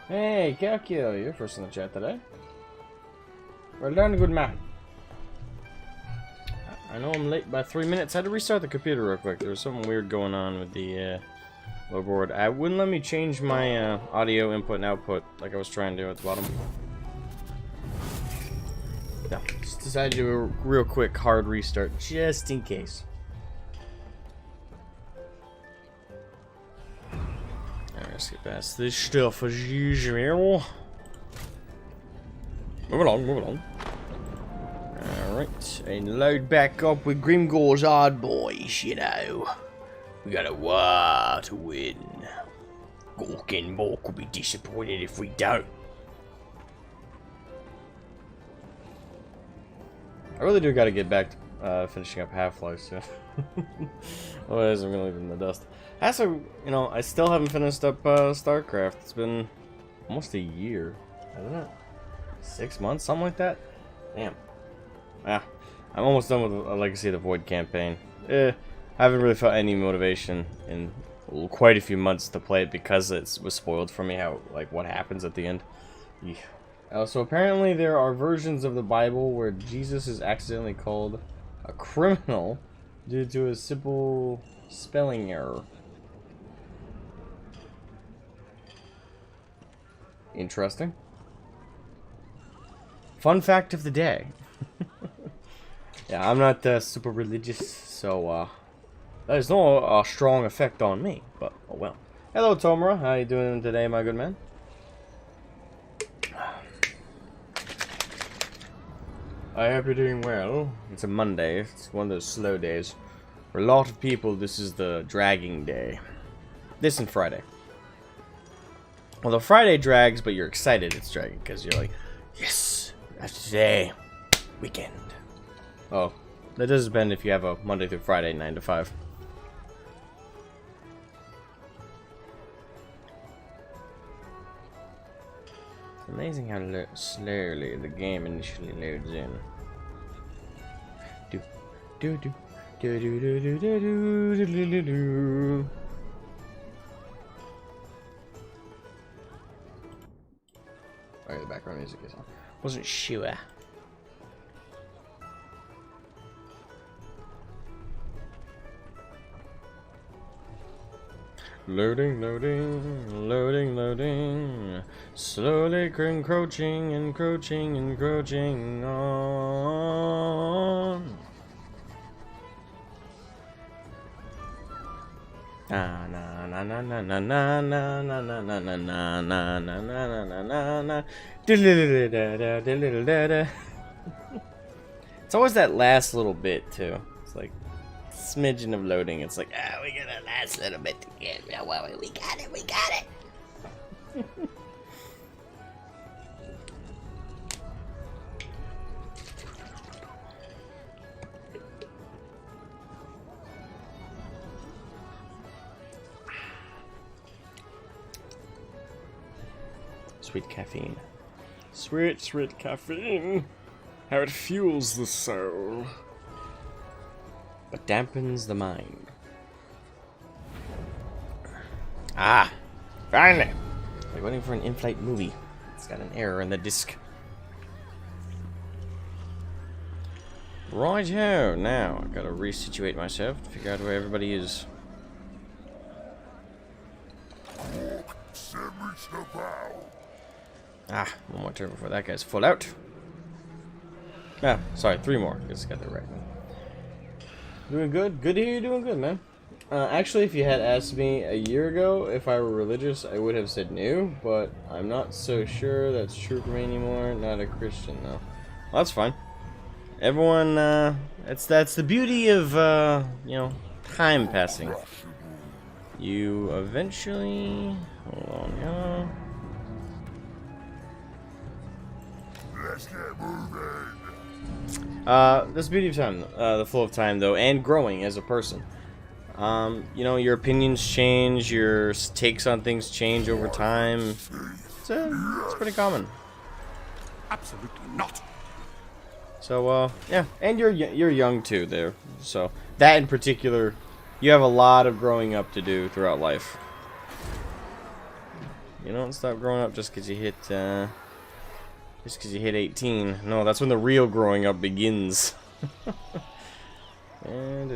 Hey, Gorky, you're first in the chat today. Well done, good man. I know I'm late by 3 minutes. I had to restart the computer real quick. There was something weird going on with the low board. I wouldn't let me change my audio input and output like I was trying to at the bottom. No, just decided to do a real quick hard restart just in case. Alright, let's get past this stuff as usual. Move along, move along. Alright, and load back up with Grimgore's Odd Boys, you know. We got a war to win. Gorky and Morky will be disappointed if we don't. I really do gotta get back to finishing up Half-Life soon. Otherwise I'm gonna leave it in the dust. Also, you know, I still haven't finished up StarCraft. It's been almost a year, hasn't it? 6 months, something like that? Damn. Yeah, I'm almost done with the Legacy of the Void campaign. I haven't really felt any motivation in quite a few months to play it because it was spoiled for me how, like, what happens at the end. Yeah. So apparently there are versions of the Bible where Jesus is accidentally called a criminal due to a simple spelling error. Interesting. Fun fact of the day. Yeah, I'm not super religious, so there's no strong effect on me, but oh well. Hello, Tomura. How you doing today, my good man? I hope you're doing well. It's a Monday. It's one of those slow days. For a lot of people, this is the dragging day. This and Friday. Although Friday drags, but you're excited it's dragging because you're like, yes, after today, weekend. Oh, that does depend if you have a Monday through Friday 9 to 5. It's amazing how slowly the game initially loads in. Do do do do do do do do do do do. Alright, the background music is on. Wasn't sure. Loading, loading, loading, loading. Slowly encroaching, encroaching, encroaching on. Na na na na na na na na na na na na na na na na na na. It's always that last little bit too. It's like smidgen of loading. It's like, ah, we got a last little bit to get. Well, we got it, we got it. Sweet caffeine. Sweet, sweet caffeine. How it fuels the soul, but dampens the mind. Ah, finally! We're waiting for an in-flight movie. It's got an error in the disc. Right-ho, now I gotta resituate myself to figure out where everybody is. Ah, one more turn before that guy's full out. Ah, sorry, 3 more. Just got that right. Doing good? Good to hear you're doing good, man. Actually, if you had asked me a year ago if I were religious, I would have said no, but I'm not so sure that's true for me anymore. Not a Christian, though. Well, that's fine. Everyone, that's the beauty of, you know, time passing. You eventually... Hold on, yeah. Let's get moving. That's the beauty of time, the flow of time, though, and growing as a person. You know, your opinions change, your takes on things change over time. It's pretty common. Absolutely not. So, yeah, and you're young too, there. So that in particular, you have a lot of growing up to do throughout life. You don't stop growing up just because you hit 18. No, that's when the real growing up begins. And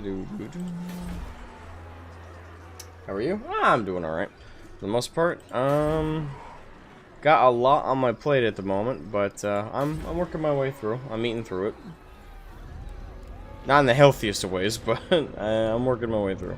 how are you? I'm doing alright. For the most part. Got a lot on my plate at the moment, but I'm working my way through. I'm eating through it. Not in the healthiest of ways, but I'm working my way through.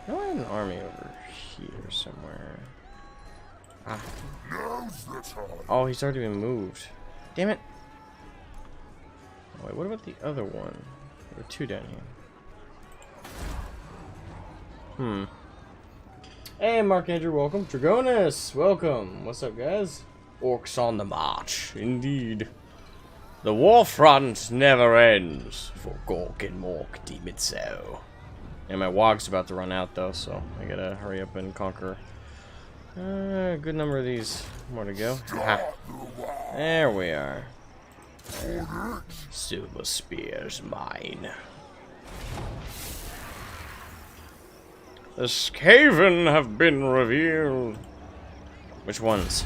I have an army over here somewhere. Ah. Oh, he's already been moved. Damn it. Oh, wait, what about the other one? There were 2 down here. Hey, Mark Andrew, welcome. Dragonis, welcome. What's up, guys? Orcs on the march, indeed. The war front never ends for Gork and Mork, deem it so. And my wog's about to run out, though, so I gotta hurry up and conquer a good number of these more to go. Ha. There we are. Silver spear's mine. The Skaven have been revealed. Which ones?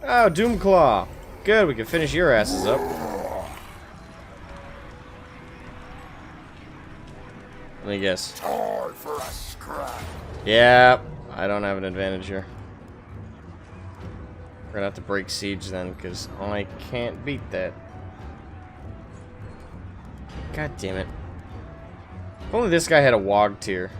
Oh, Doomclaw. Good, we can finish your asses up. Let me guess. Yeah, I don't have an advantage here. We're gonna have to break siege then, because I can't beat that. God damn it. If only this guy had a Wog tier.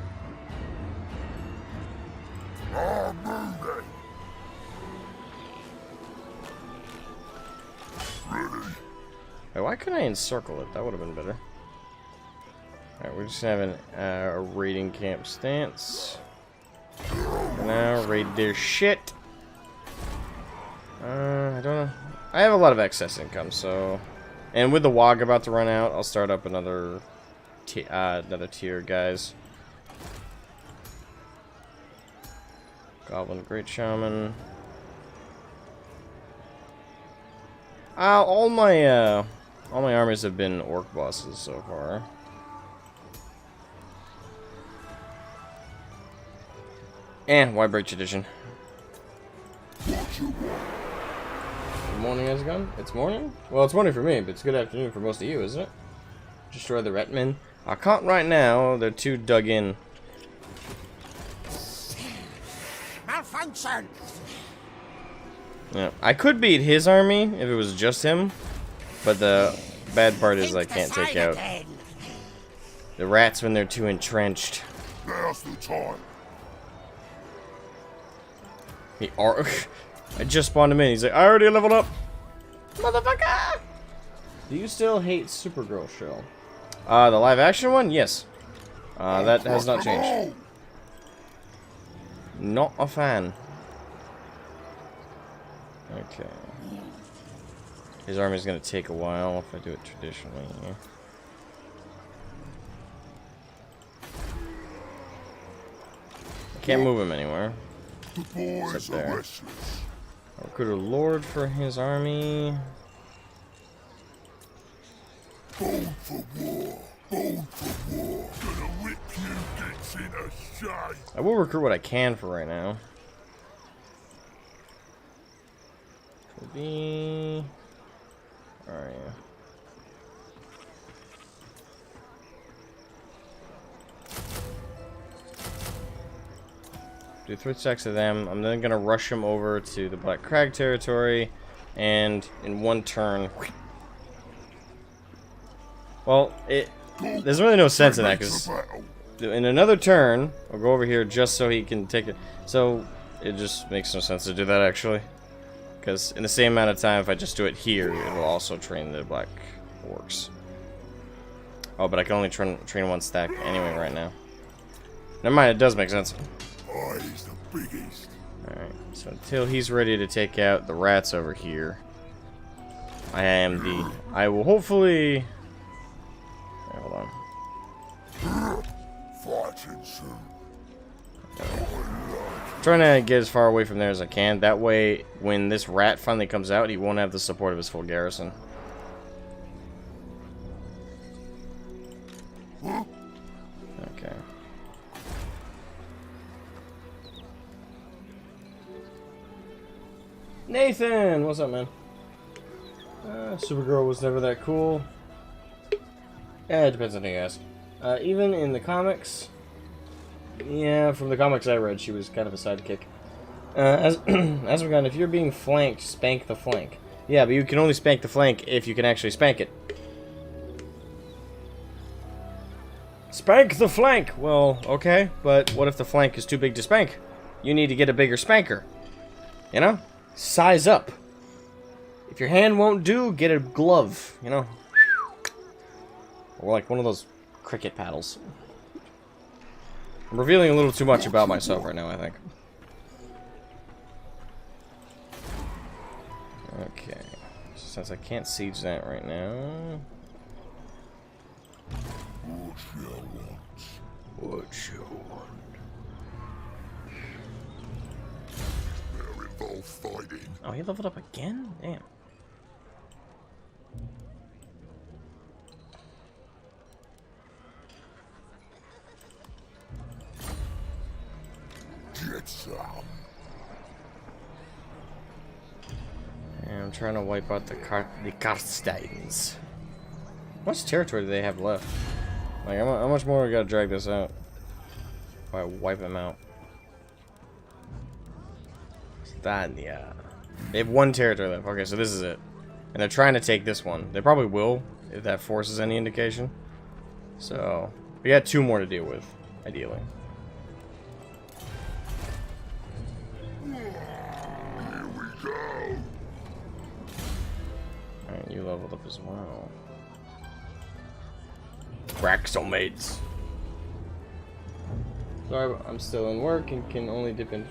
Wait, why couldn't I encircle it? That would have been better. Alright, we're just having a raiding camp stance. Now, raid their shit. I don't know. I have a lot of excess income, so... And with the WOG about to run out, I'll start up another tier, guys. Goblin Great Shaman. All my armies have been orc bosses so far. And why break tradition? Good morning, how's it going? It's morning? Well, it's morning for me, but it's good afternoon for most of you, isn't it? Destroy the Retmen. I can't right now. They're too dug in. Malfunction. Yeah, I could beat his army if it was just him, but the bad part is I can't take out the rats when they're too entrenched. Now's the time. I just spawned him in. He's like, I already leveled up, motherfucker. Do you still hate Supergirl show? The live action one? Yes. That has not changed. Not a fan. Okay. His army's gonna take a while if I do it traditionally. I can't move him anywhere. Except there. I'll recruit a lord for his army. Bold for war. Bold for war. Gonna rip you dicks in a shade. I will recruit what I can for right now. Could be... Where are you? Do 3 stacks of them. I'm then gonna rush him over to the Black Crag territory, and in one turn. Well, there's really no sense in that because in another turn, I'll go over here just so he can take it. So it just makes no sense to do that actually, because in the same amount of time, if I just do it here, it will also train the Black Orcs. Oh, but I can only train 1 stack anyway right now. Never mind, it does make sense. He's the biggest. Alright, so until he's ready to take out the rats over here, I will hopefully... Right, hold on. fighting soon. Trying to get as far away from there as I can. That way, when this rat finally comes out, he won't have the support of his full garrison. Okay. Nathan! What's up, man? Supergirl was never that cool. It depends on who you ask. Even in the comics... Yeah, from the comics I read, she was kind of a sidekick. As we're gone, if you're being flanked, spank the flank. Yeah, but you can only spank the flank if you can actually spank it. Spank the flank! Well, okay, but what if the flank is too big to spank? You need to get a bigger spanker. You know? Size up. If your hand won't do, get a glove, you know? Or like one of those cricket paddles. I'm revealing a little too much about myself right now, I think. Okay. Since I can't siege that right now... What you want? They're involved fighting. Oh, he leveled up again? Damn. Get some. And I'm trying to wipe out the Karsteins. How much territory do they have left? Like, how much more we gotta drag this out? If I wipe them out. Stania. They have one territory left. Okay, so this is it. And they're trying to take this one. They probably will, if that forces any indication. So, we got 2 more to deal with, ideally. Here we go. Alright, you leveled up as well. Braxomates. Sorry, but I'm still in work and can only dip in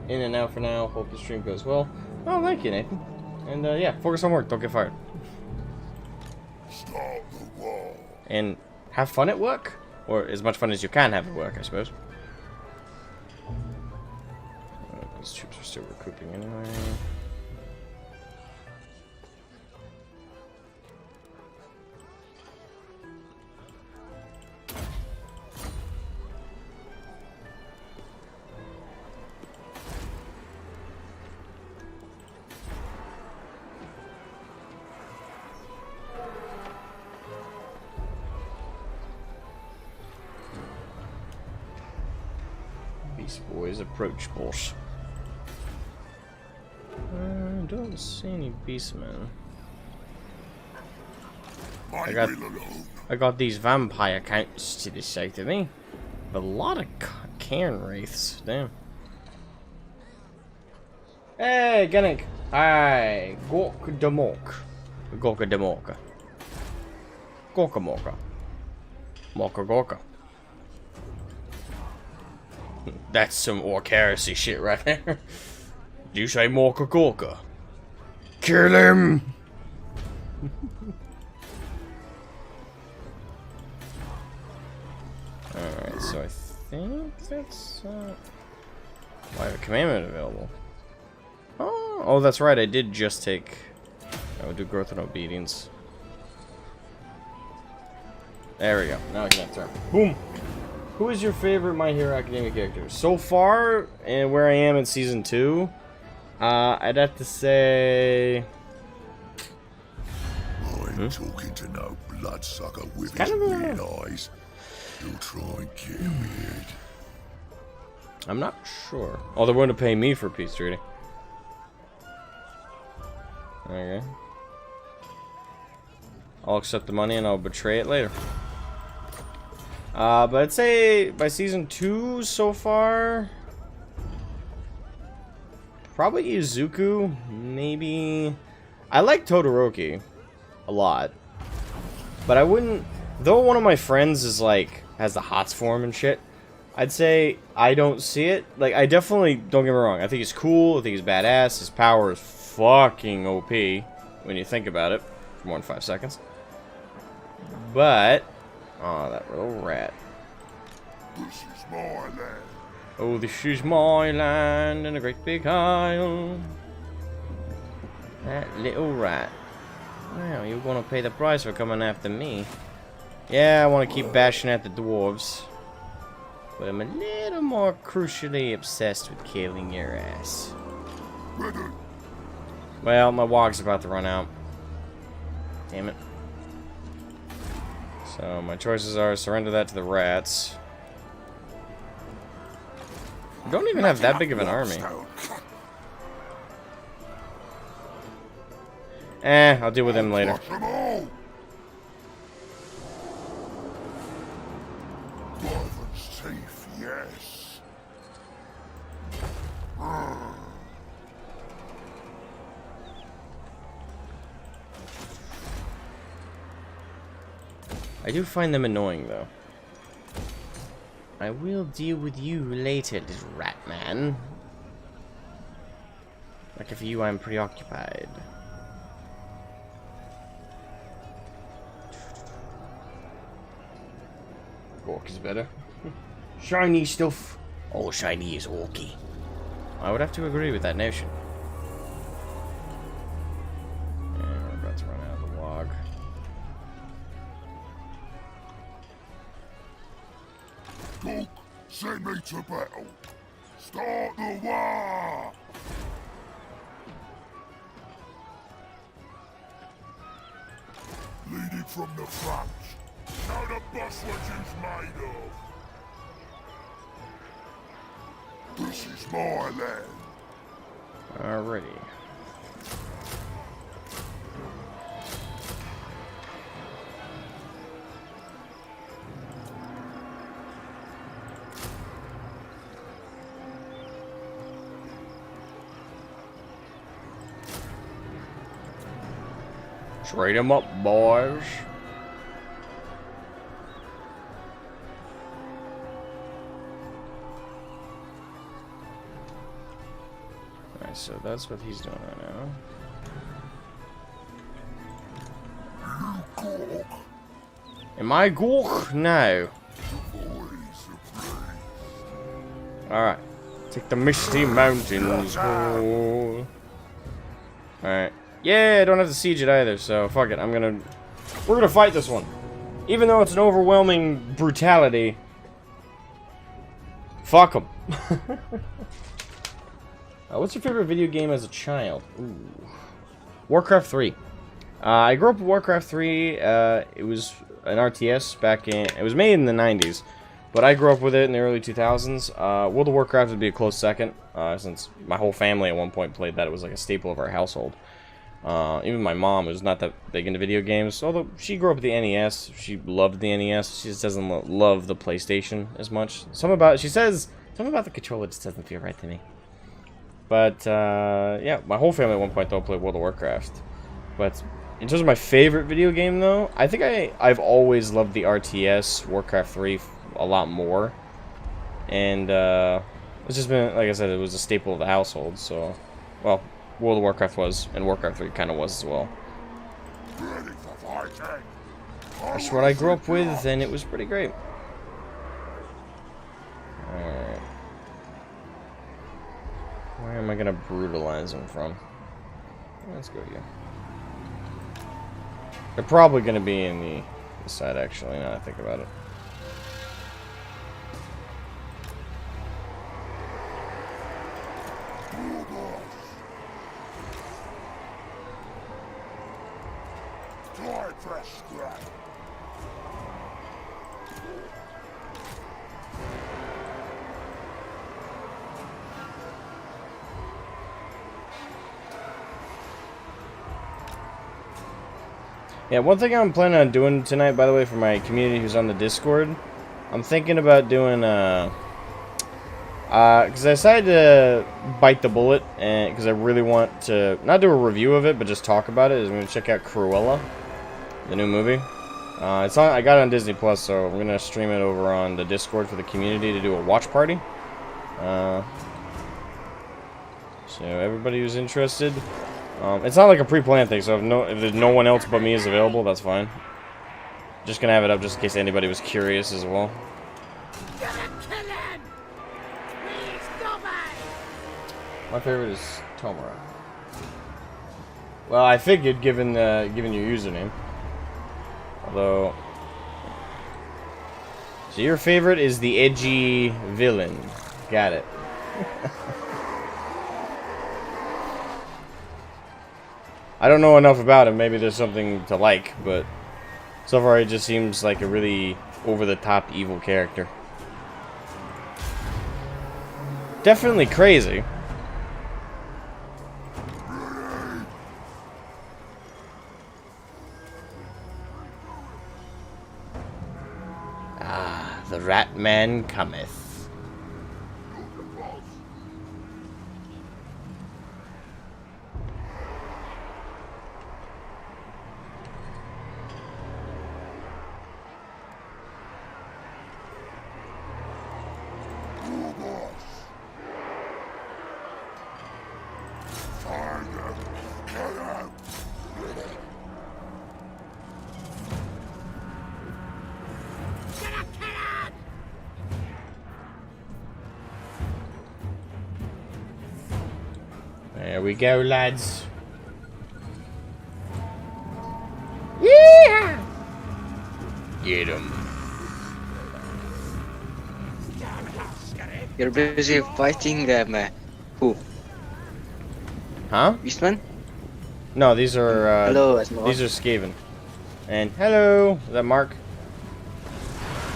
and out for now. Hope the stream goes well. Oh, thank you, Nathan. And yeah, focus on work. Don't get fired. Start the war. And have fun at work, or as much fun as you can have at work, I suppose. These troops are still recouping anyway. Beast Boys approach course. Don't see any beastmen. I got these vampire counts to the side of me. But a lot of cairn wraiths. Damn. Hey, Gannick. Hi. Gork de Mork. Gorka de Morka. Gorka Morka. Morka Gorka. That's some orc heresy shit right there. Do you say Morka Gorka? Kill him! Alright, so I think that's... I have a commandment available. Oh, that's right, I did just take... I would do growth and obedience. There we go, now I can enter. Boom! Who is your favorite My Hero Academia character? So far, and where I am in Season 2, I'd have to say... I'm talking to no bloodsucker with his kind of a- weird eyes. He'll try and get weird. I'm not sure. Oh, they're willing to pay me for peace treaty. Okay. I'll accept the money and I'll betray it later. But I'd say by Season 2 so far... Probably Izuku, maybe... I like Todoroki a lot. But I wouldn't... Though one of my friends is like, has the hots for him and shit, I'd say I don't see it. Like, I definitely, don't get me wrong, I think he's cool, I think he's badass, his power is fucking OP, when you think about it, for more than 5 seconds. But... Oh, that little rat. This is my land. Oh, this is my land and a great big isle. That little rat. Well, you're gonna pay the price for coming after me. Yeah, I want to keep bashing at the dwarves. But I'm a little more crucially obsessed with killing your ass. Ready. Well, my wog's about to run out. Damn it. So, my choices are surrender that to the rats. I don't even have that big of an army. I'll deal with him later. Safe, yes. I do find them annoying, though. I will deal with you later, little rat man. Like, for you, I'm preoccupied. Gorky's better. Shiny stuff. All shiny is Gorky. I would have to agree with that notion. And we're about to run out of the log. Gork, send me to battle. Start the war! Leading from the front. Show the boss what he's made of. This is my land. Alrighty. Trade 'em up, boys. Alright, so that's what he's doing right now. Gork, Am I Gork? No. boys are Alright. Take the misty mountains. Oh. Alright. Yeah, I don't have to siege it either, so fuck it. We're gonna fight this one. Even though it's an overwhelming brutality. Fuck them. What's your favorite video game as a child? Ooh. Warcraft 3. I grew up with Warcraft 3. It was an RTS back in... It was made in the 90s. But I grew up with it in the early 2000s. World of Warcraft would be a close second. Since my whole family at one point played that. It was like a staple of our household. Even my mom was not that big into video games, although she grew up with the NES. She loved the NES. She just doesn't love the PlayStation as much. She says something about the controller just doesn't feel right to me. But yeah, my whole family at one point though played World of Warcraft. But in terms of my favorite video game though, I think I've always loved the RTS Warcraft 3 a lot more. And it's just been, like I said, it was a staple of the household. So, well. World of Warcraft was, and Warcraft 3 kind of was as well. That's what I grew up with, and it was pretty great. Alright. Where am I going to brutalize them from? Let's go here. They're probably going to be in the side, actually, now that I think about it. Yeah, one thing I'm planning on doing tonight, by the way, for my community who's on the Discord, I'm thinking about doing, because I decided to bite the bullet, and because I really want to, not do a review of it, but just talk about it, is I'm going to check out Cruella, the new movie. I got it on Disney Plus, so I'm going to stream it over on the Discord for the community to do a watch party. So everybody who's interested... it's not like a pre-planned thing, so if there's no one else but me is available, that's fine. Just gonna have it up just in case anybody was curious as well. My favorite is Tomura. Well, I figured, given your username. Although, so your favorite is the edgy villain. Got it. I don't know enough about him. Maybe there's something to like, but so far he just seems like a really over-the-top evil character. Definitely crazy. Ah, the rat man cometh. There we go, lads. Yeah! Get him. You're busy fighting who? Huh? Beastman? No, these are Hello, Asmo. these are Skaven. And hello, is that Mark?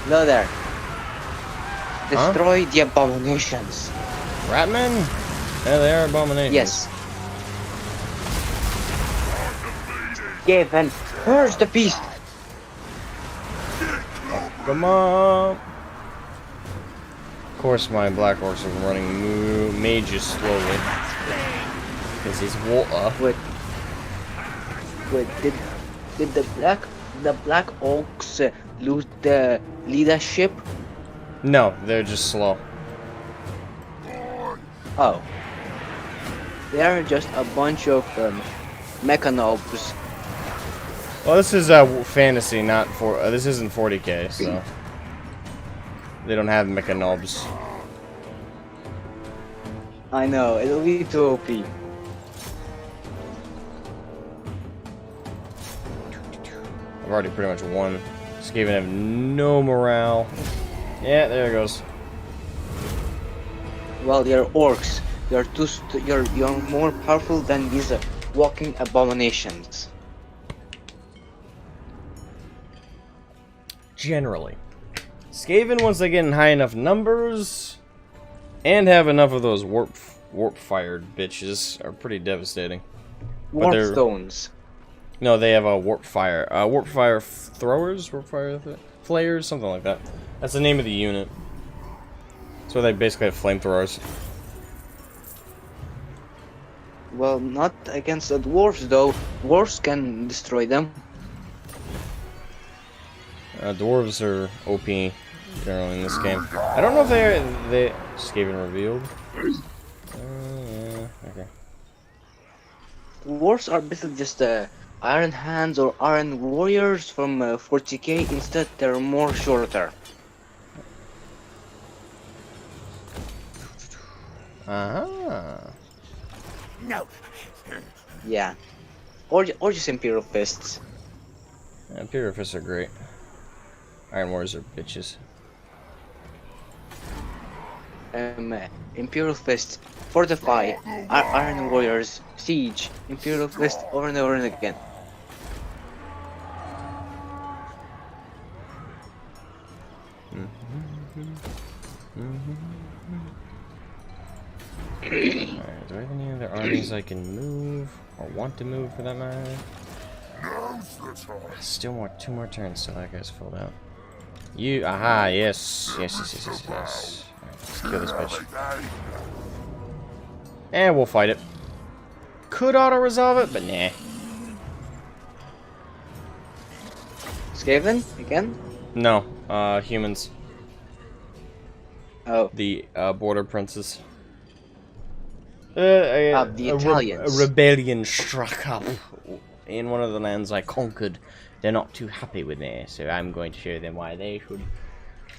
Hello there. Destroy the abominations. Ratman? Yeah, they are abominations. Yes. Skaven, purge the beast. Come on. Of course, my black orcs are running mages slowly. Because he's water. Wait, did the black orcs lose the leadership? No, they're just slow. Oh. They are just a bunch of mechanobs. Well, this is fantasy, not for. This isn't 40k, so they don't have mechanobs. I know, it'll be too OP. I've already pretty much won. Skaven have no morale. Yeah, there it goes. Well, you're orcs. You're more powerful than these walking abominations. Generally. Skaven, once they get in high enough numbers and have enough of those warp-fired bitches, are pretty devastating. Warp stones. No, they have a warp-fire. Warp-fire throwers? Warp-fire flayers? Something like that. That's the name of the unit. So they basically have flamethrowers. Well, not against the dwarves though. Dwarves can destroy them. Dwarves are OP generally in this game. I don't know if they Skaven revealed. Yeah, okay. Dwarves are basically just Iron Hands or Iron Warriors from 40k. Instead, they're more shorter. No. Yeah, or just Imperial Fists. Yeah, Imperial Fists are great. Iron Warriors are bitches. Imperial Fist, Fortify, Iron Warriors, Siege, Imperial Fist over and over and again. Alright, do I have any other armies I can move? Or want to move for that matter? Still more, 2 more turns till that guy's filled out. You, aha, yes. Yes. Alright, let's kill this bitch. And we'll fight it. Could auto-resolve it, but nah. Skaven, again? No, humans. Oh. The, border princes. The Italians. A rebellion struck up in one of the lands I conquered. They're not too happy with me, so I'm going to show them why they should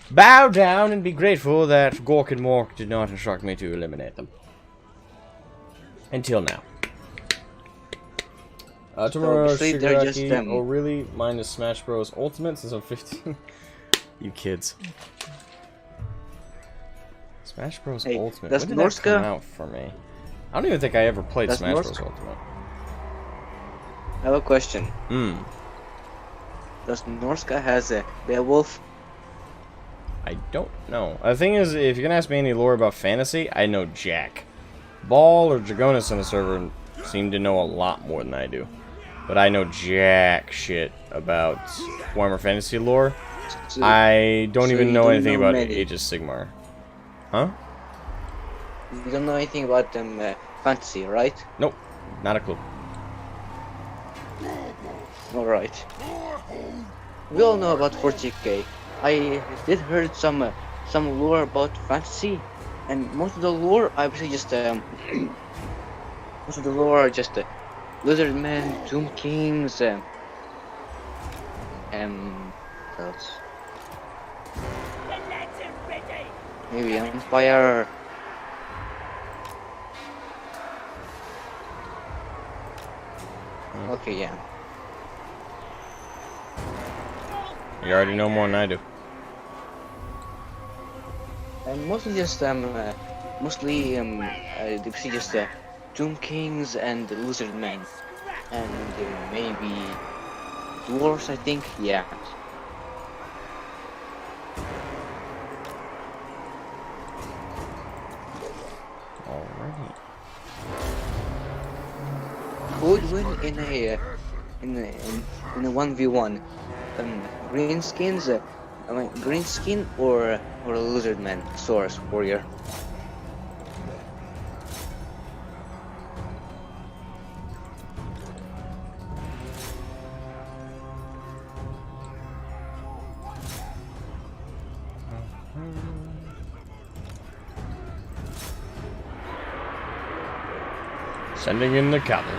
bow down and be grateful that Gorky and Morky did not instruct me to eliminate them. Until now. So Tomorrow, obviously they're just, Shigaraki. Oh, really? Mine is Smash Bros. Ultimate since I'm 15. You kids. Smash Bros. Hey, Ultimate. does When did that come Norska- out for me? I don't even think I ever played Does Smash Bros. Norska- Ultimate. I have a question. Hmm. Does Norska has a Beowulf? I don't know. The thing is, if you're gonna ask me any lore about fantasy, I know jack. Ball or Dragonis on the server seem to know a lot more than I do. But I know jack shit about Warhammer Fantasy lore. So- I don't so even you know don't anything know about many. Age of Sigmar. Huh? You don't know anything about fantasy, right? Nope. Not a clue. Alright. We all know about 40k. I did heard some lore about fantasy, and most of the lore I would say just most of the lore are just lizard men, tomb kings, what else? Maybe empire. Okay, yeah. You already know more than I do. And mostly just they see just tomb kings and lizard men, and maybe dwarves. I think, yeah. Alrighty. Who would win in a 1v1? Green skins, green skin or a lizard man, Source warrior. Sending in the cavalry.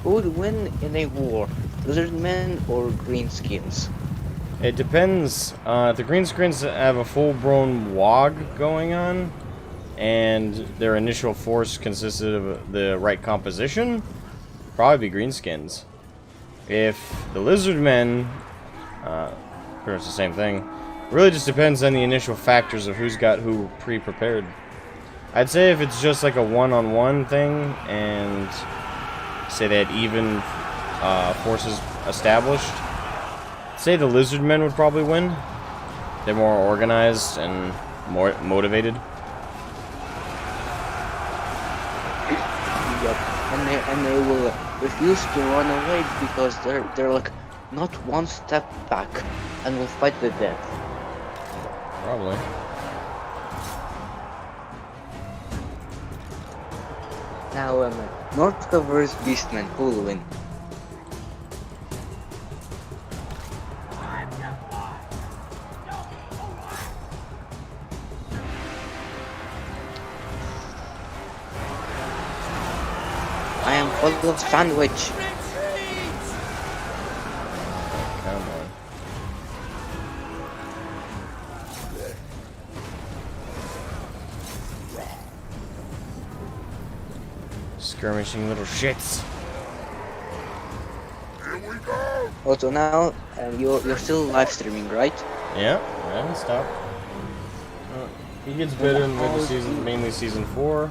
Who would win in a war? Lizard men or green skins? It depends. If the green screens have a full-blown WOG going on, and their initial force consisted of the right composition, probably be greenskins. If the lizard men, pretty much the same thing, really just depends on the initial factors of who's got who pre-prepared. I'd say if it's just like a one-on-one thing, and say they had even forces established, say the lizard men would probably win. They're more organized and more motivated. Yep. And they will refuse to run away because they're like not one step back and will fight the death. Probably. Now North covers Beastmen, who will win? I am full of sandwich. Come on. Skirmishing little shits. Here we go! Also now you're still live streaming, right? Yeah, I haven't stopped. He gets better in mid season, mainly season 4.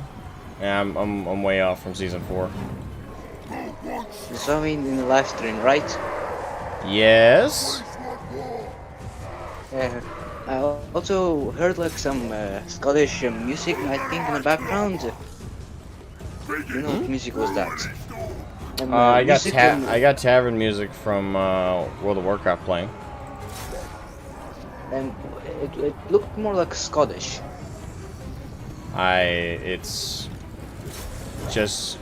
Yeah, I'm way off from season 4. You saw me in the live stream, right? Yes. I also heard like some Scottish music, I think, in the background. You know what music was that? And, I got music from- I got tavern music from World of Warcraft playing. and it looked more like Scottish. It's just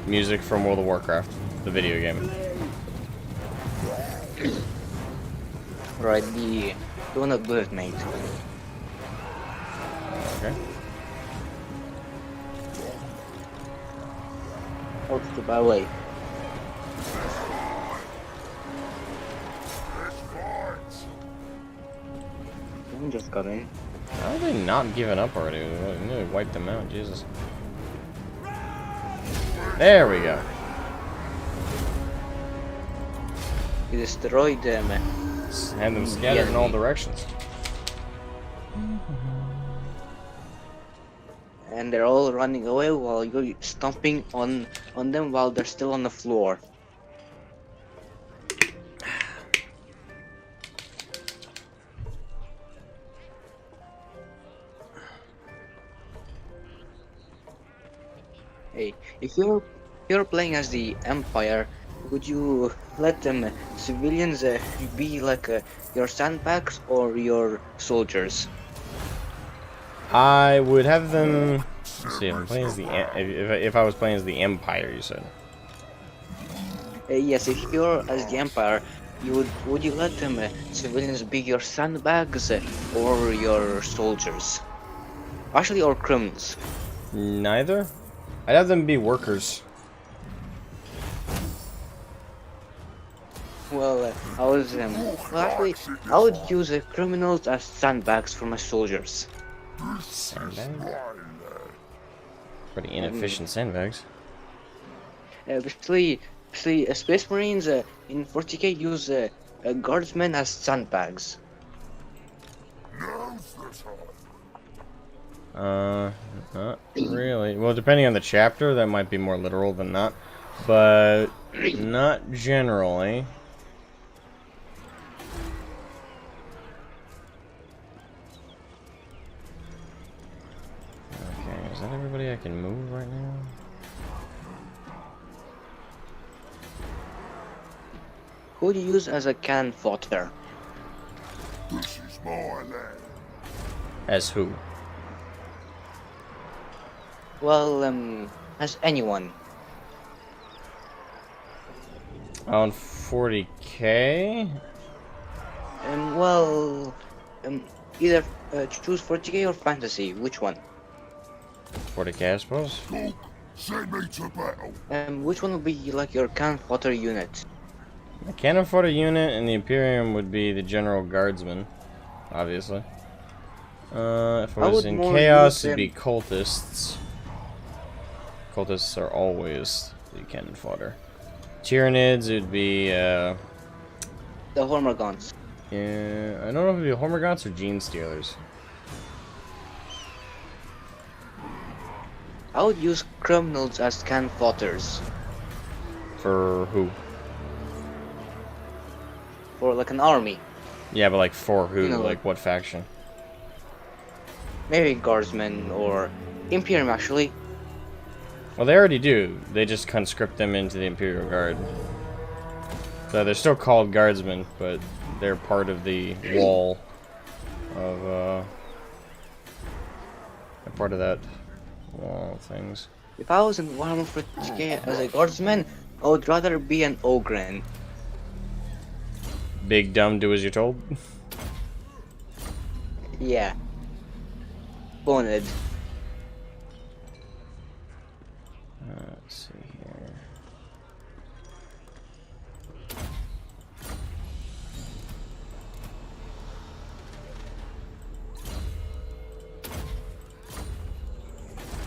music from World of Warcraft, the video game. Right, the one that Bullet made. Okay. What's the ballet? Let's fight! I'm just got in. How are they not giving up already? We nearly wiped them out, Jesus. There we go. You destroyed them. And them scattered in all directions. And they're all running away while you're stomping on them while they're still on the floor. Hey, if you're playing as the Empire, would you let them civilians be like your sandbags or your soldiers? I would have them. Let's see, if I'm playing as the if I was playing as the Empire, you said. Yes, if you're as the Empire, would you let them civilians be your sandbags or your soldiers? Actually, or criminals. Neither. I'd have them be workers. Well, actually, I would use criminals as sandbags for my soldiers. Sandbags? Pretty inefficient sandbags. Basically, Space Marines in 40k use guardsmen as sandbags. Now's the time. Not really. Well, depending on the chapter, that might be more literal than not. But not generally. Okay, is that everybody I can move right now? Who would you use as a cannon fodder? This is my land. As who? Well, as anyone. On 40k? Well, either choose 40k or fantasy. Which one? 40k, I suppose. Look, send me to battle. Which one would be like your cannon fodder unit? The cannon fodder unit and the Imperium would be the General Guardsman, obviously. If I was in Chaos, it'd be Cultists. Cultists are always the cannon fodder. Tyranids, it'd be, The Hormagons. yeah, I don't know if it'd be Hormagons or Gene Stealers. I would use criminals as cannon fodders. For who? For like an army. Yeah, but like for who? You know, like what faction? Maybe guardsmen or Imperium actually. Well, they already do. They just conscript them into the Imperial Guard. So they're still called guardsmen, but they're part of the wall of, they're part of that wall of things. If I was in Warhammer 40k as a guardsman, I would rather be an Ogren. Big dumb, do as you're told. Yeah. Boned. Let's see here.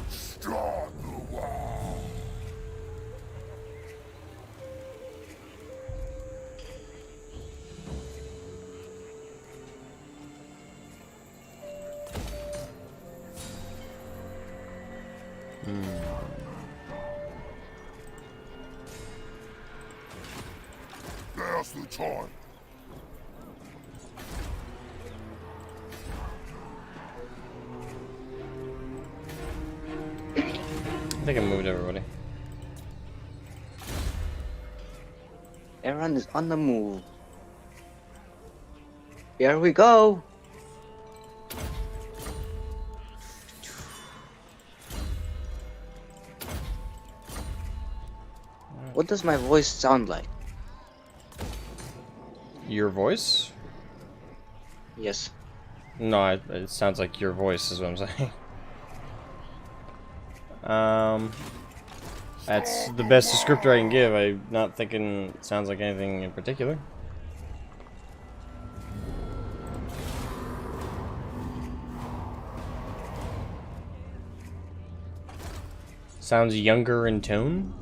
Start the war. Now's the time. I think I moved everybody. Everyone is on the move. Here we go. What does my voice sound like? Your voice? Yes. No, it sounds like your voice is what I'm saying. That's the best descriptor I can give. I'm not thinking it sounds like anything in particular. Sounds younger in tone.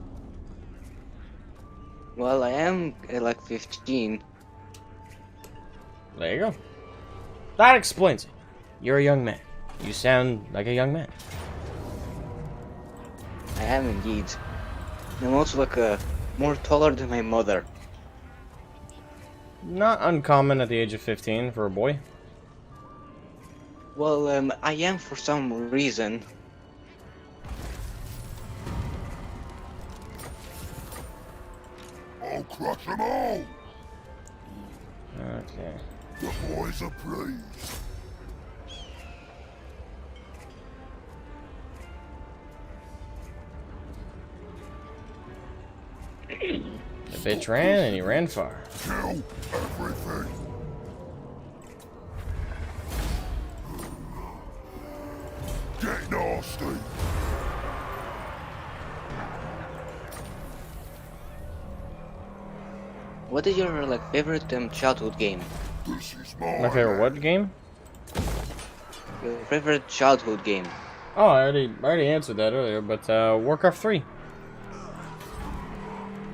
Well, I am like 15. There you go. That explains it. You're a young man. You sound like a young man. I am indeed. And I'm also like more taller than my mother. Not uncommon at the age of 15 for a boy. Well, I am for some reason. I'll crush them all. Okay. The boys are pleased. The bitch ran and he ran far. Kill everything. Get nasty. What is your like favorite childhood game? This is My favorite what game? Your favorite childhood game? Oh, I already answered that earlier, but Warcraft 3.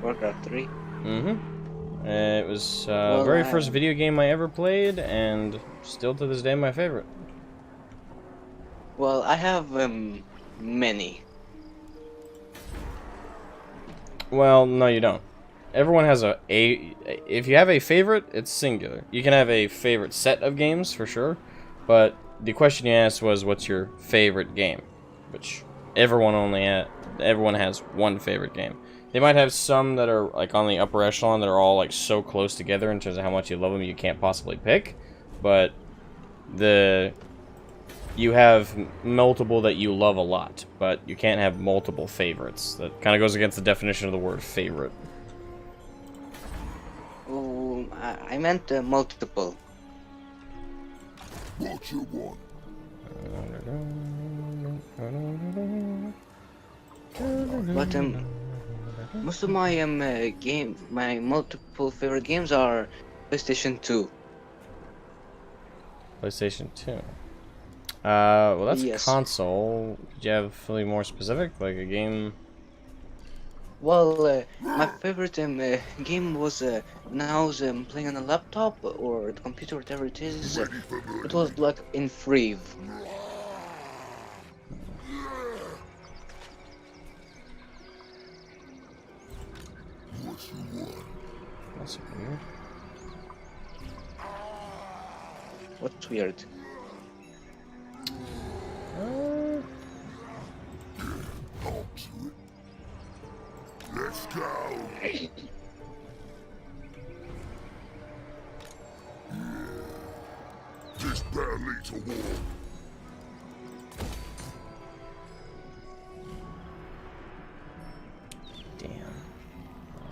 Warcraft 3. Mm-hmm. It was very first video game I ever played, and still to this day my favorite. Well, I have many. Well, no, you don't. Everyone has if you have a favorite, it's singular. You can have a favorite set of games for sure, but the question you asked was, "What's your favorite game?" Which everyone has one favorite game. They might have some that are like on the upper echelon that are all like so close together in terms of how much you love them you can't possibly pick, but you have multiple that you love a lot, but you can't have multiple favorites. That kind of goes against the definition of the word favorite. Oh, I meant multiple. What you want? But most of my my multiple favorite games are PlayStation 2. PlayStation 2. Well, that's Yes. console. Did you have something more specific, like a game? Well, my favorite game was when I was playing on a laptop or the computer, whatever it is. It was like in Free. What you want? That's weird. What's weird? On to it. Let's go. This better lead to war. Damn.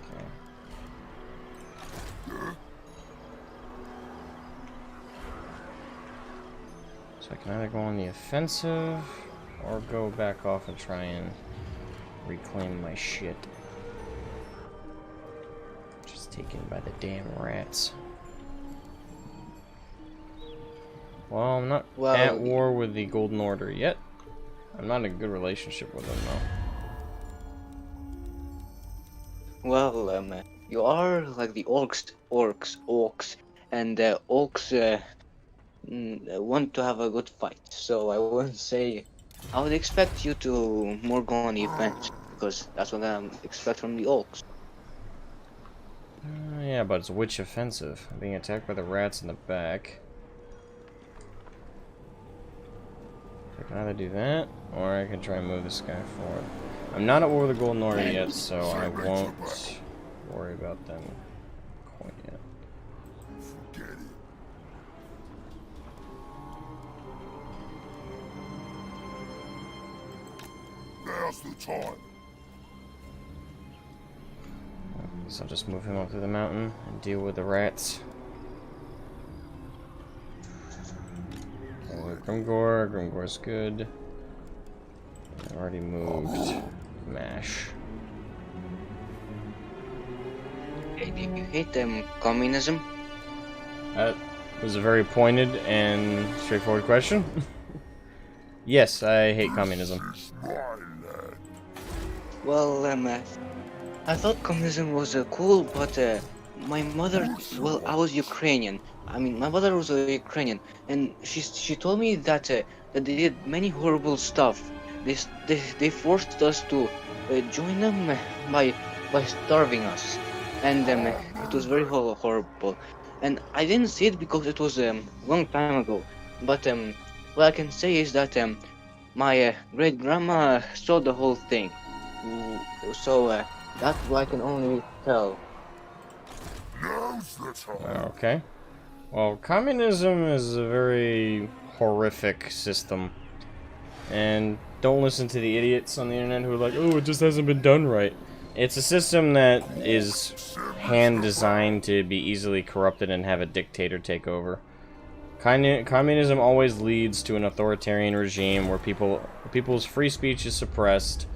Okay. So I can either go on the offensive or go back off and try and reclaim my shit. Just taken by the damn rats. Well, I'm not at war with the Golden Order yet. I'm not in a good relationship with them though. Well, you are like the orcs, and orcs want to have a good fight. So I wouldn't say I would expect you to more go on the offense because that's what I expect from the orcs. Yeah, but it's which offensive? I'm being attacked by the rats in the back. I can either do that, or I can try and move this guy forward. I'm not at war with the Golden Order yet, so I won't worry about them quite yet. Forget it. Now's the time. So I'll just move him up through the mountain and deal with the rats. Grimgor's good. I've already moved Mash. Hey, do you hate communism? That was a very pointed and straightforward question. Yes, I hate communism. This is my land. Well, I thought communism was cool, but my mother, well, I was Ukrainian. I mean, my mother was a Ukrainian, and she told me that they did many horrible stuff. They forced us to join them by starving us, and it was very horrible. And I didn't see it because it was long time ago. But what I can say is that my great grandma saw the whole thing. So that's what I can only tell. Now's the time. Okay. Well, communism is a very horrific system. And don't listen to the idiots on the internet who are like, oh, it just hasn't been done right. It's a system that is hand-designed to be easily corrupted and have a dictator take over. Communism always leads to an authoritarian regime where people's free speech is suppressed,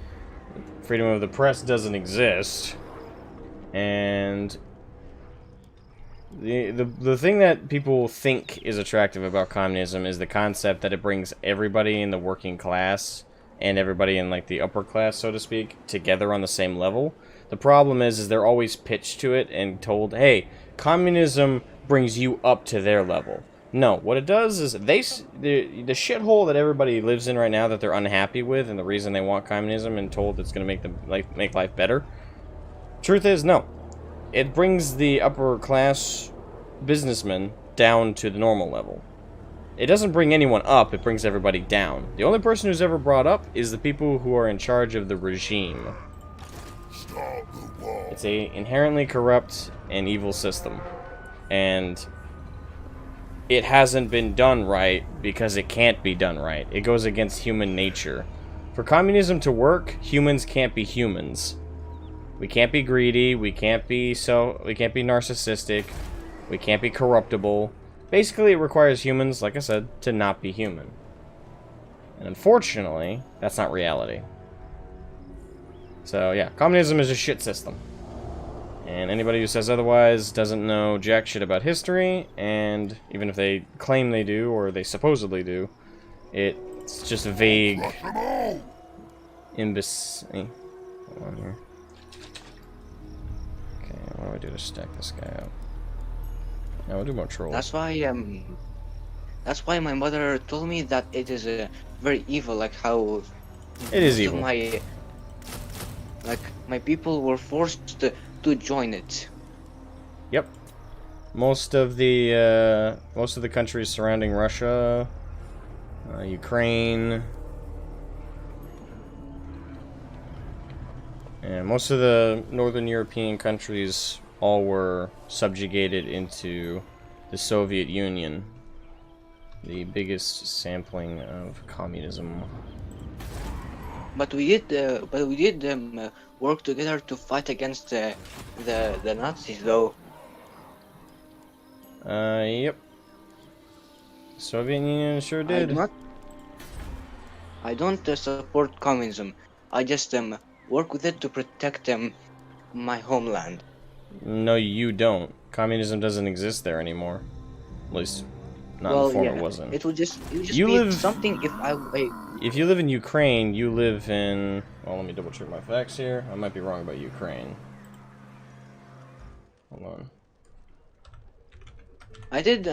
freedom of the press doesn't exist, and the thing that people think is attractive about communism is the concept that it brings everybody in the working class and everybody in like the upper class, so to speak, together on the same level. The problem is they're always pitched to it and told, hey, communism brings you up to their level. No, what it does is the shithole that everybody lives in right now that they're unhappy with, and the reason they want communism and told it's going to make life better. Truth is, no. It brings the upper class businessmen down to the normal level. It doesn't bring anyone up, it brings everybody down. The only person who's ever brought up is the people who are in charge of the regime. Start the war. It's a inherently corrupt and evil system. And it hasn't been done right because it can't be done right. It goes against human nature. For communism to work, humans can't be humans. We can't be greedy, we can't be narcissistic, we can't be corruptible. Basically, it requires humans, like I said, to not be human. And unfortunately, that's not reality. So yeah, communism is a shit system. And anybody who says otherwise doesn't know jack shit about history, and even if they claim they do, or they supposedly do, it's just vague imbecile. Hold on here. Okay, what do I do to stack this guy up? Now we'll do more trolls. That's why my mother told me that it is very evil, like how It is evil. My people were forced to join it. Yep. Most of the countries surrounding Russia, Ukraine, and most of the northern European countries all were subjugated into the Soviet Union, the biggest sampling of communism. But we did work together to fight against the Nazis, though. Yep. Soviet Union sure did. I don't support communism. I just work with it to protect my homeland. No, you don't. Communism doesn't exist there anymore. At least, not in the form it wasn't. It would just You be live- something if If you live in Ukraine, you live in... Well, let me double check my facts here. I might be wrong about Ukraine. Hold on. I did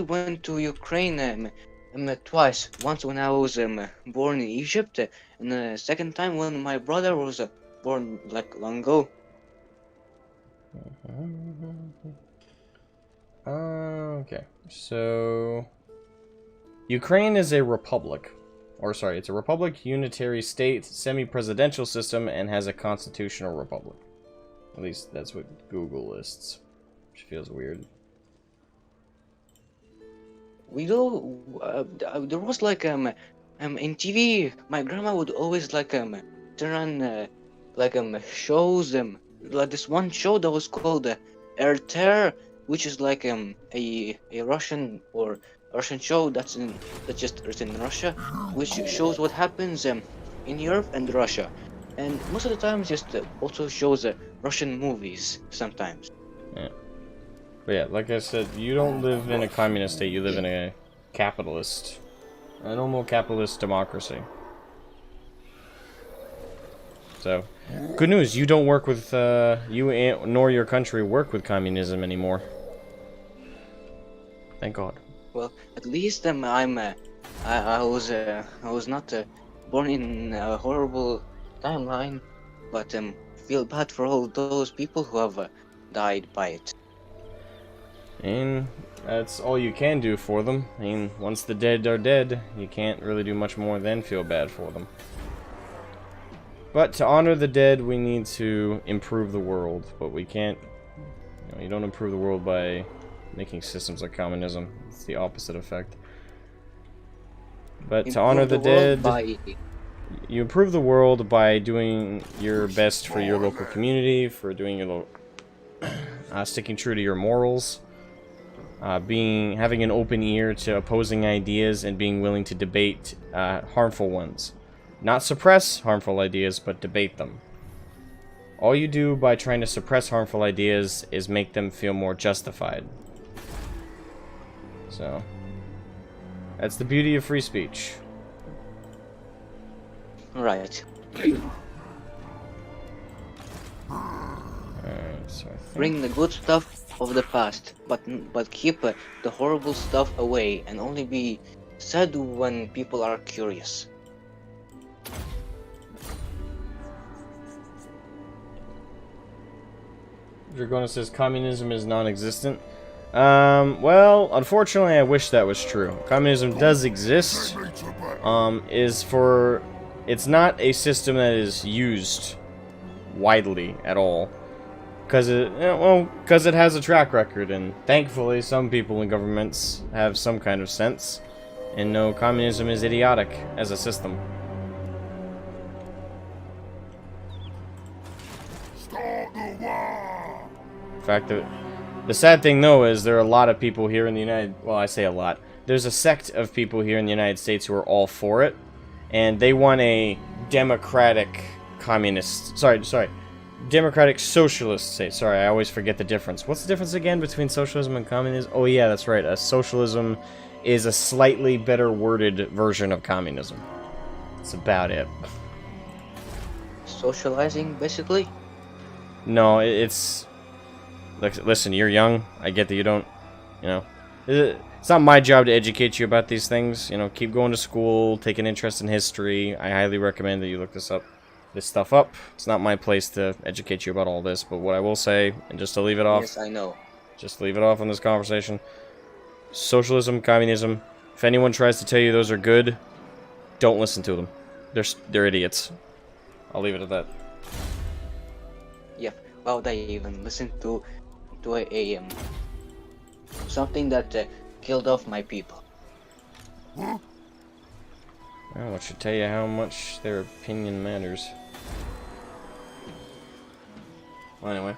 went to Ukraine twice. Once when I was born in Egypt, and the second time when my brother was born like long ago. Okay, so... Ukraine is a republic. Or, sorry, it's a republic, unitary state, semi-presidential system, and has a constitutional republic. At least that's what Google lists. Which feels weird. We do. There was like in TV. My grandma would always like turn on shows like this one show that was called Air Terror, which is like a Russian show that's just in Russia, which shows what happens in Europe and Russia, and most of the time just also shows Russian movies sometimes. Yeah. But yeah, like I said, you don't live in a communist state, you live in a normal capitalist democracy. So, good news, you don't work with, nor your country work with communism anymore. Thank God. Well, at least I was not born in a horrible timeline, but feel bad for all those people who have died by it. And that's all you can do for them. I mean, once the dead are dead, you can't really do much more than feel bad for them. But to honor the dead, we need to improve the world. But we can't... you don't improve the world by making systems like communism. It's the opposite effect. But to honor the dead... you improve the world by doing your best for your local community, for doing your sticking true to your morals, having an open ear to opposing ideas, and being willing to debate harmful ones. Not suppress harmful ideas, but debate them. All you do by trying to suppress harmful ideas is make them feel more justified. So, that's the beauty of free speech. Right. Alright, so I think... Bring the good stuff of the past, but keep the horrible stuff away, and only be sad when people are curious. Dragona says communism is non-existent. Well, unfortunately, I wish that was true. Communism does exist. It's not a system that is used widely at all. Because it has a track record, and thankfully some people in governments have some kind of sense and know communism is idiotic as a system. Start the war! In fact, the sad thing though is there are a lot of people here in the well, I say a lot. There's a sect of people here in the United States who are all for it, and they want a democratic communist... Democratic socialist state. Sorry, I always forget the difference. What's the difference again between socialism and communism? Oh yeah, that's right. A socialism is a slightly better worded version of communism. That's about it. Socializing, basically? No, it's... Listen, you're young. I get that you don't... It's not my job to educate you about these things. Keep going to school, take an interest in history. I highly recommend that you look this stuff up. It's not my place to educate you about all this, but what I will say, and just to leave it off... Yes, I know. Just to leave it off on this conversation. Socialism, communism, if anyone tries to tell you those are good, don't listen to them. They're idiots. I'll leave it at that. Yeah, why would I even listen to something that killed off my people? Well, what should tell you how much their opinion matters. Well, anyway.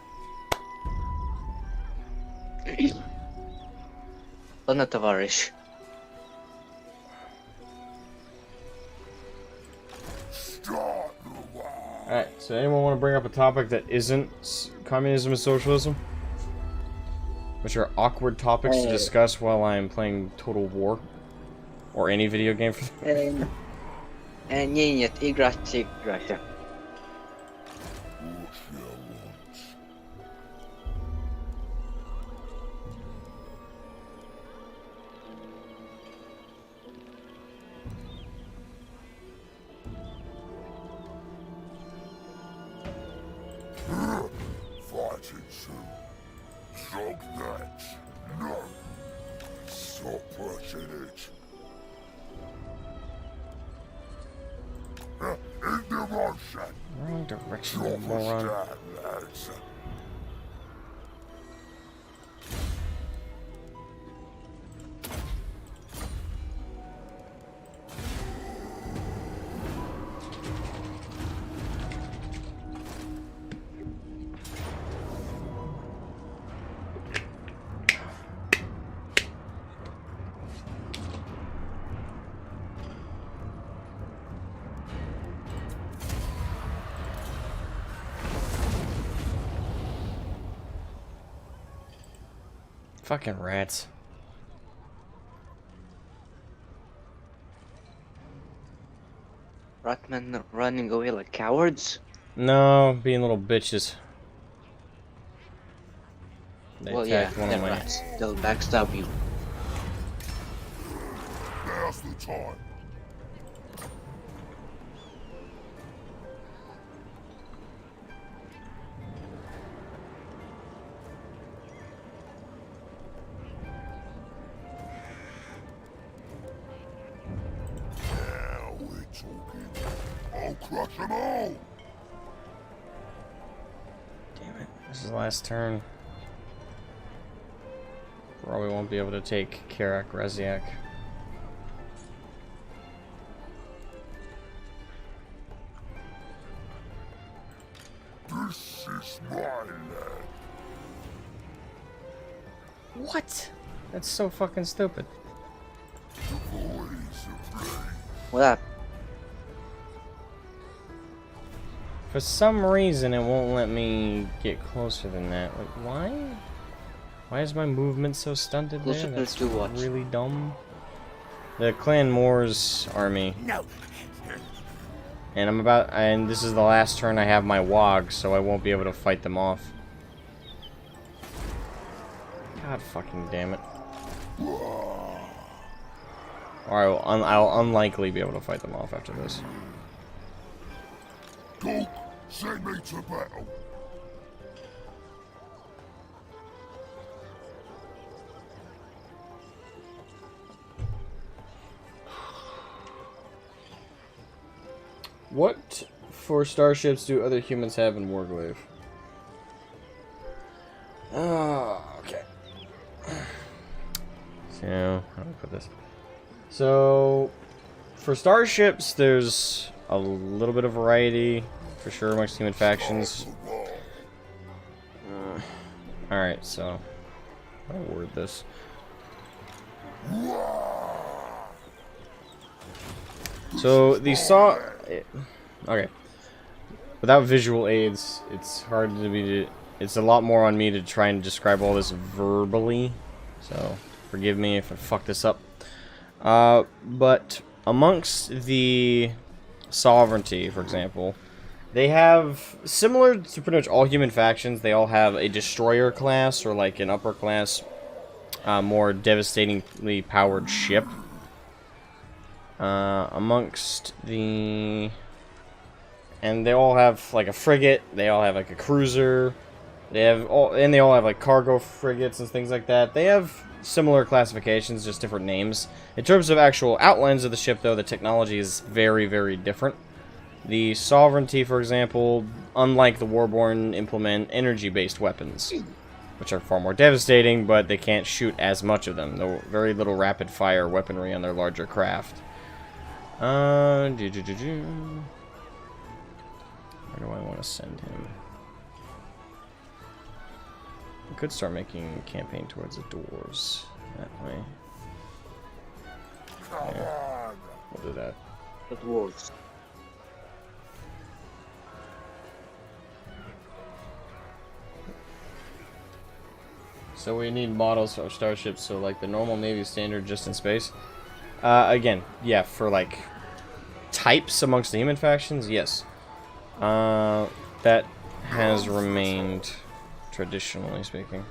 Lana Tavarish. Start the war! Alright, so anyone want to bring up a topic that isn't communism and socialism? Which are awkward topics to discuss while I'm playing Total War? Or any video game for that? Нет, играть. Fighting soon. Stop that. No. Stop pushing it. In direction. Wrong direction, Drop us moron. down, lads. Fucking rats. Ratmen running away like cowards? No, being little bitches. They Well, yeah, attacked one they're of my... rats. They'll backstab you. Now's the time. Now we're talking. I'll crush them all. Damn it. This is the last turn. Probably won't be able to take Karak Reziak. This is my land. What? That's so fucking stupid. The voice of blade. What happened? For some reason, it won't let me get closer than that. Like, why? Why is my movement so stunted there? Closer That's to what? really dumb. The Clan Moore's army. No. And and this is the last turn I have my WOG, so I won't be able to fight them off. God fucking damn it. Or I'll unlikely be able to fight them off after this. Gork, send me to battle. What for starships do other humans have in Warglaive? Oh, okay. So, how do I put this? So, for starships, there's a little bit of variety, for sure, amongst human factions. Alright, so, how do I word this? So, okay. Without visual aids, it's hard to be... It's a lot more on me to try and describe all this verbally. So, forgive me if I fuck this up. But amongst the sovereignty, for example, they have, similar to pretty much all human factions, they all have a destroyer class, or like an upper class, more devastatingly powered ship. Amongst the... And they all have like a frigate, they all have like a cruiser, they all have like cargo frigates and things like that. They have similar classifications, just different names. In terms of actual outlines of the ship, though, the technology is very, very different. The Sovereignty, for example, unlike the Warborn, implement energy-based weapons, which are far more devastating, but they can't shoot as much of them. Though very little rapid-fire weaponry on their larger craft. Where do I want to send him? I could start making a campaign towards the doors that way. Yeah, we'll do that. The dwarves. So we need models of starships, so like the normal Navy standard just in space. Again, yeah, for like types amongst the human factions, yes. That has remained, traditionally speaking.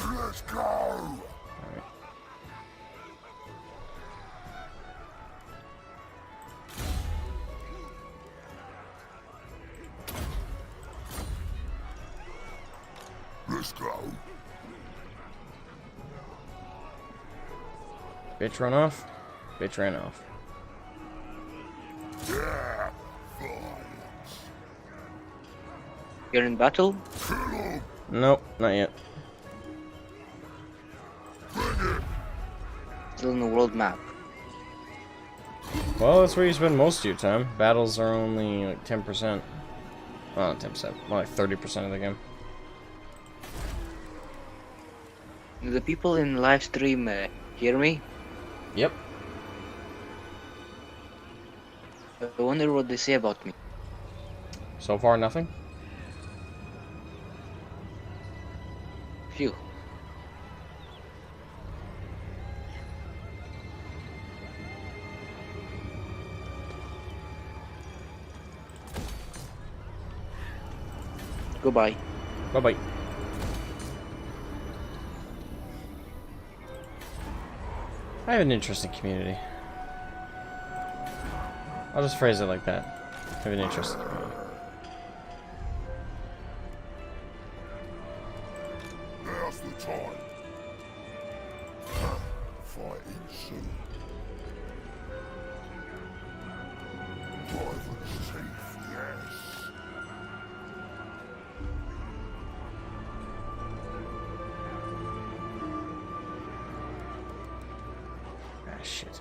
Let's go. Alright. Let's go. Bitch run off? Bitch ran off. Yeah. You're in battle? Nope, not yet. Still in the world map. Well, that's where you spend most of your time. Battles are only like 10%. Well, not 10%, more like 30% of the game. Do the people in live stream hear me? Yep. I wonder what they say about me. So far, nothing. Phew. Goodbye. Bye-bye. I have an interesting community. I'll just phrase it like that. I have an interesting community. Now's the time. Fighting soon. Driver's teeth, yes. Ah, shit.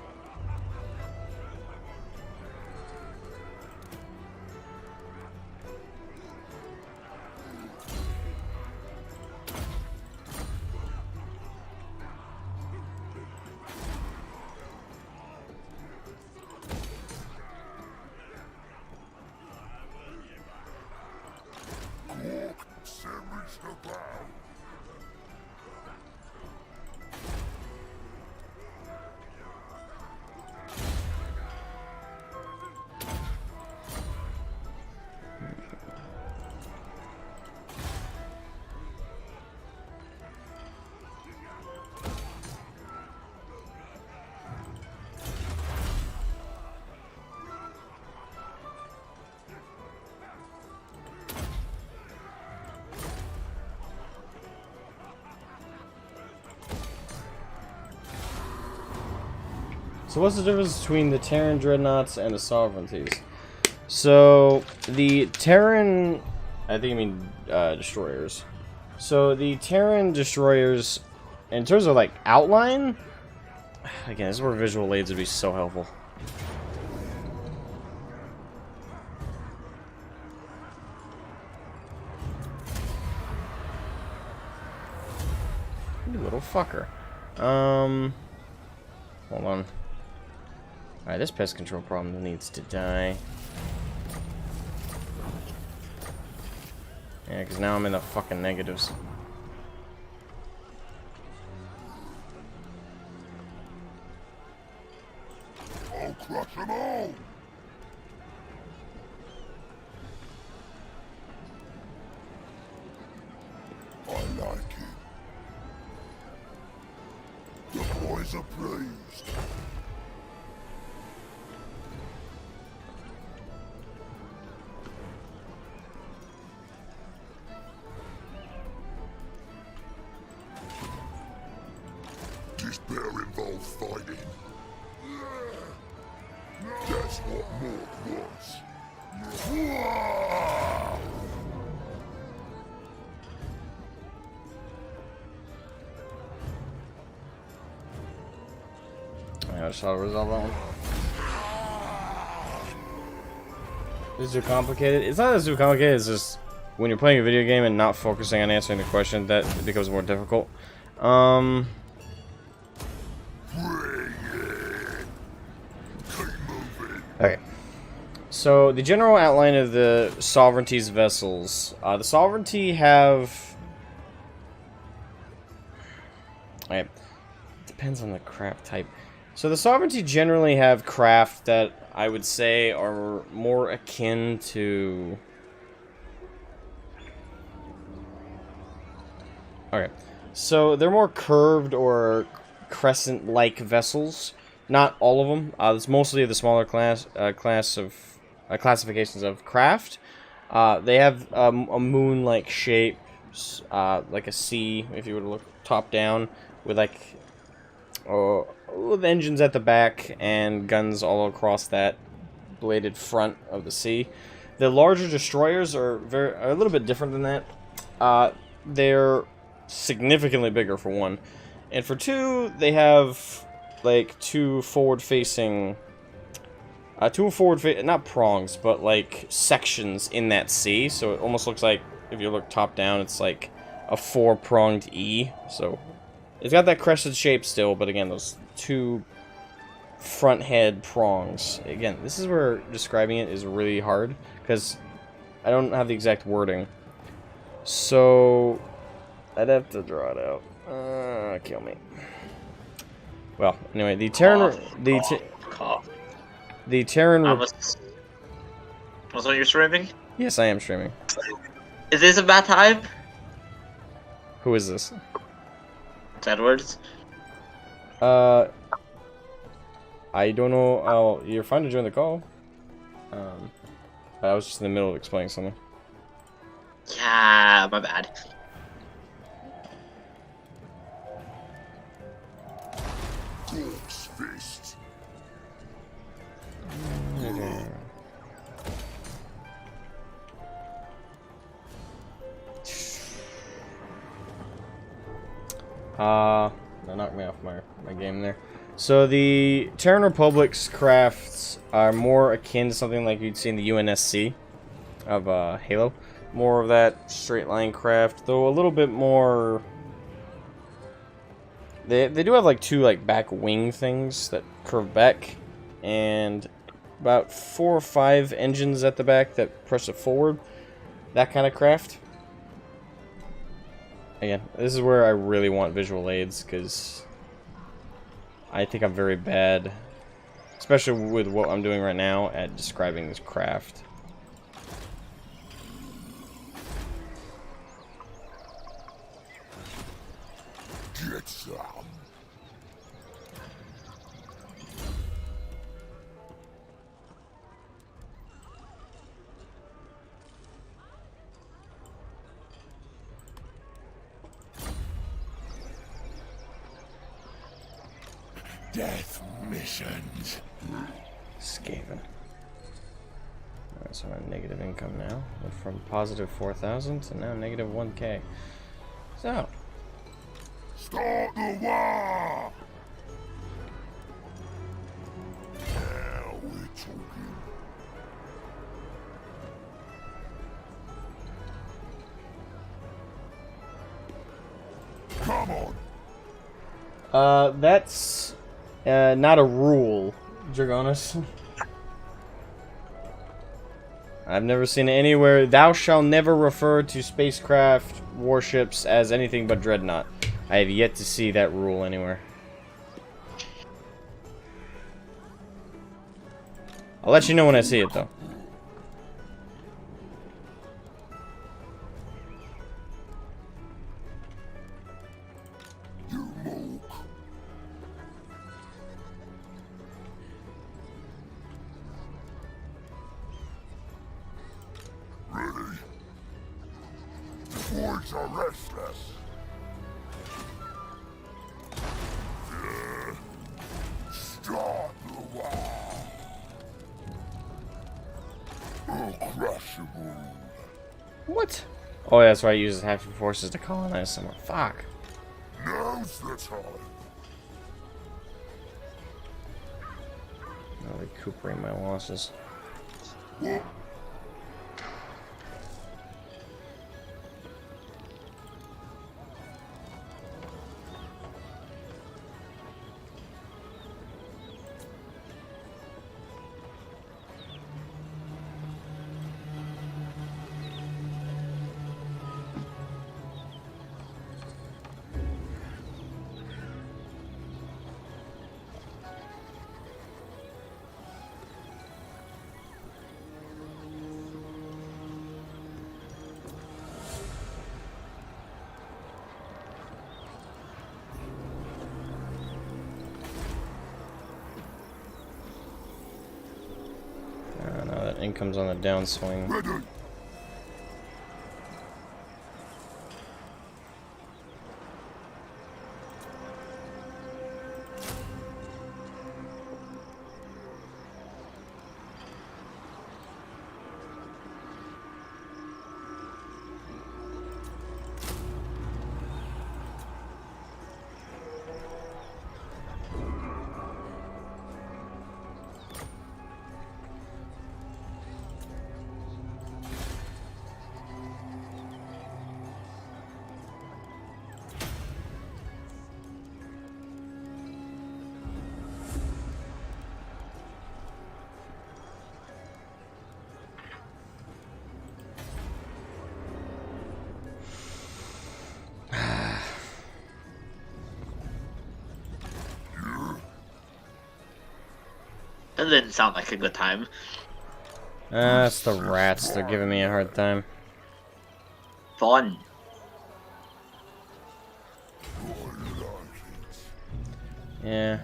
Gork, series the bow. So what's the difference between the Terran Dreadnoughts and the Sovereignties? So, the Terran... I think I mean destroyers. So, the Terran destroyers, in terms of, like, outline... Again, this is where visual aids would be so helpful. You little fucker. Hold on. Alright, this pest control problem needs to die. Yeah, because now I'm in the fucking negatives. I'll crush them all. I like it. The boys are pleased. This bear involves fighting. That's what Mork wants. I just how to resolve that one. This is too complicated. It's not that it's too complicated, it's just when you're playing a video game and not focusing on answering the question, that it becomes more difficult. Okay. So, the general outline of the Sovereignty's vessels. The Sovereignty have... Alright. Depends on the craft type. So, the Sovereignty generally have craft that I would say are more akin to... Okay. So, they're more curved or crescent-like vessels. Not all of them. It's mostly the smaller classifications of craft. They have a moon-like shape, like a C, if you were to look top down, with like with engines at the back and guns all across that bladed front of the C. The larger destroyers are a little bit different than that. They're significantly bigger for one, and for two, they have like two forward-facing, not prongs, but like sections in that C. So it almost looks like, if you look top down, it's like a four-pronged E. So it's got that crescent shape still, but again, those two front head prongs. Again, this is where describing it is really hard, because I don't have the exact wording. So I'd have to draw it out. Kill me. Well, anyway, the Terran... The Terran... Was that you streaming? Yes, I am streaming. Is this a bad time? Who is this? It's Edwards. I don't know. Oh, you're fine to join the call. I was just in the middle of explaining something. Yeah, my bad. Gork's fist. That knocked me off my game there. So the Terran Republic's crafts are more akin to something like you'd see in the UNSC of Halo. More of that straight line craft, though a little bit more. They do have like two like back wing things that curve back, and about 4 or 5 engines at the back that press it forward. That kind of craft. Again, this is where I really want visual aids, because I think I'm very bad, especially with what I'm doing right now, at describing this craft. Get some. Death missions. Skaven. Alright, so I'm at negative income now. Went from positive 4,000 to now negative 1K. So, Start the war! Now we're talking. Come on. that's not a rule, Dragonus. I've never seen it anywhere. Thou shalt never refer to spacecraft warships as anything but dreadnought. I have yet to see that rule anywhere. I'll let you know when I see it, though. You mook. Ready? The boys are restless. Start the war. Uncrushable. What? Oh, yeah, that's right. It uses half your forces to colonize somewhere. Fuck. Now's the time. I'll recuperate my losses. No, that income's on the downswing. Ready. That didn't sound like a good time. That's the rats. They're giving me a hard time. Fun. Yeah.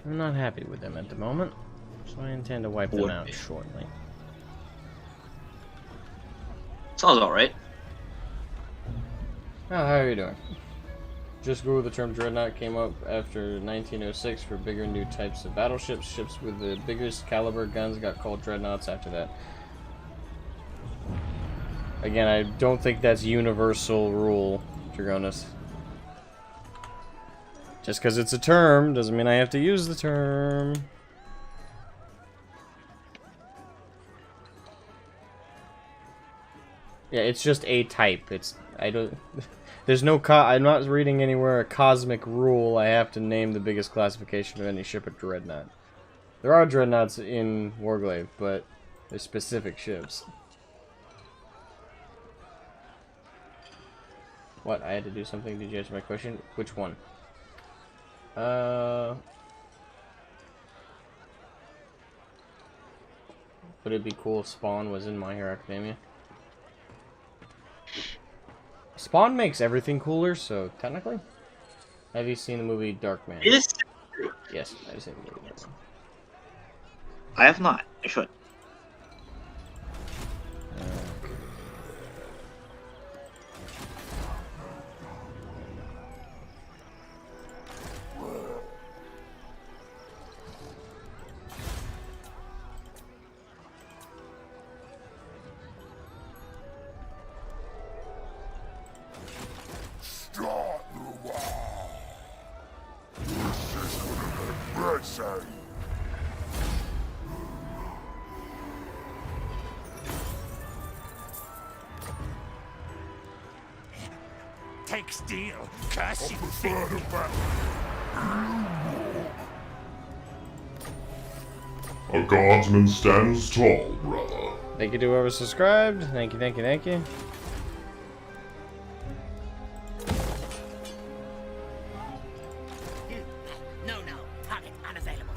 I'm not happy with them at the moment, so I intend to wipe them Would out be. shortly. Sounds alright. Oh, how are you doing? Just Google the term dreadnought came up after 1906 for bigger new types of battleships. Ships with the biggest caliber guns got called dreadnoughts after that. Again, I don't think that's universal rule, Dragonis. Just because it's a term doesn't mean I have to use the term. Yeah, it's just a type. I don't. There's no. I'm not reading anywhere a cosmic rule. I have to name the biggest classification of any ship a dreadnought. There are dreadnoughts in Warglaive, but they're specific ships. What? I had to do something? Did you answer my question? Which one? Would it be cool if Spawn was in My Hero Academia? Spawn makes everything cooler, so technically. Have you seen the movie Dark Man? Is Yes, I've seen the movie Dark Man. I have not. I should. Start the war. This is gonna be messy. Take steel, curse you. Prefer the battle. A guardsman stands tall, brother. Thank you to whoever subscribed. Thank you, thank you, thank you. No, target unavailable.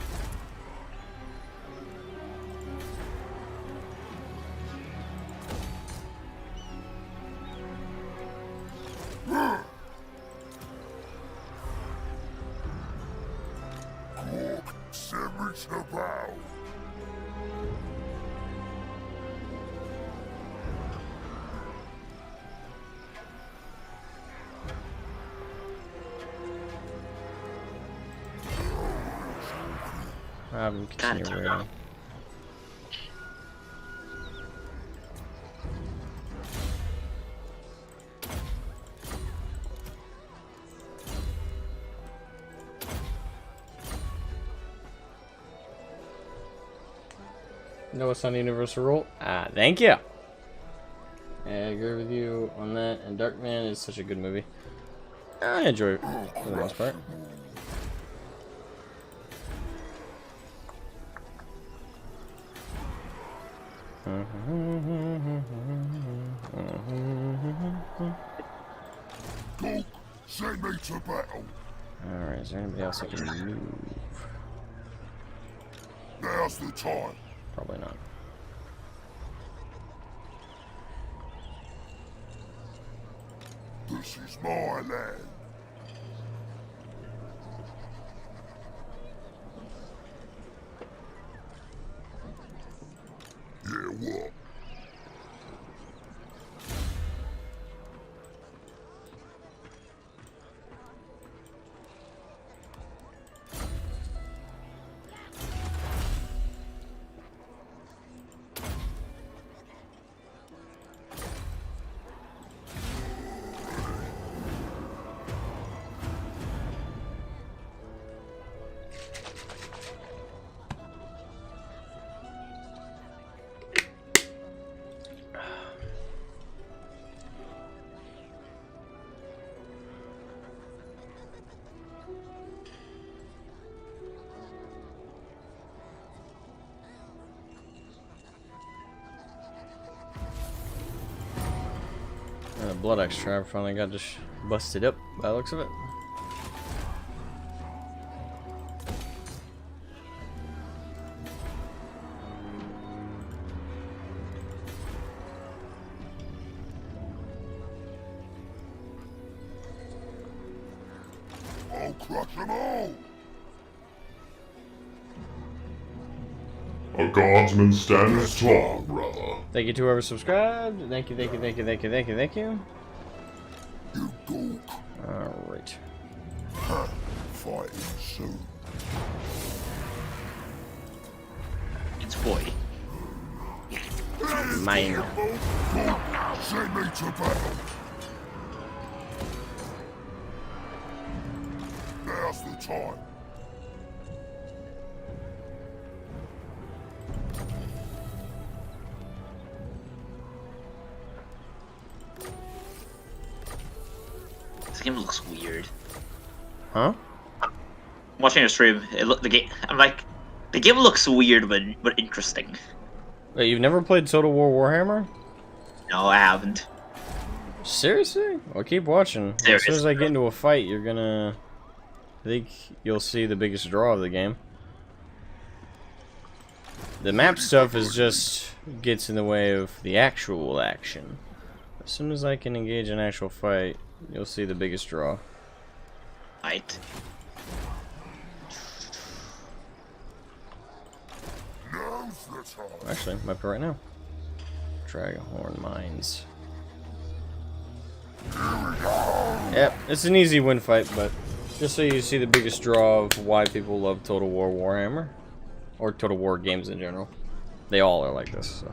Send me to bow. Continue turn reading. No, it's not a universal rule. Ah, thank you. I agree with you on that. And Darkman is such a good movie. I enjoy it for the most part. Go. Send me to battle. Alright, is there anybody else that can move? Now's the time. Probably not. This is my land. Yeah, what? The Blood Axe Tribe finally got just busted up by the looks of it. Crush them all! A guardsman stands tall, brother. Thank you to whoever subscribed. Thank you, thank you, thank you, thank you, thank you, thank you. You Gork. Alright. Fighting soon. It's boy. Mine. Send me to battle. Now's the time. This game looks weird. Huh? Watching your stream, the game. I'm like, the game looks weird but interesting. Wait, you've never played Total War Warhammer? No, I haven't. Seriously? Well, keep watching. As soon as I get into a fight, you're gonna... I think you'll see the biggest draw of the game. The map stuff is just... gets in the way of the actual action. As soon as I can engage an actual fight, you'll see the biggest draw. Right. Now's the time. Actually, might be right now. Dragonhorn Mines. Yep, it's an easy win fight, but just so you see the biggest draw of why people love Total War Warhammer. Or Total War games in general. They all are like this, so.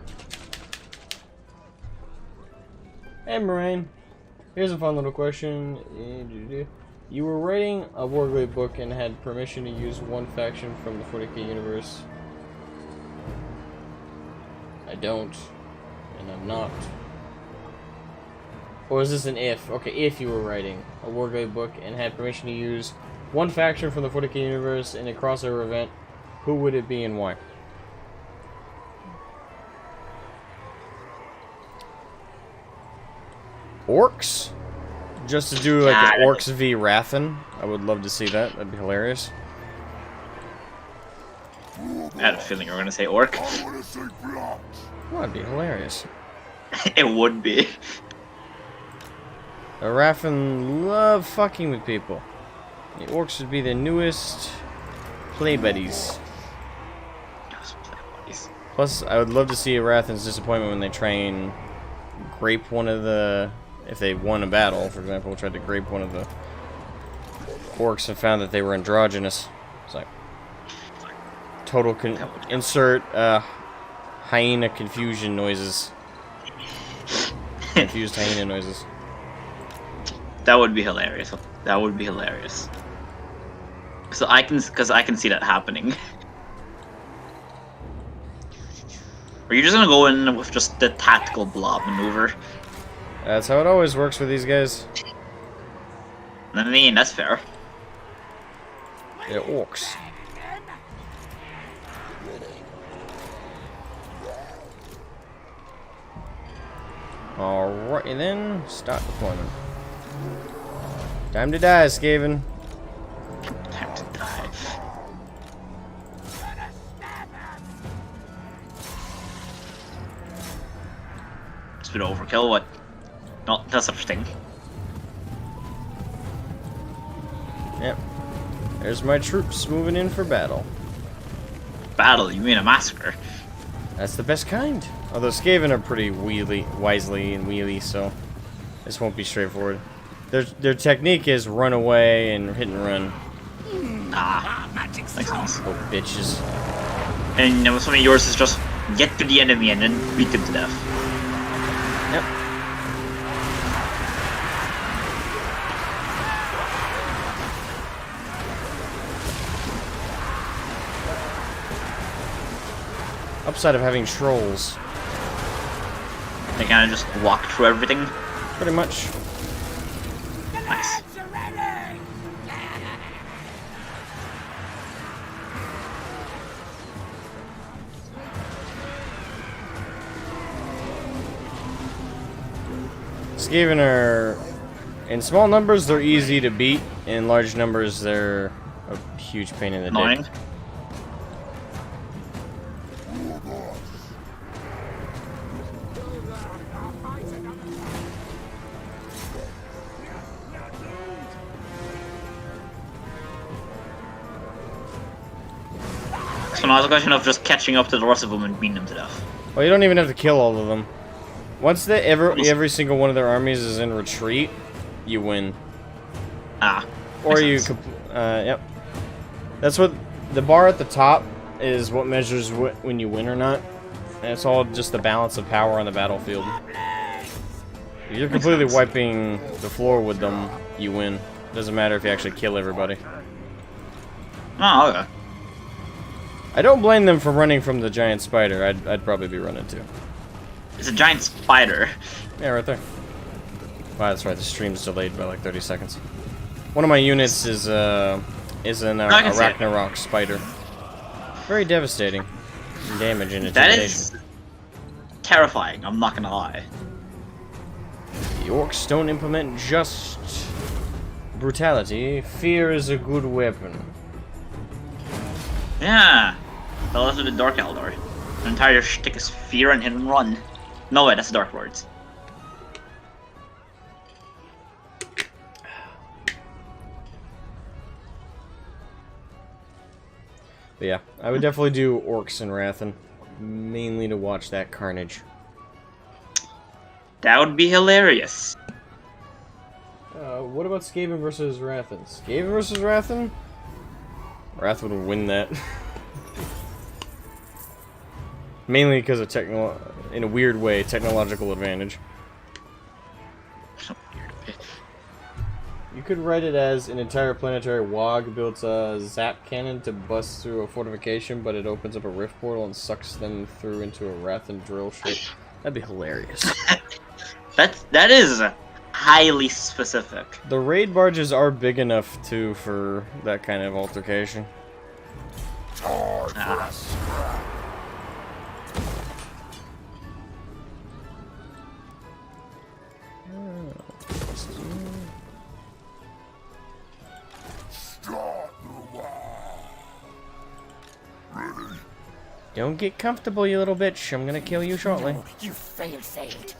Hey, Moraine. Here's a fun little question. You were writing a Warglaive book and had permission to use one faction from the 40k universe. I don't. And I'm not. Or is this an if? Okay, if you were writing a Warglaive book and had permission to use one faction from the 40k universe in a crossover event, who would it be and why? Orcs? Just to do like an Orcs v Rathan. I would love to see that. That'd be hilarious. I had a feeling you were gonna say orc. I wanna see blood. Well, that'd be hilarious. It would be. The Rathan love fucking with people. The Orcs would be the newest play buddies. Plus, I would love to see a Rathan's disappointment when they try and grape one of the... If they won a battle, for example, tried to grape one of the Orcs and found that they were androgynous. It's like... Total insert hyena confusion noises. Confused hyena noises. That would be hilarious. That would be hilarious. So I can see that happening. Are you just gonna go in with just the tactical blob maneuver? That's how it always works with these guys. I mean, that's fair. They're Orcs. Alright, and then start deployment. Time to die, Skaven. Time to die. It's a bit overkill, what? No, that's interesting. Yep. There's my troops moving in for battle. Battle? You mean a massacre? That's the best kind. Although Skaven are pretty wisely and wheelie, so this won't be straightforward. Their technique is run away and hit and run. Ah, makes sense. Little bitches. And some of yours is just get to the enemy and then beat them to death. Yep. Upside of having trolls. They kind of just walk through everything. Pretty much. Nice. Skaven are, in small numbers, they're easy to beat. In large numbers, they're a huge pain in the Annoying. dick. So now it's a question of just catching up to the rest of them and beating them to death. Well, you don't even have to kill all of them. Once every single one of their armies is in retreat, you win. Ah. Or you, yep. That's what the bar at the top is. What measures when you win or not. And it's all just the balance of power on the battlefield. If you're completely wiping the floor with them, you win. Doesn't matter if you actually kill everybody. Oh, okay. I don't blame them for running from the giant spider. I'd probably be running too. It's a giant spider. Yeah, right there. Wow, that's right. The stream's delayed by like 30 seconds. One of my units is an Ragnarok spider. Very devastating. Damage and That intimidation. is terrifying, I'm not gonna lie. The orcs don't implement just brutality. Fear is a good weapon. Yeah. Fellas with the Dark Eldar. The entire shtick is fear and hit and run. No way, that's Dark Lords. But yeah, I would definitely do orcs and Rathan. Mainly to watch that carnage. That would be hilarious. What about Skaven versus Rathan? Skaven versus Rathan? Wrath would win that. Mainly because of in a weird way, technological advantage. You could write it as an entire planetary WOG builds a zap cannon to bust through a fortification, but it opens up a rift portal and sucks them through into a Rathan drill ship. That'd be hilarious. That is highly specific. The raid barges are big enough too for that kind of altercation. Don't get comfortable, you little bitch. I'm gonna kill you shortly. No, you failed.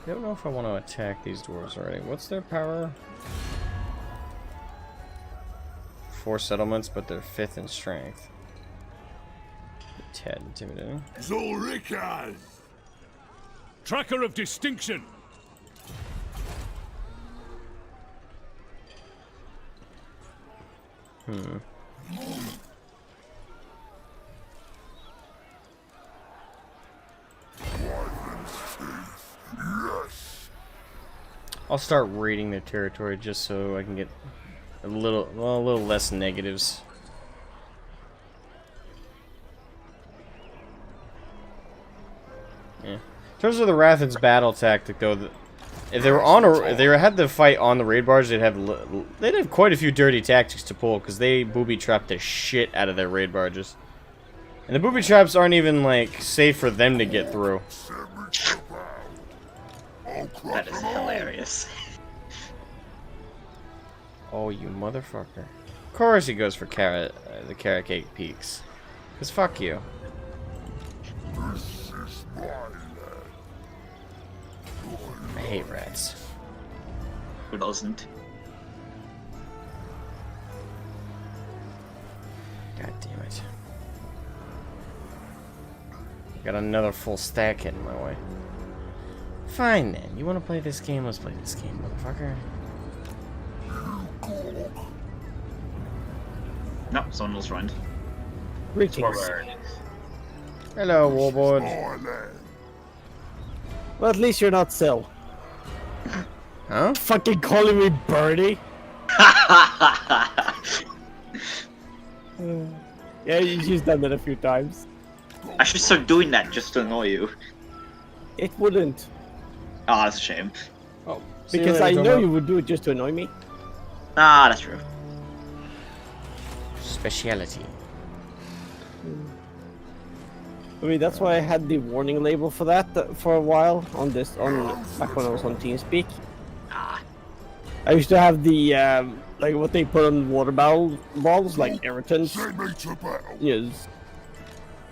I don't know if I want to attack these dwarves already. What's their power? 4 settlements, but they're 5th in strength. A tad intimidating. Zulrikas! Tracker of distinction. I'll start raiding their territory just so I can get a little less negatives. Yeah. In terms of the Rathan's battle tactic, though, if they were if they had to fight on the raid barge, they'd have quite a few dirty tactics to pull because they booby trap the shit out of their raid barges, and the booby traps aren't even like safe for them to get through. That is hilarious. Oh, you motherfucker! Of course he goes for the carrot cake peaks, cause fuck you. I hate rats. Who doesn't? God damn it. Got another full stack hitting my way. Fine then. You wanna play this game? Let's play this game, motherfucker. No, someone else run. Greetings. Hello, Warboard. Well, at least you're not Sil. Huh? Fucking calling me Birdie. Yeah, you've done that a few times. I should start doing that just to annoy you. It wouldn't. Ah, that's a shame. Oh, Because I know you would do it just to annoy me. Ah, that's true. Speciality. I mean, that's why I had the warning label for that for a while on back when I was on TeamSpeak. Ah. I used to have the like what they put on water balls, like irritants. Send me to battle. Yes.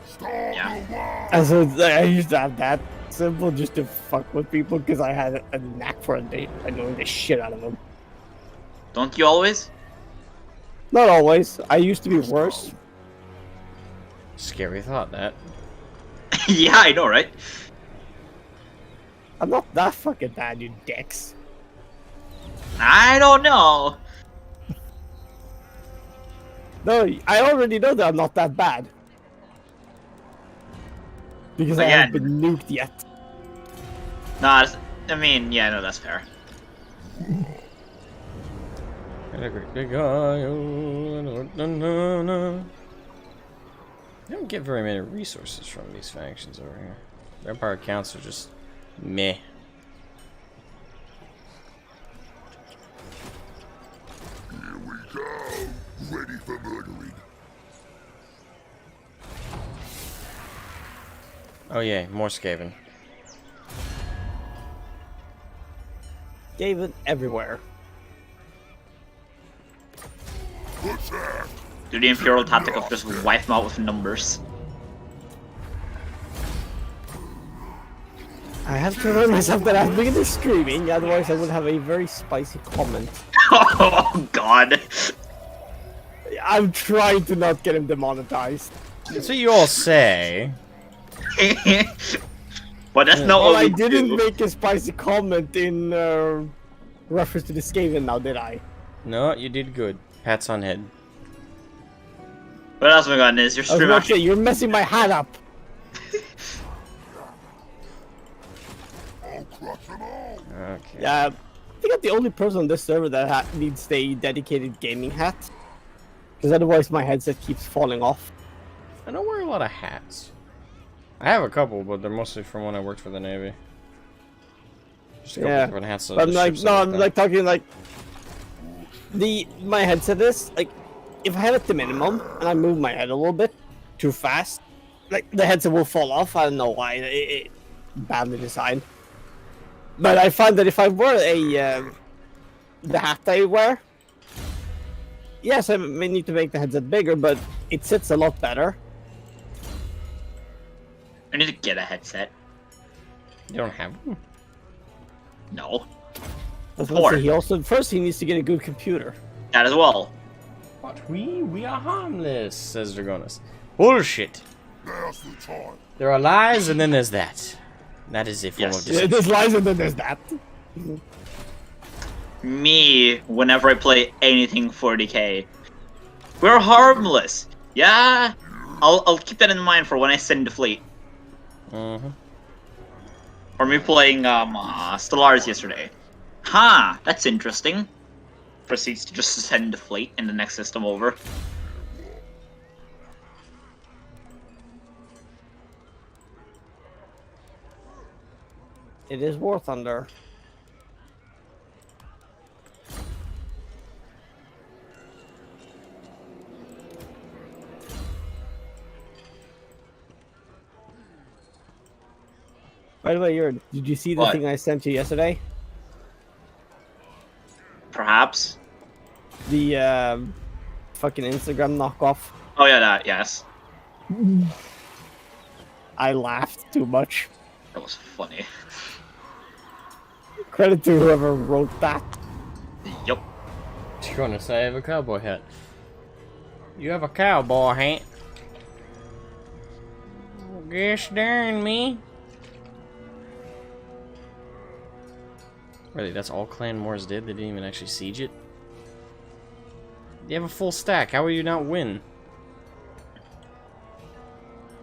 Start Yeah. the war. And so I used to have that simple just to fuck with people because I had a knack for annoying the shit out of them. Don't you always? Not always. I used to be worse. Scary thought, that. Yeah, I know, right? I'm not that fucking bad, you dicks. I don't know. No, I already know that I'm not that bad. Because I haven't been nuked yet. Nah, I mean, yeah, no, that's fair. You don't get very many resources from these factions over here. Vampire counts are just meh. Here we go. Ready for murdering. Oh yeah, more Skaven. David everywhere. Attack. Do the Imperial tactic of just wipe them out with numbers. I have to remind myself that I'm beginning screaming, otherwise I would have a very spicy comment. Oh god. I'm trying to not get him demonetized. That's what you all say. But that's not Well, what I we didn't do. make a spicy comment in reference to the Skaven now, did I? No, you did good. Pats on head. What else we got is your I was stream about to say, actually. you're messing my hat up. I'll crush them all. Okay. Yeah, I think I'm the only person on this server that needs a dedicated gaming hat. Because otherwise my headset keeps falling off. I don't wear a lot of hats. I have a couple, but they're mostly from when I worked for the Navy. Just a couple Yeah, different hats. So but I'm the like, ships no, and I'm everything. like talking like... My headset is, like, if I have it to minimum, and I move my head a little bit too fast, like, the headset will fall off. I don't know why. It badly designed. But I find that if I wear the hat I wear, yes, I may need to make the headset bigger, but it sits a lot better. I need to get a headset. You don't have them? No. That's what I Poor. say. He also first he needs to get a good computer. That as well. But we are harmless, says Dragonis. Bullshit. Now's the time. There are lies, and then there's that. That is a form Yes. of deception. There's lies and then there's that. Me, whenever I play anything 40k. We're harmless. Yeah. I'll keep that in mind for when I send the fleet. Mm-hmm. Or me playing Stellaris yesterday. Huh, that's interesting. Proceeds to just send the fleet in the next system over. It is War Thunder. By the way, did you see the What? thing I sent you yesterday? Perhaps. The fucking Instagram knockoff. Oh yeah, that, yes. I laughed too much. That was funny. Credit to whoever wrote that. Yup. Dragonis, I have a cowboy hat. You have a cowboy hat? Gosh darn me. Really, that's all Clan Wars did? They didn't even actually siege it? You have a full stack. How will you not win?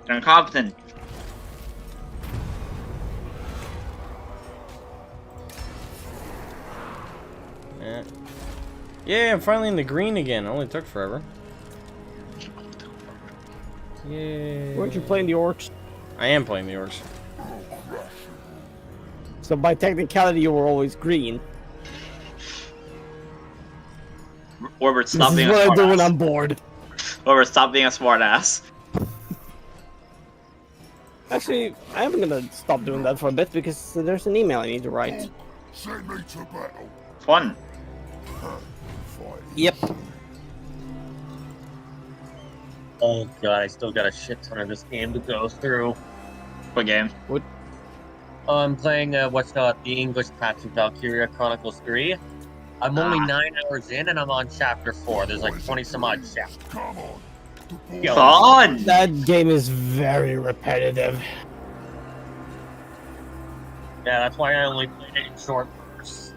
They're incompetent. Yeah. Yeah, I'm finally in the green again. It only took forever. Yeah. Weren't you playing the orcs? I am playing the orcs. So by technicality, you were always green. Orbert, This stop is being a what I smart do when ass. I'm bored. Orbert, stop being a smart ass. Actually, I am gonna stop doing that for a bit because there's an email I need to write. Send me to battle. Fun. Yep. Oh god, I still got a shit ton of this game to go through. What game? I'm playing what's called the English patch of Valkyria Chronicles 3. I'm only 9 hours in and I'm on chapter 4. There's like 20 some odd chapters. Come on. Fun! That game is very repetitive. Yeah, that's why I only played it in short bursts.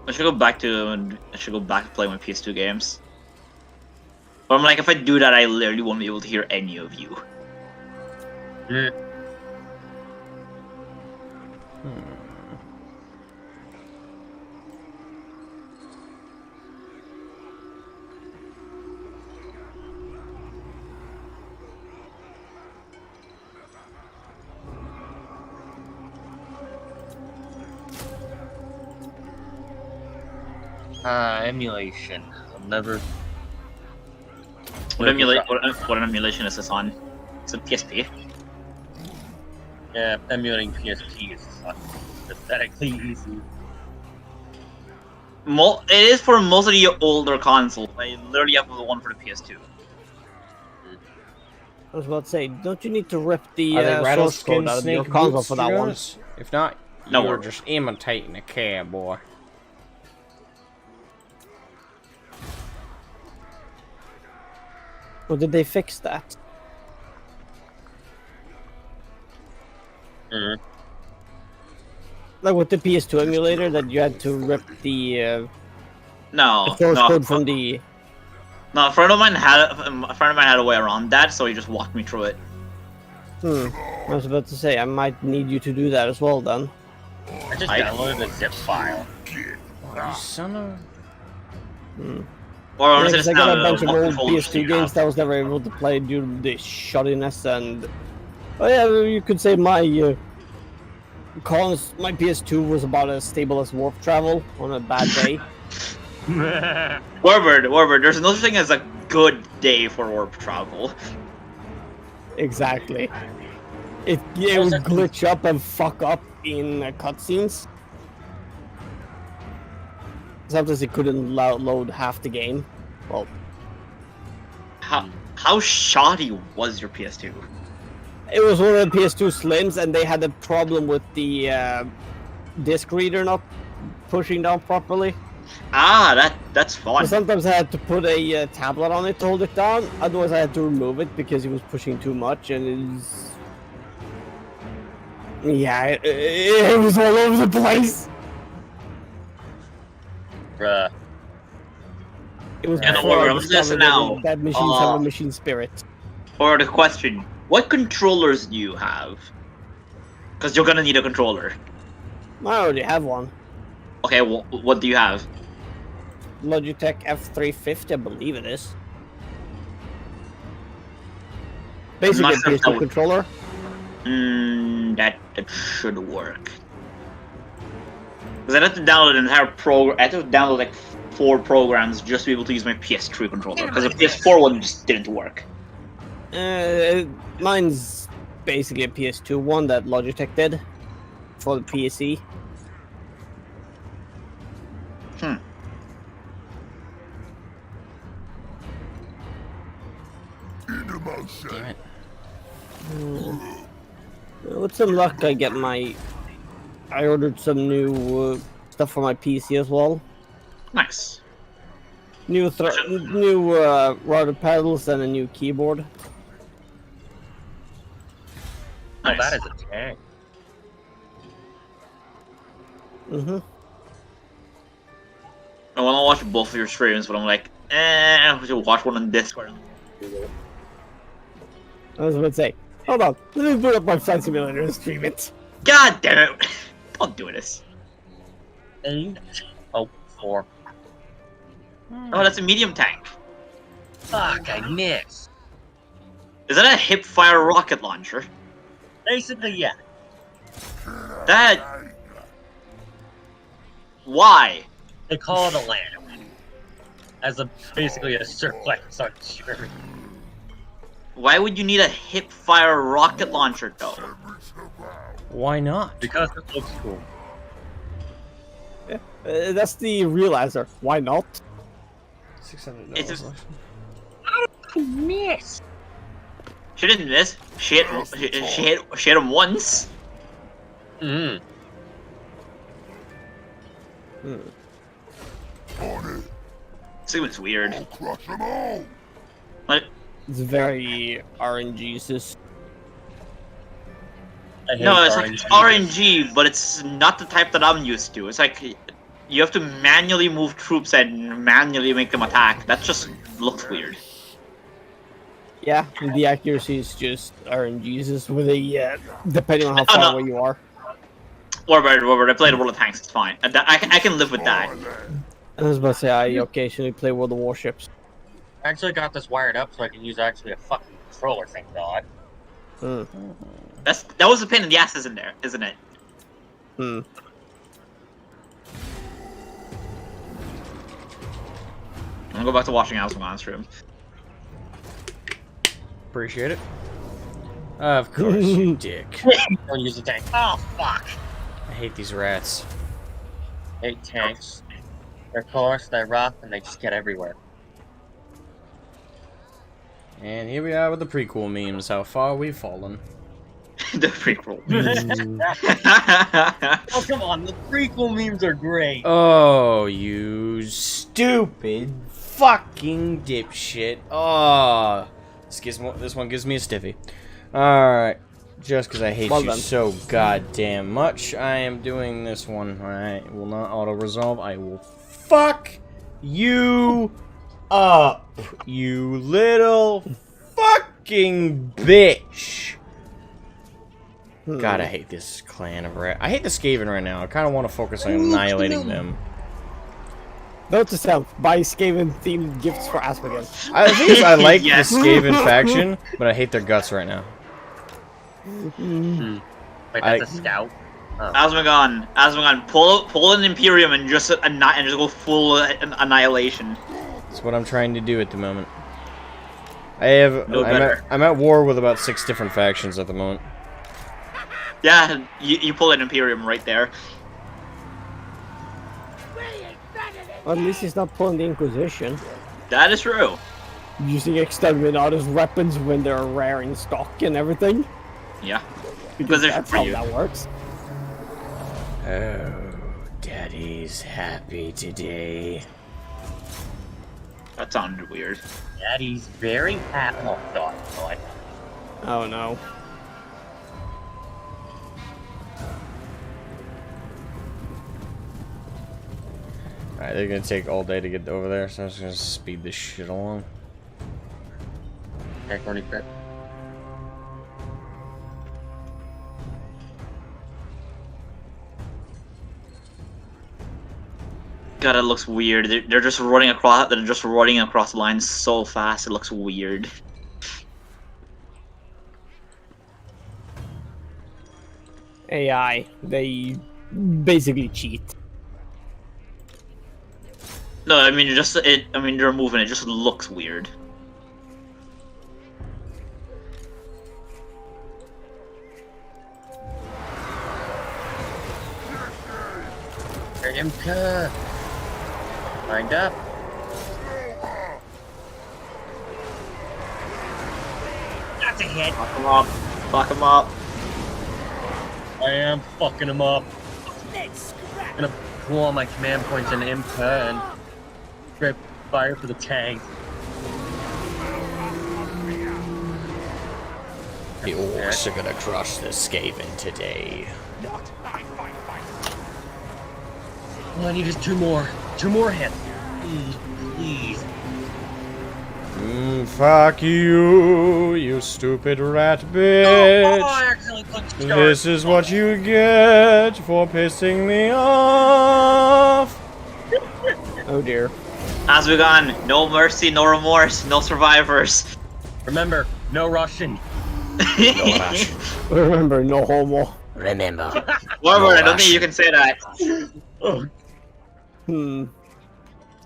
I should go back to play my PS2 games. But I'm like, if I do that, I literally won't be able to hear any of you. Mm. Emulation. I've never. What emulation is this on? It's a PSP. Yeah, emulating PSP is pathetically easy. It is for most of the older consoles. I literally have the one for the PS2. I was about to say, don't you need to rip the Are they source code rattleskin out of your snake console boots, for that one? Jonas? If not, No, you're we're- just imitating a cowboy. Or did they fix that? Mm. Like with the PS2 emulator, that you had to rip the No, source no, code from the. no. A friend of mine had a way around that, so he just walked me through it. I was about to say, I might need you to do that as well then. I just downloaded a zip file. You son of... Or Yeah, honestly, 'cause it's I got now a bunch of old controllers PS2 you games have. that I was never able to play due to the shoddiness and. Oh yeah, you could say my my PS2 was about as stable as warp travel on a bad day. Warbird, there's no such thing as a good day for warp travel. Exactly. It would glitch up and fuck up in cutscenes. Sometimes it couldn't load half the game. Well, How shoddy was your PS2? it was one of the PS2 Slims, and they had a problem with the disc reader not pushing down properly. Ah, that's So fun. sometimes I had to put a tablet on it to hold it down. Otherwise, I had to remove it because it was pushing too much, and it was... Yeah, it was all over the place. Bruh. It was Yeah, don't before worry, I I'm just discovered now. that machines have a machine spirit. Or the question: what controllers do you have? Because you're gonna need a controller. I already have one. Okay, what do you have? Logitech F350, I believe it is. Basically, a not sure if that PS2 would- controller. That should work. Because I had to download an entire program. I had to download like 4 programs just to be able to use my PS3 controller. Because the PS4 one just didn't work. Mine's basically a PS2 one that Logitech did for the PSE. Damn it. With some luck, I ordered some new stuff for my PC as well. Nice. New router pedals and a new keyboard. Oh, Nice. that is a tank. I want to watch both of your streams, but I'm like, we should watch one on Discord. I was about to say, hold on, let me put up my Flight Simulator and stream it. God damn it! Don't do this. 8. Oh, 4. Oh, that's a medium tank. Fuck, I missed. Is that a hip-fire rocket launcher? Basically, yeah. That... Why? They call it a land. As basically a surprise archer. Why would you need a hip-fire rocket launcher, though? Why not? Because it looks cool. That's the real answer. Why not? $600. It's just- Miss. She didn't miss. She hit him once. Mm. On it. Seems weird. I'll crush them all. What? It's very RNG-sis. I hate No, it's like RNG. RNG, but it's not the type that I'm used to. It's like you have to manually move troops and manually make them attack. That just looks weird. Yeah, the accuracy is just RNG-sis with a depending on how far away you are. Warbird, I played World of Tanks. It's fine. I can live with that. I was about to say I occasionally play World of Warships. I actually got this wired up so I can use actually a fucking controller, thank God. That was a pain in the ass, isn't it? Hmm. I'm gonna go back to watching House on stream. Appreciate it. Of course, you dick. Don't use the tank. Oh, fuck. I hate these rats. Hate tanks. They're coarse, they're rough, and they just get everywhere. And here we are with the prequel memes. How far we've fallen. The prequel. Oh, come on, the prequel memes are great. Oh, you stupid fucking dipshit. Oh, this one gives me a stiffy. Alright. Just because I hate Well you done. so goddamn much, I am doing this one. I will not auto-resolve. I will fuck you up, you little fucking bitch. God, I hate this clan of rat. I hate the Skaven right now. I kind of want to focus on annihilating them. Note to self, buy Skaven-themed gifts for Aspergen. The thing is, I like Yes. the Skaven faction, but I hate their guts right now. Wait, that's a scout? Oh. Asmogon, pull an Imperium and just go full annihilation. That's what I'm trying to do at the moment. I'm at war with about 6 different factions at the moment. Yeah, you pull an Imperium right there. Well, at least he's not pulling the Inquisition. That is true. Using Exterminator's weapons when they're rare in stock and everything. Yeah. Because they're that's for how you. that works. Oh, Daddy's happy today. That sounded weird. Daddy's very happy. Oh, God. Oh no. Alright, they're gonna take all day to get over there, so I'm just gonna speed this shit along. Okay, Gorky, crit. God, it looks weird. They're just running across. They're just running across the line so fast. It looks weird. AI, they basically cheat. No, I mean they're moving. It just looks weird. Imka. Lined up. That's a hit. Fuck him up. Fuck him up. I am fucking him up. I'm gonna pull all my command points in Imka and grab fire for the tank. The orcs are gonna crush the Skaven today. All I need is two more hits. Please. Fuck you, you stupid rat bitch. Oh, I accidentally clicked start. This is what you get for pissing me off. Oh dear. Asmogon, no mercy, no remorse, no survivors. Remember, no Russian. Remember, no homo. Remember. Warbird, I don't think you can say that.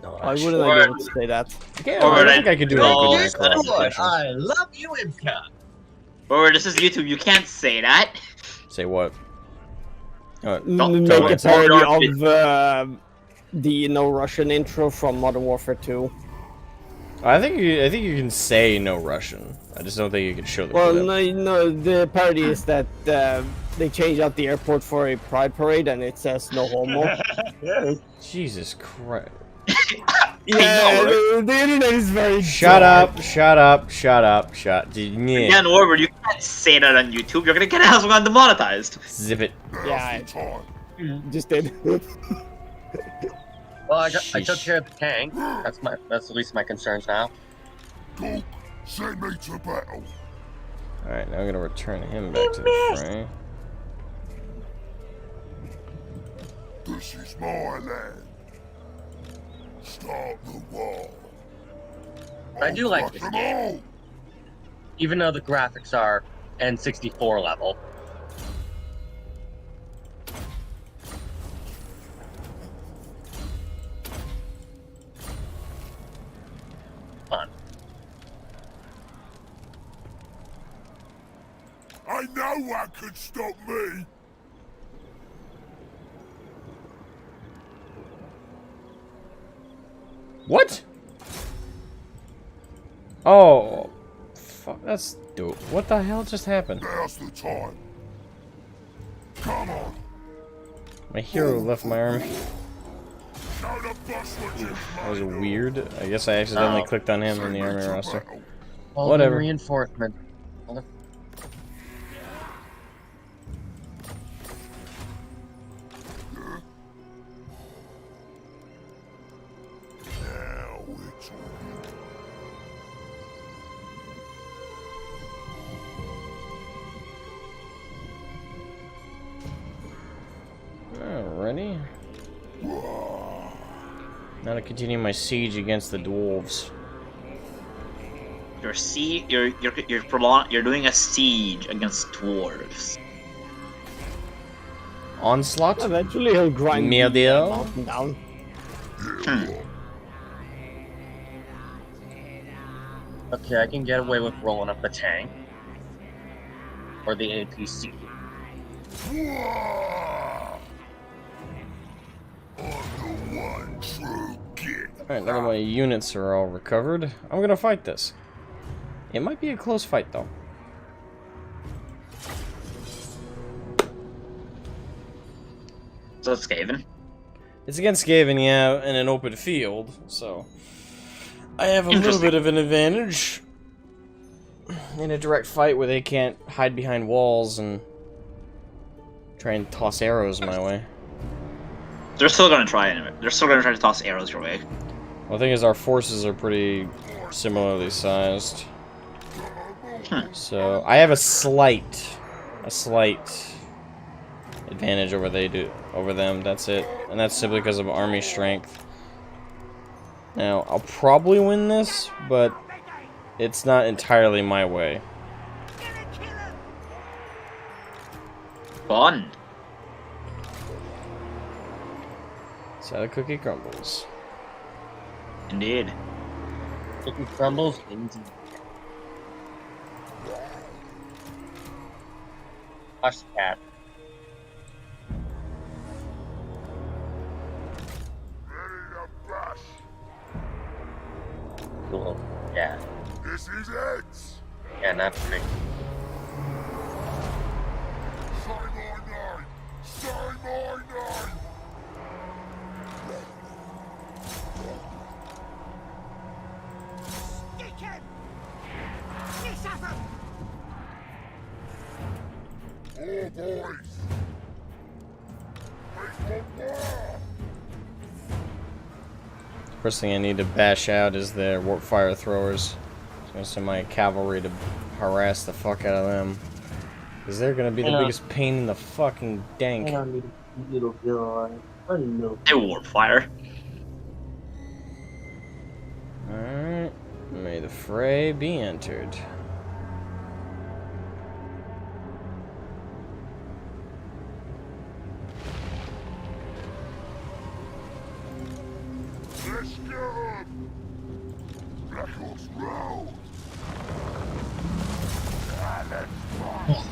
Why wouldn't I be able to say that? I don't think I could do a good Yes, Nightcrawler Lord, impression. I love you, Imka. Warbird, this is YouTube. You can't say that. Say what? Make a parody of the No Russian intro from Modern Warfare 2. I think you can say no Russian. I just don't think you can show the Well, clip. no, the parody is that they change out the airport for a pride parade and it says no homo. Jesus Christ. Yeah, the internet is very Shut dark. up, shut up, shut up, shut. Again, Orward, you can't say that on YouTube. You're gonna get us demonetized. Zip it. Yeah, Now's the time. I just did. Well, I took Sheesh. care of the tank. That's the least of my concerns now. Gork, send me to battle. Alright, now I'm gonna return him back to the fray. This is my land. Start the war. I do like I'll this crush game. them all. Even though the graphics are N64 level. Fun. I know what could stop me. What? Oh, fuck, that's dope. What the hell just happened? Now's the time. Come on. My hero left my army. Show the bus what you've That was made of. weird. I guess I accidentally Oh. clicked on him in Send the me army to roster. battle. Whatever. Reinforcement. Now we're talking. Alrighty. Now to continue my siege against the dwarves. You're doing a siege against dwarves. Onslaught? Eventually he'll grind Mir the deal. mountain down. Okay, I can get away with rolling up the tank. Or the APC. I'm the one true king. Alright, now that my units are all recovered, I'm gonna fight this. It might be a close fight though. So it's Skaven. It's against Skaven, yeah, in an open field, so I have a little Interesting. bit of an advantage in a direct fight where they can't hide behind walls and try and toss arrows my way. They're still gonna try anyway. They're still gonna try to toss arrows your way. Well, the thing is, our forces are pretty similarly sized. So I have a slight advantage over them. That's it, and that's simply because of army strength. Now I'll probably win this, but it's not entirely my way. Fun. So the cookie crumbles. Indeed. Cookie crumbles, indeed. Hush, cat. Ready to bash. Cool. Yeah. This is it. Yeah, not for me. Say my name. Say my name. All boys. Wait for war. First thing I need to bash out is the warp fire throwers. I'm gonna send my cavalry to harass the fuck out of them. Because they're gonna be the biggest pain in the fucking dank. Little guy. I know. They warp fire. Alright. May the fray be entered. Let's go. Black Horse Row. Ah, let's rock.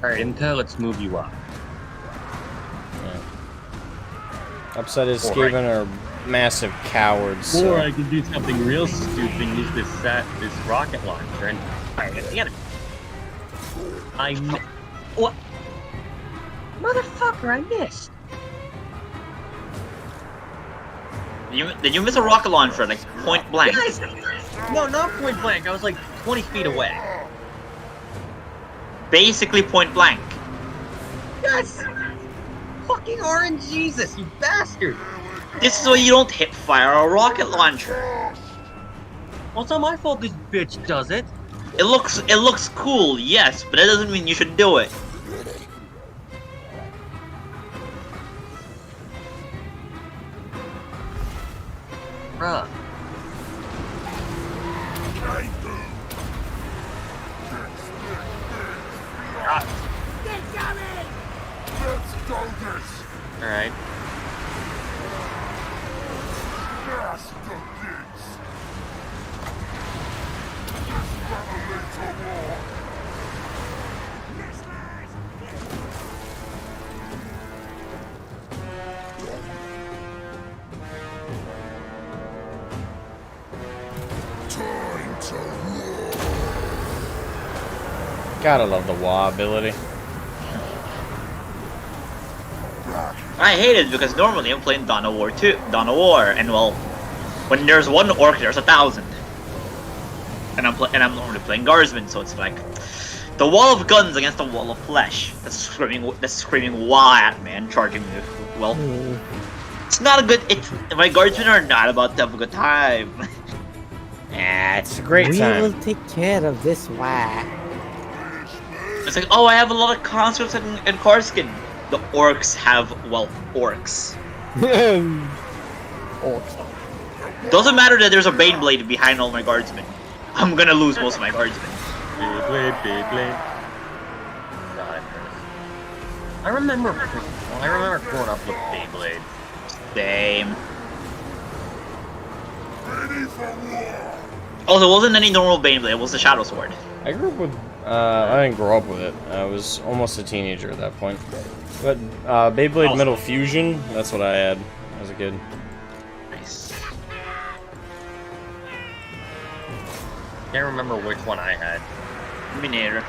Alright, Inka, let's move you up. Upside is Skaven are massive cowards. So. Or I can do something real stupid and use this rocket launcher and fire it at the enemy. What? Motherfucker, I missed. Did you miss a rocket launcher, like point blank? Yes! No, not point blank. I was like 20 feet away. Basically point blank. Yes! Fucking orange Jesus, you bastard! This is why you don't hip fire a rocket launcher. Well, it's not my fault this bitch does it. It looks cool, yes, but that doesn't mean you should do it. Bruh. Let's go this. Alright. That's the kids. This family to war. Time to war. Gotta love the WA ability. I hate it because normally I'm playing Dawn of War 2, Dawn of War, and well, when there's one orc, there's 1,000. And I'm normally playing guardsmen, so it's like the wall of guns against the wall of flesh. That's screaming WA at me and charging me. Well, it's not a good. My guardsmen are not about to have a good time. Yeah, It's a great We time. will take care of this whack. It's like, oh, I have a lot of conscripts and Korskin. The orcs have, well, orcs. Doesn't matter that there's a Baneblade behind all my guardsmen. I'm gonna lose most of my guardsmen. Big blade. God, I remember growing up with Beyblade. Same. Ready for war. Also, it wasn't any normal Baneblade, it was the Shadow Sword. I grew up with. I didn't grow up with it. I was almost a teenager at that point. But Beyblade Metal Fusion. That's what I had as a kid. Nice. Can't remember which one I had. Me neither.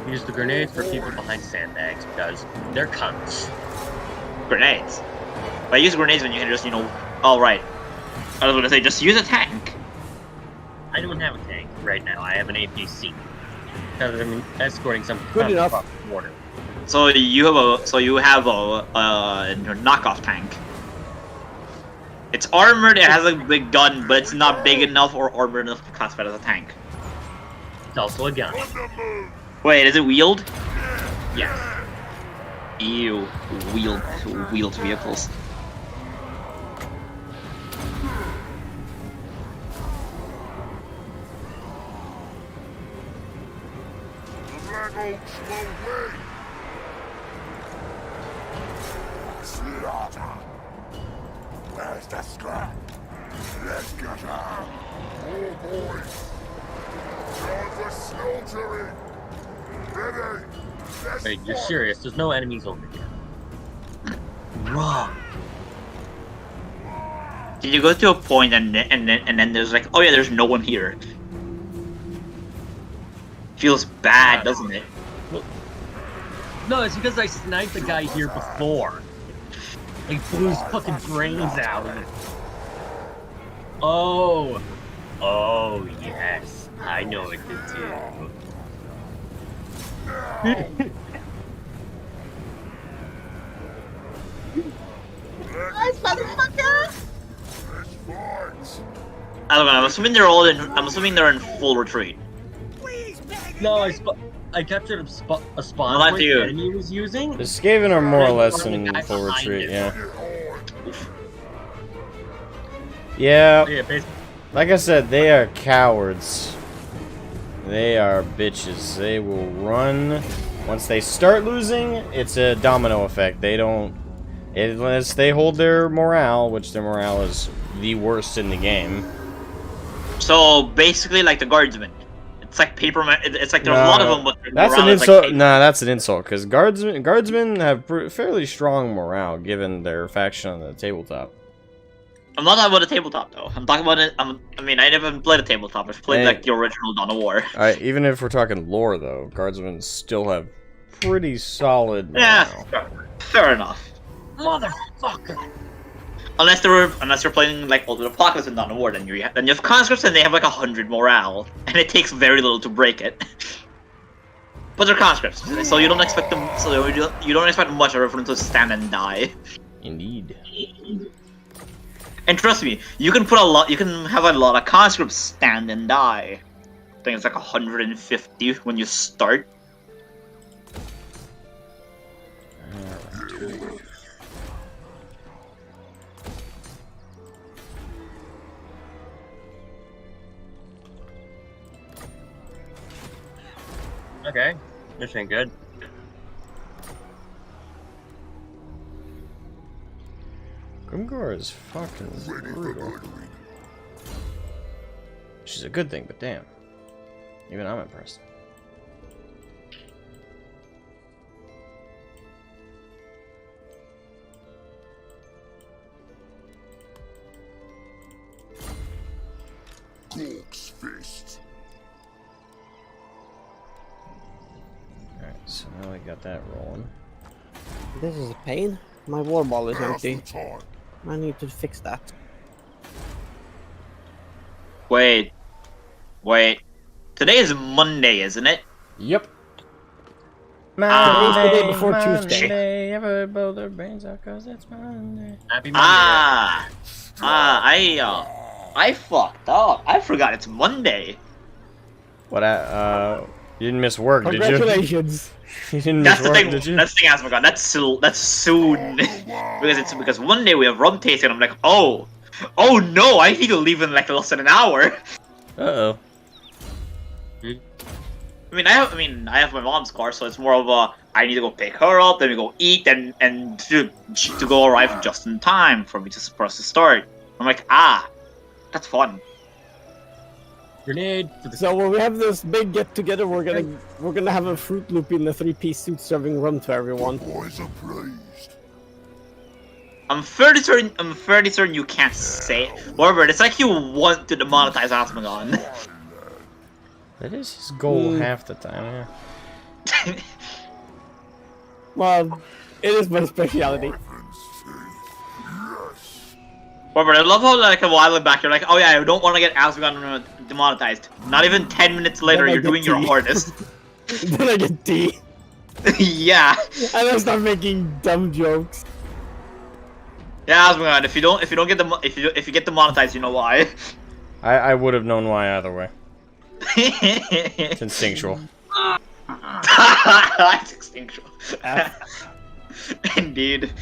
Use the grenades for people behind sandbags because they're cunts. Grenades. But I use grenades when you can just, you know. Oh, right. I was gonna say, just use a tank. I don't have a tank right now. I have an APC. Because I'm escorting some Good cunts enough. across the border. So you have a knockoff tank. It's armored, it has a big gun, but it's not big enough or armored enough to be classified as a tank. It's also a gun. Wait, is it wheeled? Yes. Ew, wheeled vehicles. The Black Oaks will win. Slaughter. Where's the scrap? Let's get her. Oh, boys. Time for slaughtering. Ready. Let's Wait, you're fight. serious? There's no enemies over here. Wrong. Did you go to a point and then there's like, oh yeah, there's no one here. Feels bad, doesn't it? No, it's because I sniped the guy here before. Like, blew his fucking brains out. Oh. Oh, yes. I know what to do. Nice motherfucker! Let's fight. I don't know. I'm assuming they're all in. I'm assuming they're in full retreat. No, I captured a spawn Well, that's point you. the enemy was using. The Skaven are more or And less the in guy full behind retreat, it. yeah. Get on. Yeah, Yeah, basically. like I said, they are cowards. They are bitches. They will run. Once they start losing, it's a domino effect. They don't... Unless they hold their morale, which their morale is the worst in the game. So basically, like the guardsmen, It's like paper. It's like there's a lot of them, but that's an morale is insult. like Nah, that's an insult because guardsmen have fairly strong morale given their faction on the tabletop. I'm not talking about a tabletop though. I'm talking about it. I mean, I never played a tabletop. I've played Hey. like the original Dawn of War. Alright, even if we're talking lore though, guardsmen still have pretty solid Yeah, morale. fair enough. Motherfucker. Unless you're playing like Ultimate Apocalypse and Dawn of War, then you have conscripts and they have like 100 morale, and it takes very little to break it. But they're conscripts, so you don't expect them. So you don't expect much of them to stand and die. Indeed. And trust me, you can put a lot. You can have a lot of conscripts stand and die. I think it's like 150 when you start. Okay, this ain't good. Grimgor is fucking brutal. Which is a good thing, but damn. Even I'm impressed. Gork's fist. Alright, so now we got that rolling. This is a pain. My war ball is Now's the empty. time. I need to fix that. Wait. Today is Monday, isn't it? Yep. Today's the day before Tuesday. Monday, everybody blow their brains out cause it's Monday. Happy Monday. I fucked up. I forgot it's Monday. What, you didn't miss work, did you? Congratulations. You didn't That's miss the work, thing. did you? That's the thing I forgot. That's soon. because one day we have rum tasting. And I'm like, oh no, I need to leave in like less than an hour. Uh-oh. I mean, I have my mom's car, so it's more of a I need to go pick her up, then we go eat, and to go arrive just in time for us to start. I'm like, that's fun. Grenade. So when we have this big get together, we're gonna have a Fruit Loop in a 3-piece suit serving rum to everyone. Boys are pleased. I'm fairly certain you can't say it. However, it's like you want to demonetize Asmogon. That is his goal half the time, yeah. Well, it is my speciality. However, I love how like a while back you're like, oh yeah, I don't want to get Asmogon demonetized. Not even 10 minutes later, Then I you're get doing your tea. hardest. Then I get D. Yeah. And I start making dumb jokes. Yeah, Asmogon, if you get demonetized, you know why. I would have known why either way. It's instinctual. That's instinctual. Indeed.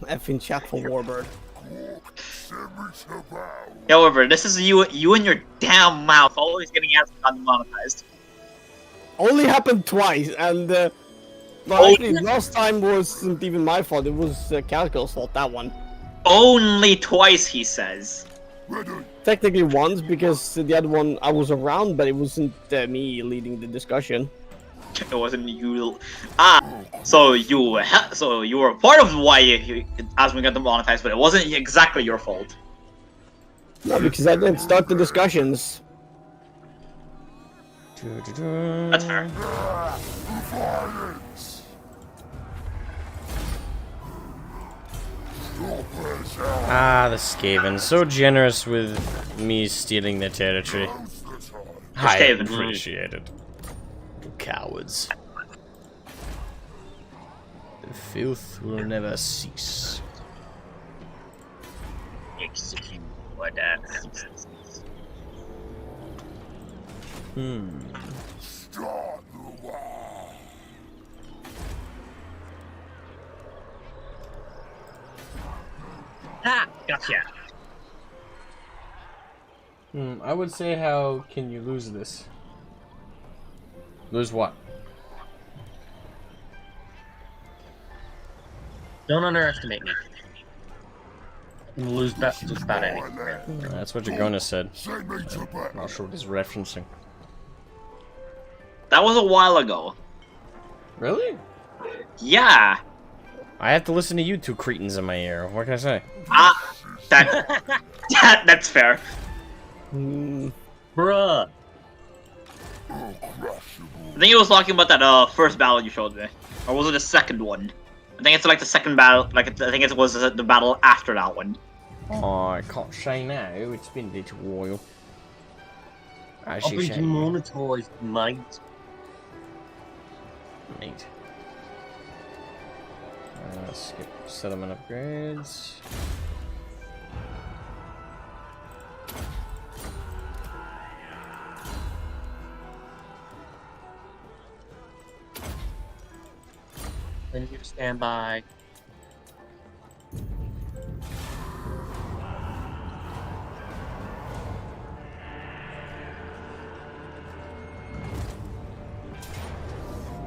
F in chat for Warbird. However, this is you and your damn mouth always getting Asmogon demonetized. Only happened twice, and well, actually, last time wasn't even my fault. It was Calico's fault. That one. Only twice, he says. Technically once, because the other one I was around, but it wasn't me leading the discussion. It wasn't you. So you were part of why Asmogon got demonetized, but it wasn't exactly your fault. No, because I didn't start the discussions. That's fair. The Skaven. So generous with me stealing their territory. I Skaven. appreciate it. Cowards. The filth will never cease. Execute what Start the war. Gotcha. I would say, how can you lose this? Lose what? Don't underestimate me. Lose just about anything. That's what you're gonna said. Send me to battle. I'm not sure what he's referencing. That was a while ago. Really? Yeah. I have to listen to you two cretins in my ear. What can I say? That's fair. Bruh. I think he was talking about that first battle you showed me, or was it the second one? I think it's like the second battle. Like I think it was the battle after that one. Oh, I can't say now. It's been a little while. I I've see been say. demonetized, mate. Neat. Skip settlement upgrades. Then you stand by.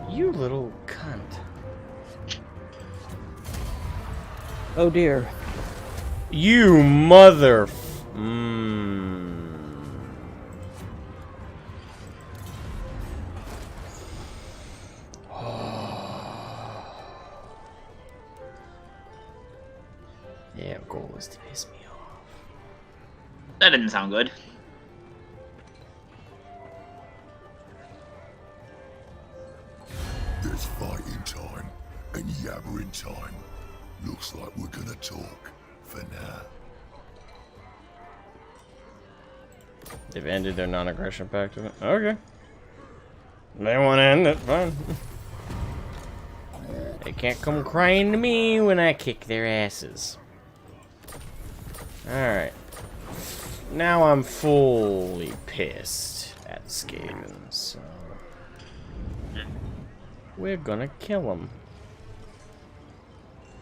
You little cunt. Oh dear. You mother. Yeah, goal is to piss me off. That didn't sound good. There's fighting time and yabbering time. Looks like we're gonna talk for now. They've ended their non-aggression pact. Okay. They want to end it, fine. They can't come crying to me when I kick their asses. Alright. Now I'm fully pissed at Skaven, so... we're gonna kill him.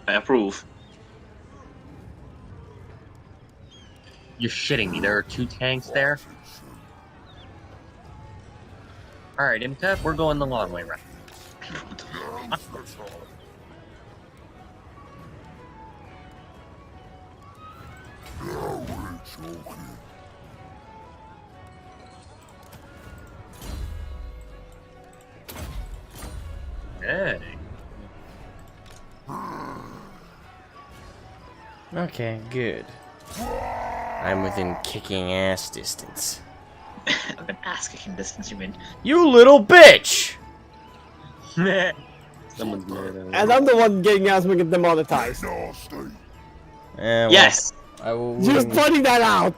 I approve. You're shitting me. There are 2 tanks there. Alright, Imka, we're going the long way round. Hey. Okay, good. I'm within kicking ass distance. I've been ass kicking distance, you mean? You little bitch! Someone's mad at me. And I'm the one getting Asmund demonetized. Nasty. Well, Yes. I will. Just pointing that out.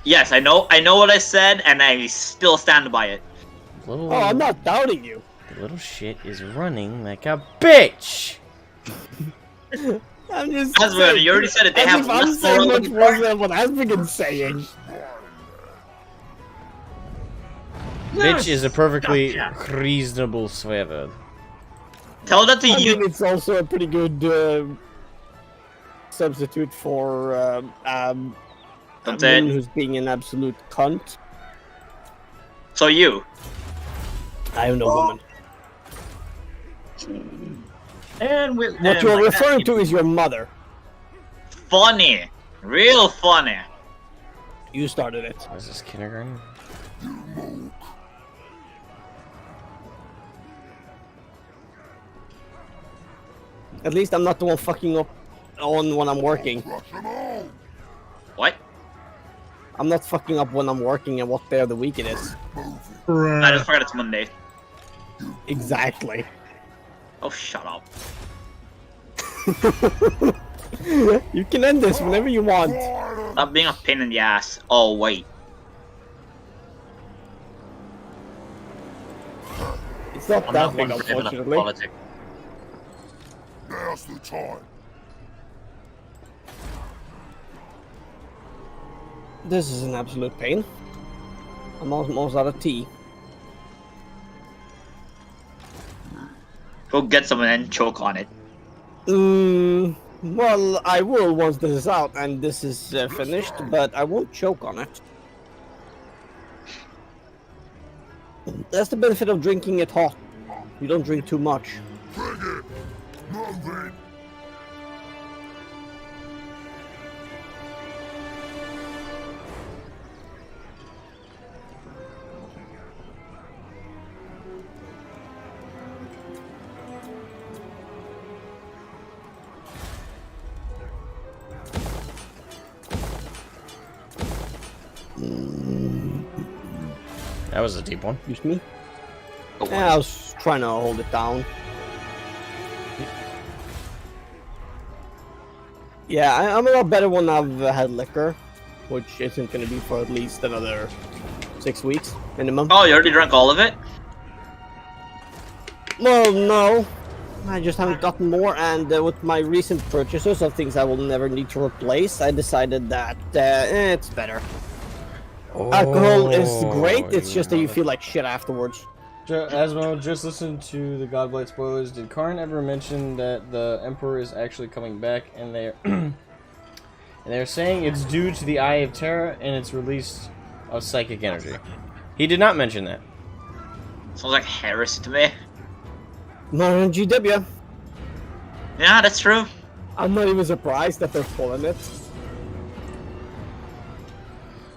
Yes, I know what I said, and I still stand by it. Little, Oh, I'm not doubting you. the little shit is running like a bitch! I'm just Asmund, saying, you already said it. They as have if I'm less saying moral much than worse than what Asmund is saying. Bitch is a perfectly Gotcha. reasonable swear word. Tell that to I you. mean, it's also a pretty good substitute for a Don't woman say it. who's being an absolute cunt. So you. I am no woman. And we're What you're referring to is your mother. Funny. Real funny. You started it. What is this, kindergarten? At least I'm not the one fucking up on when I'm working. What? I'm not fucking up when I'm working and what day of the week it is. I just forgot it's Monday. Exactly. Oh, shut up. You can end this whenever you want. Stop being a pain in the ass. Oh, wait. It's not I'm that not big, one for giving up unfortunately. politics. Now's the time. This is an absolute pain. I'm almost out of tea. Go get someone and choke on it. Well, I will once this is out and this is finished, but I won't choke on it. That's the benefit of drinking it hot. You don't drink too much. Bring it. Move it. That was a deep one. Excuse me? Oh, Yeah, I was trying to hold it down. Yeah, I'm a lot better when I've had liquor, which isn't going to be for at least another 6 weeks minimum. Oh, you already drank all of it? Well, no. I just haven't gotten more, and with my recent purchases of things I will never need to replace, I decided that it's better. Alcohol is great, it's just that you feel like shit afterwards. Asmo, just listen to the Godblight spoilers. Did Karn ever mention that the Emperor is actually coming back, and they're and they're saying it's due to the Eye of Terror and its release of psychic energy? He did not mention that. Sounds like heresy to me. Not on GW. Yeah, that's true. I'm not even surprised that they're pulling it.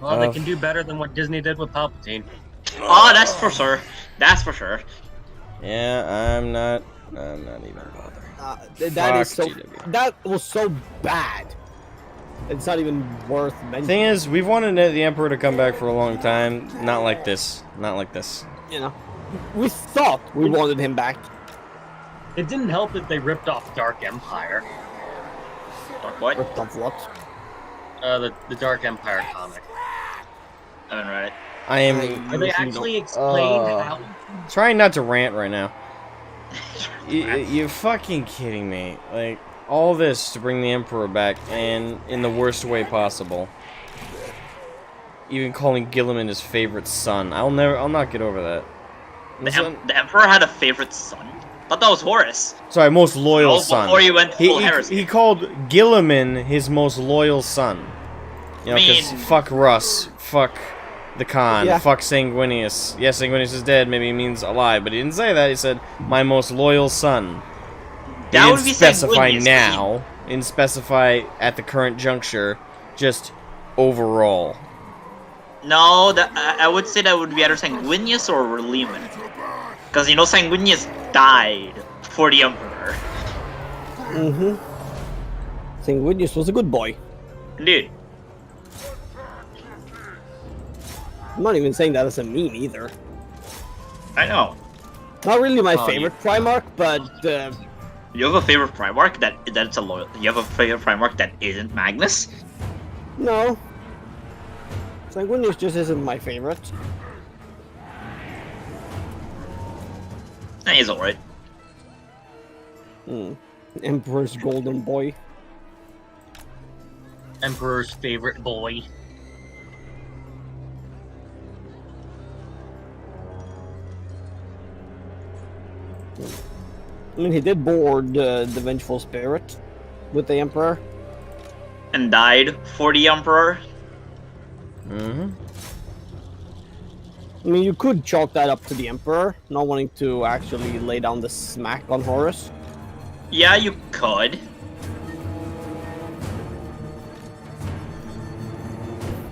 Well, they can do better than what Disney did with Palpatine. Oh, that's for sure. That's for sure. Yeah, I'm not even bothering. That is so. GW. That was so bad. It's not even worth mentioning. Thing is, we've wanted the Emperor to come back for a long time. Not like this. Not like this. You know, we thought we wanted him back. It didn't help that they ripped off Dark Empire. What? Ripped off what? The Dark Empire comic. I haven't read it. I am Where they actually explain how... trying not to rant right now. You're fucking kidding me. Like, all this to bring the Emperor back, and in the worst way possible. Even calling Gilliman his favorite son. I'll not get over that. The Emperor had a favorite son? I thought that was Horus. Sorry, most loyal son. Before he went full heresy. He called Gilliman his most loyal son. You know, because fuck Russ, fuck the Khan, fuck Sanguinius. Yes, Sanguinius is dead, maybe he means alive, but he didn't say that, he said, my most loyal son. He That didn't would be specify Sanguinius, now, he didn't specify at the current juncture, just overall. No, I would say that would be either Sanguinius or Lehman. Because, you know, Sanguinius died for the Emperor. Mm-hmm. Sanguinius was a good boy. Dude. I'm not even saying that as a meme either. I know. Not really my favorite Primarch, but you have a favorite Primarch that's a loyal. You have a favorite Primarch that isn't Magnus? no. Sanguinius just isn't my favorite. He's alright. Emperor's golden boy. Emperor's favorite boy. I mean, he did board the Vengeful Spirit with the Emperor. And died for the Emperor? Mm-hmm. I mean, you could chalk that up to the Emperor, not wanting to actually lay down the smack on Horus. Yeah, you could.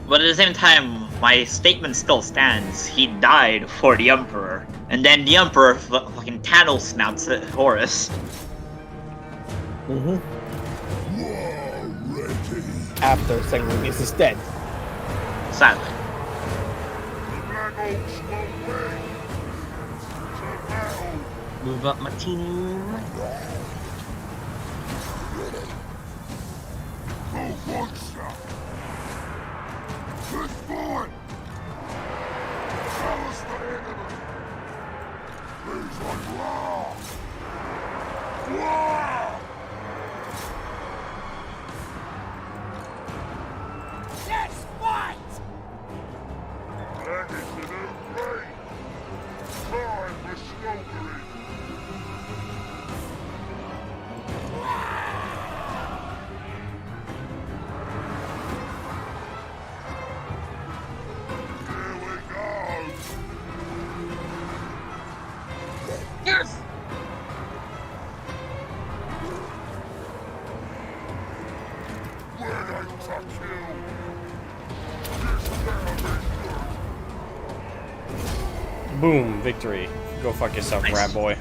But at the same time, my statement still stands. He died for the Emperor. And then the Emperor fucking Thanos snaps at Horus. Mm-hmm. After Sanguinius is dead. Sadly. Move up my team. Let's fight! Yes! Boom, victory. Go fuck yourself, Nice. rat boy.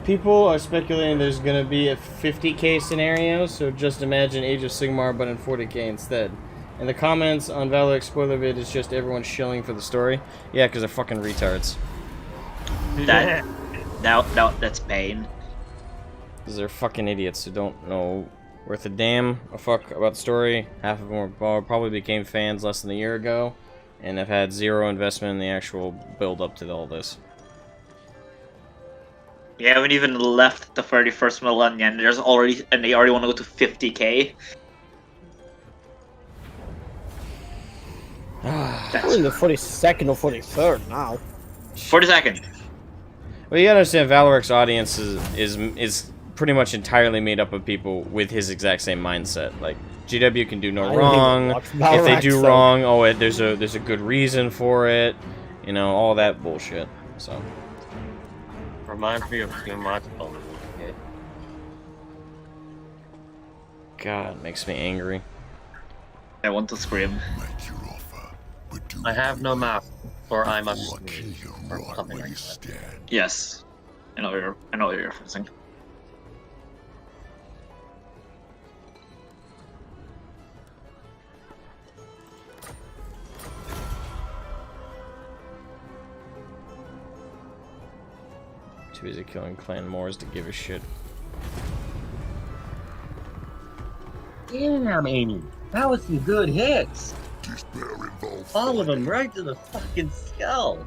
People are speculating there's gonna be a 50k scenario, so just imagine Age of Sigmar but in 40k instead. And the comments on Valorant spoiler vid is just everyone shilling for the story. Yeah, because they're fucking retards. That's pain. Because they're fucking idiots who don't know worth a damn a fuck about the story. Half of them probably became fans less than a year ago, and have had zero investment in the actual build up to all this. You haven't even left the 31st millennium. They already want to go to 50k. We're in the 42nd or 43rd now. 42nd. Well, you gotta understand, Valoric's audience is pretty much entirely made up of people with his exact same mindset. Like, GW can do no wrong. If they do wrong, there's a good reason for it. You know, all that bullshit. So. Reminds me of too much bullshit. God, it makes me angry. I want to scream. Make your offer, but do I have no mouth, or I must or kill scream, you or right something where like you that. stand. Yes. I know what you're referencing. Too busy killing clan Moors to give a shit. Damn, Amy. That was some good hits. Despair involves All of them fighting. right to the fucking skull.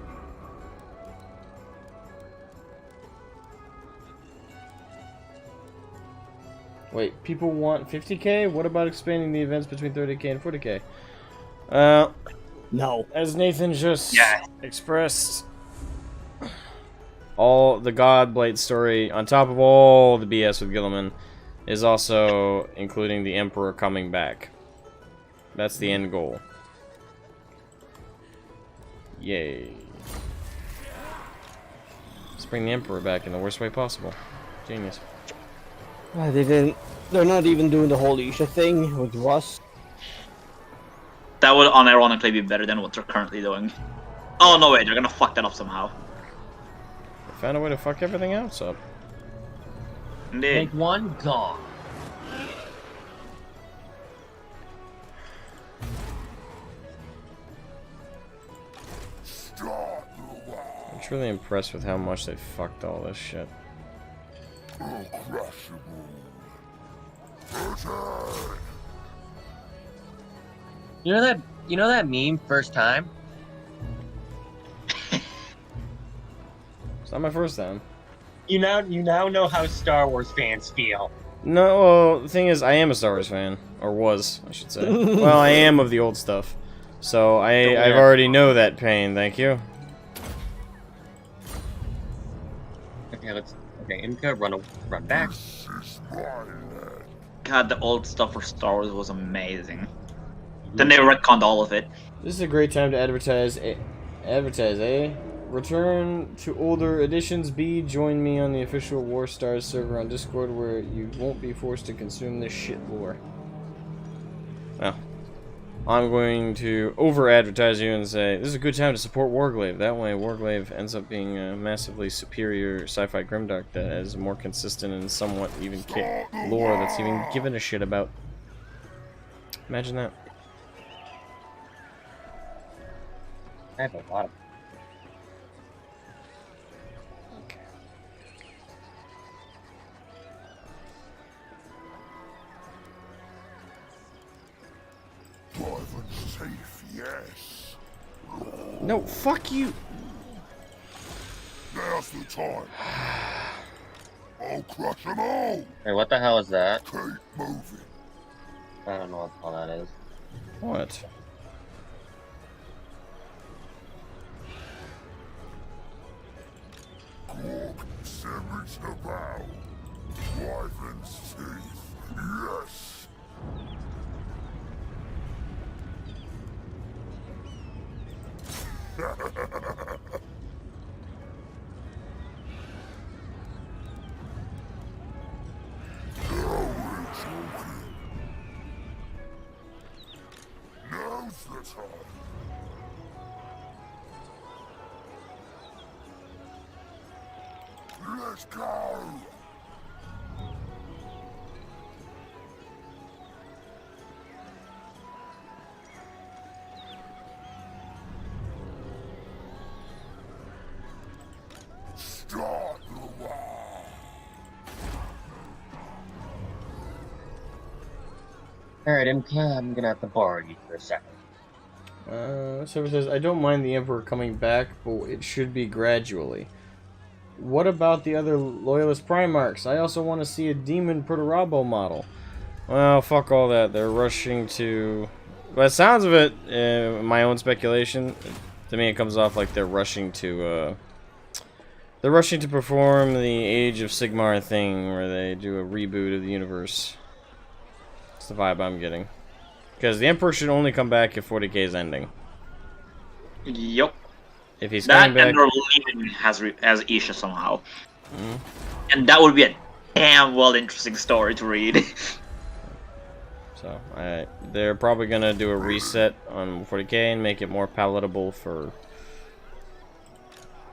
Wait, people want 50k? What about expanding the events between 30k and 40k? No. As Nathan just Yeah. expressed, all the Godblade story, on top of all the BS with Gilliman, is also including the Emperor coming back. That's the end goal. Yay. Let's bring the Emperor back in the worst way possible. Genius. They're not even doing the whole Isha thing with Rust. That would unironically be better than what they're currently doing. Oh no, wait, they're gonna fuck that up somehow. They found a way to fuck everything else up. Indeed. Take one, gone. Start the war. I'm truly impressed with how much they fucked all this shit. I'll crush you all. Return. You know that meme, first time? It's not my first time. You now know how Star Wars fans feel. No, well, the thing is, I am a Star Wars fan. Or was, I should say. Well, I am of the old stuff. So, I've already know that pain, thank you. Okay, Imka, run back. This is my land. God, the old stuff for Star Wars was amazing. Then they retconned all of it. This is a great time to advertise, eh? Return to older editions. B, join me on the official War Stars server on Discord where you won't be forced to consume this shit lore. Well, I'm going to over-advertise you and say, this is a good time to support Warglaive. That way, Warglaive ends up being a massively superior sci-fi grimdark that has more consistent and somewhat even lore that's even given a shit about. Imagine that. I have a lot of. Live and safe, yes. No, fuck you. Now's the time. I'll crush them all. Hey, what the hell is that? Keep moving. I don't know what the hell that is. What? Gork, sandwich the bow. Live and safe, yes. Now's the time. Let's go! Alright, I'm gonna have to borrow you for a second. So it says, I don't mind the Emperor coming back, but it should be gradually. What about the other Loyalist Primarchs? I also want to see a Demon Protorabo model. Well, fuck all that. They're rushing to... By the sounds of it, my own speculation, to me it comes off like they're rushing to perform the Age of Sigmar thing, where they do a reboot of the universe. That's the vibe I'm getting. Because the Emperor should only come back if 40k is ending. Yup. If he's That coming back... and they're leaving as Isha somehow. And that would be a damn well interesting story to read. So, they're probably gonna do a reset on 40k and make it more palatable for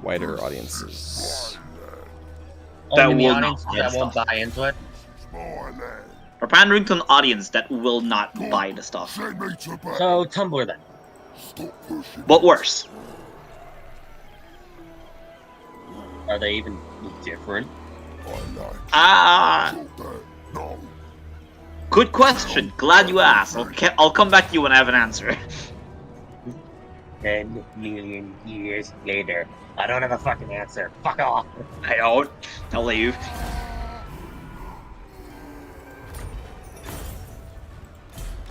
wider audiences. That Only the will audience not that buy won't stuff. buy into it. We're pandering to an audience that will not buy the stuff. Send me to bed. So, Tumblr then. Stop pushing. But worse. Are they even different? I like Ah, that. No. good question. Glad you asked. I'll come back to you when I have an answer. 10 million years later. I don't have a fucking answer. Fuck off. I don't. I'll leave.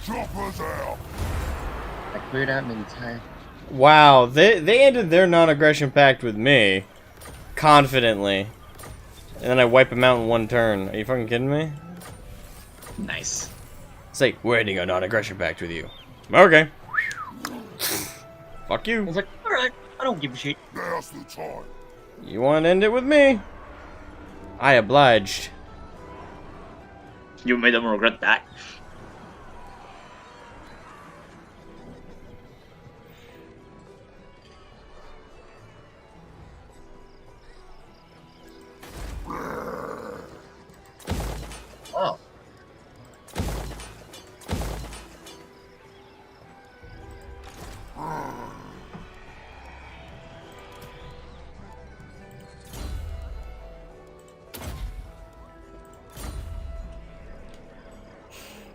Choppers out. I cleared out an entire... Wow, they ended their non-aggression pact with me. Confidently. And then I wipe them out in one turn. Are you fucking kidding me? Nice. It's like, we're ending a non-aggression pact with you. Okay. Fuck I you. was like, alright, I don't give a shit. Now's the time. You want to end it with me? I obliged. You made them regret that. Oh.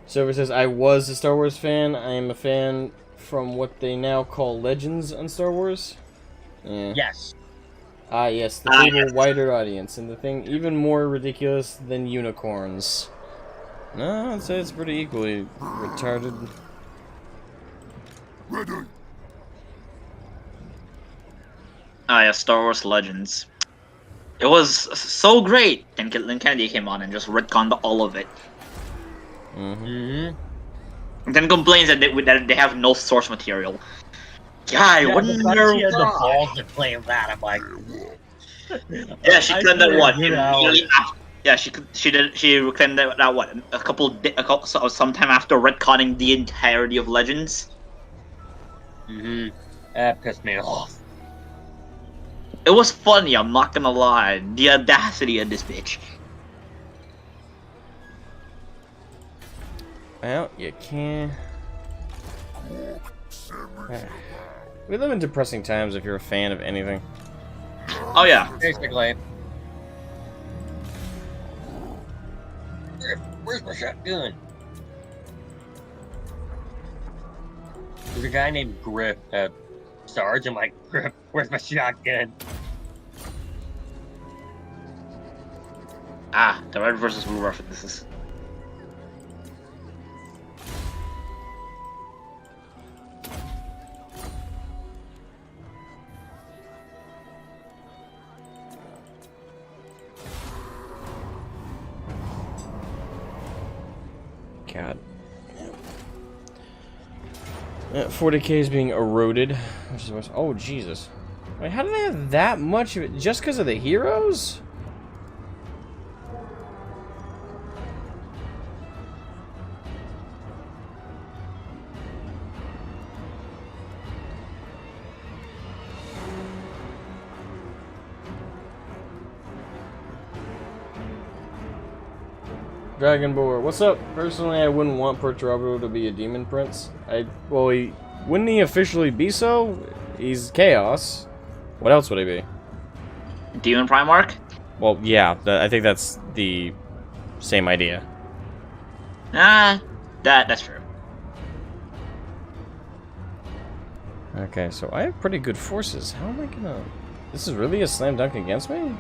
Server says, I was a Star Wars fan. I am a fan from what they now call Legends on Star Wars. Yeah. Yes. Ah, yes, the Ah, bigger, yes. wider audience, and the thing even more ridiculous than unicorns. No, I'd say it's pretty equally retarded. Ready. Ah, yeah, Star Wars Legends. It was so great, and then Kennedy came on and just retconned all of it. Mm-hmm. And then complains that they have no source material. Yeah, I Yeah, wonder the fact she had the why. balls to claim that, I'm like... Yeah, she claimed that what? You know, Immediately after- Yeah, she claimed that what? Sometime after retconning the entirety of Legends. mm-hmm. That pissed me off. It was funny, I'm not gonna lie. The audacity of this bitch. Well, you can. We live in depressing times if you're a fan of anything. Oh yeah. Basically. Where's my shotgun? There's a guy named Grip, Sarge. I'm like, Grip, where's my shotgun? Ah, the red versus blue references. God. 40k is being eroded. Which is what's, oh, Jesus. Wait, how do they have that much of it? Just because of the heroes? Dragon Boar, what's up? Personally, I wouldn't want Perturabo to be a demon prince. Wouldn't he officially be so? He's Chaos. What else would he be? Demon Primarch? Well, yeah, I think that's the same idea. Ah, that's true. Okay, so I have pretty good forces. How am I gonna... This is really a slam dunk against me?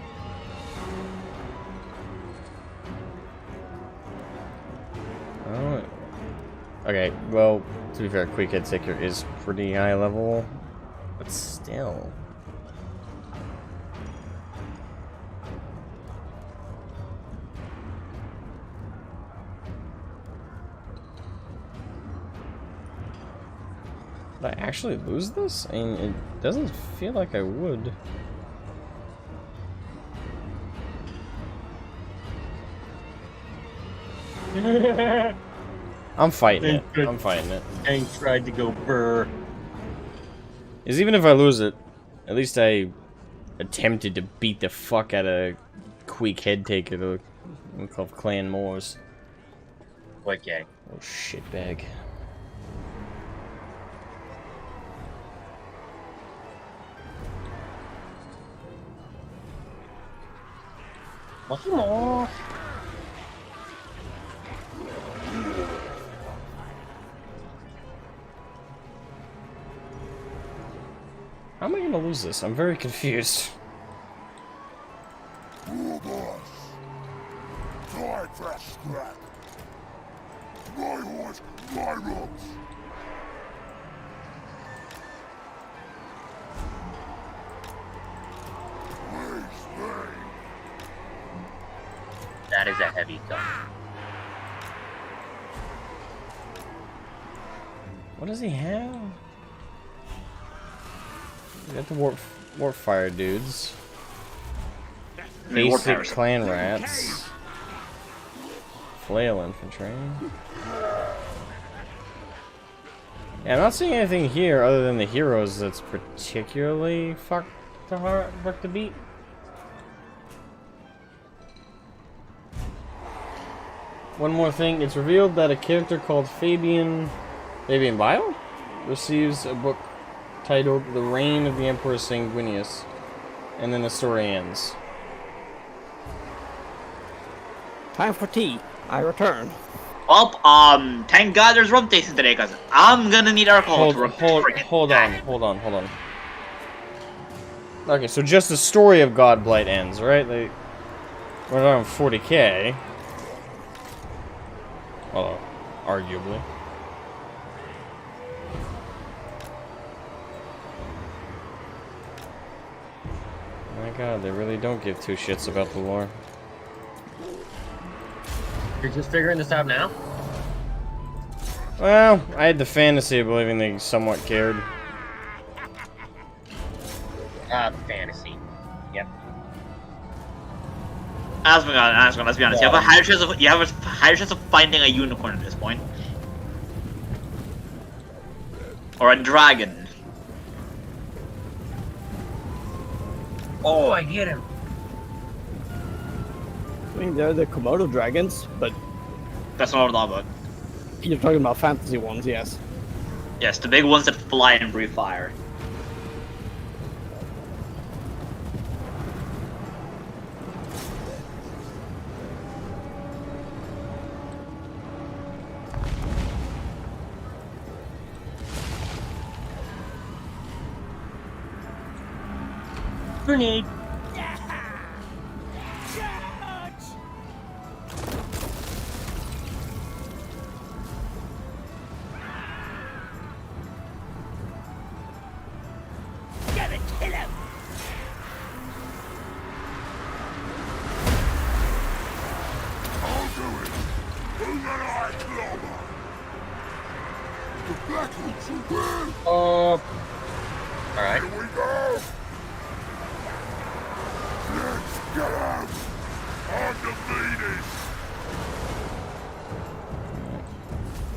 Oh. Okay, well, to be fair, Quick Head Taker is pretty high level, but still. Did I actually lose this? I mean, it doesn't feel like I would. I'm fighting it. I'm fighting it. Hank tried to go burr. Is even if I lose it, at least I attempted to beat the fuck out of Quick Head Taker of Clan Moors. Quick gang. Oh shitbag. What's more? How am I gonna lose this? I'm very confused. Robots! Die for a scrap! My horse, my rules! Please, leave! That is a heavy gun. What does he have? We got the warp fire dudes. Basic clan rats. Flail infantry. Yeah, I'm not seeing anything here other than the heroes that's particularly fucked to beat. One more thing, it's revealed that a character called Fabian Bile receives a book titled The Reign of the Emperor Sanguinius, and then the story ends. Time for tea. I return. Well, thank God there's rum tasting today, cause I'm gonna need alcohol to hold on. Okay, so just the story of Godblight ends, right? We're around 40k. Well, arguably. My God, they really don't give two shits about the lore. You're just figuring this out now? Well, I had the fantasy of believing they somewhat cared. Fantasy. Yep. Let's be honest. You have a higher chance of finding a unicorn at this point, or a dragon. Oh, I get him. I mean, they're the Komodo dragons, but That's not what I'm talking about. you're talking about fantasy ones, yes. Yes, the big ones that fly and breathe fire. Grenade. Gotta kill him! I'll do it! Who's an eye clobber? The battle's away! Alright. Here we go! Let's get him! Undefeated!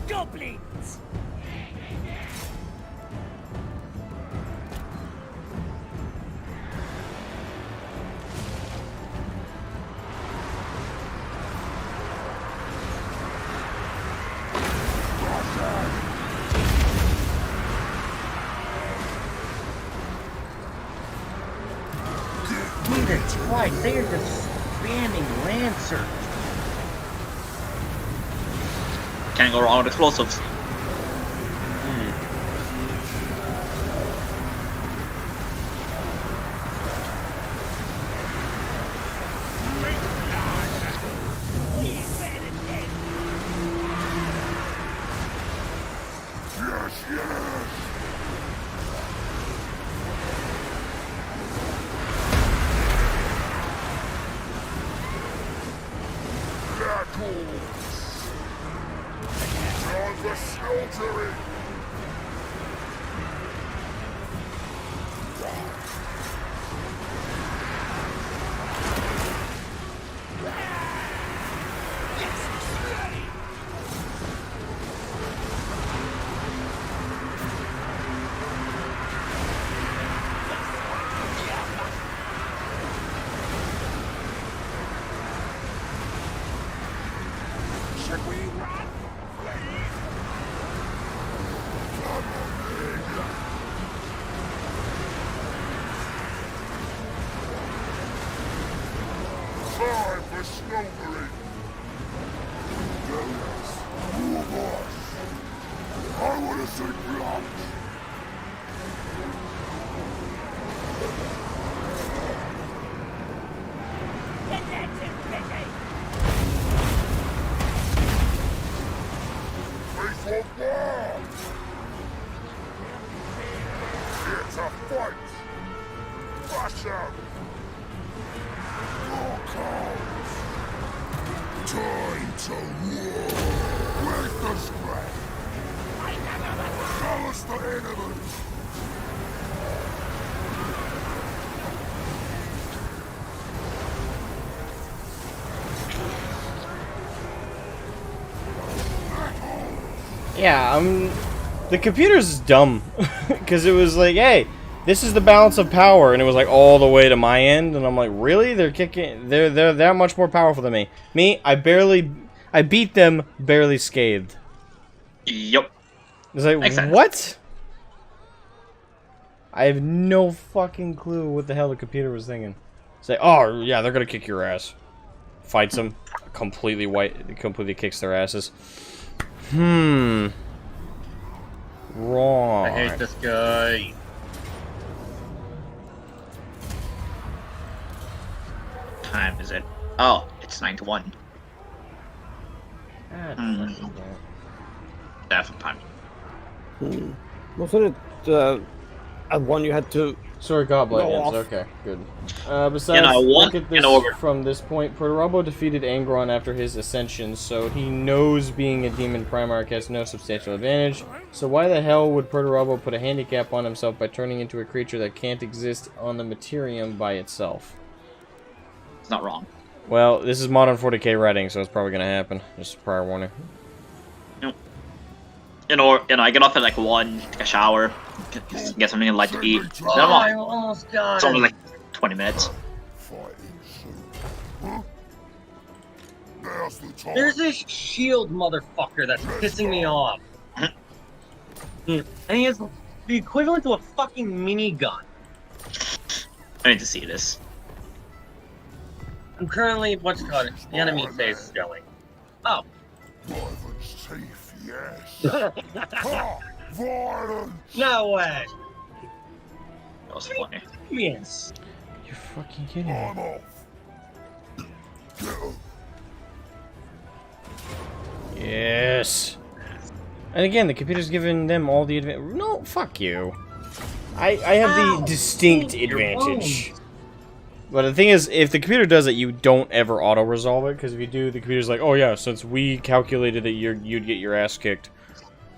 Goblins! Jesus Christ, they are just spamming Lancers. Can't go wrong with explosives. Time for slaughtering! Should we run? Please? Time for slaughtering! Yes, who of us? I want to see blood! Get that too busy. Faithful war! It's a fight! Rush out! Your calls! Time to war! Where's the scrap? Tell us the enemies! Yeah, the computer's dumb. Because it was like, hey, this is the balance of power. And it was like all the way to my end. And I'm like, really? They're that much more powerful than me. I beat them barely scathed. Yup. It's like, Makes sense. what? I have no fucking clue what the hell the computer was thinking. Say, oh, yeah, they're gonna kick your ass. Fights them. Completely kicks their asses. Wrong. I hate this guy. Time is it? Oh, it's 9 to 1. Definitely time. Wasn't it one you had to... Sorry, Goblet Go ends. off. Okay, good. Besides, look at this from this point. Perturabo defeated Angron after his ascension, so he knows being a demon Primarch has no substantial advantage. So why the hell would Perturabo put a handicap on himself by turning into a creature that can't exist on the Materium by itself? It's not wrong. Well, this is modern 40k writing, so it's probably gonna happen. Just a prior warning. You know, I get off at like 1, take a shower, get something light to eat. Then I'm I off. almost got It's only it. like 20 minutes. Fighting soon. Huh? Now's the time. There's this shield motherfucker that's pissing me off. And he has the equivalent to a fucking minigun. I need to see this. I'm currently, what's it called? The enemy phase is going. Oh. Violence safe, yes. Ha! Violence! No way. That was funny. Yes. You're fucking kidding me. I'm off. Get up. Yes. And again, the computer's giving them all the advantage. No, fuck you. I have the distinct advantage. But the thing is, if the computer does it, you don't ever auto-resolve it, because if you do, the computer's like, oh yeah, since we calculated that you'd get your ass kicked,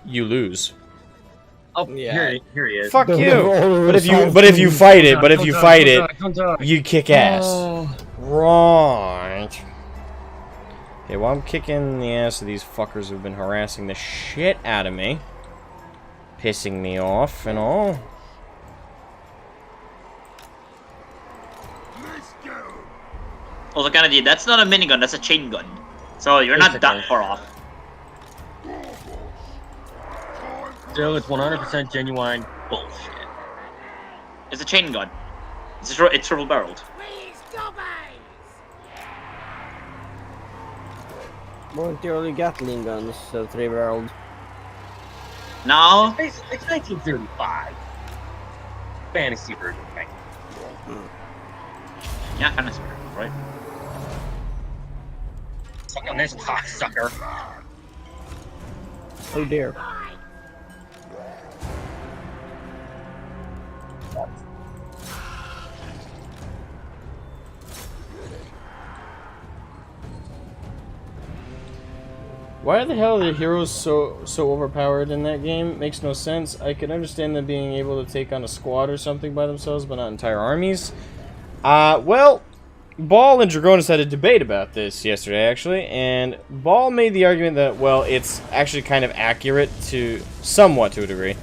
you lose. Oh, Yeah. here he is. Fuck The you. roller But if you resolve. fight it, Don't die. you kick ass. Oh. Right. Okay, well I'm kicking the ass of these fuckers who've been harassing the shit out of me. Pissing me off and all. Let's go. Also, Kennedy, that's not a minigun, that's a chain gun. So you're not that Basically. far off. Still, it's 100% genuine bullshit. It's a chain gun. It's triple barreled. Please, gobbies. Weren't the early Gatling guns 3-barreled? Now, It's 1935. Fantasy version, right? yeah, kind of right? Suck on this cocksucker. Oh dear. Why the hell are the heroes so overpowered in that game? Makes no sense. I can understand them being able to take on a squad or something by themselves, but not entire armies. Well, Ball and Dragonis had a debate about this yesterday, actually, and Ball made the argument that, well, it's actually kind of accurate to, somewhat to a degree,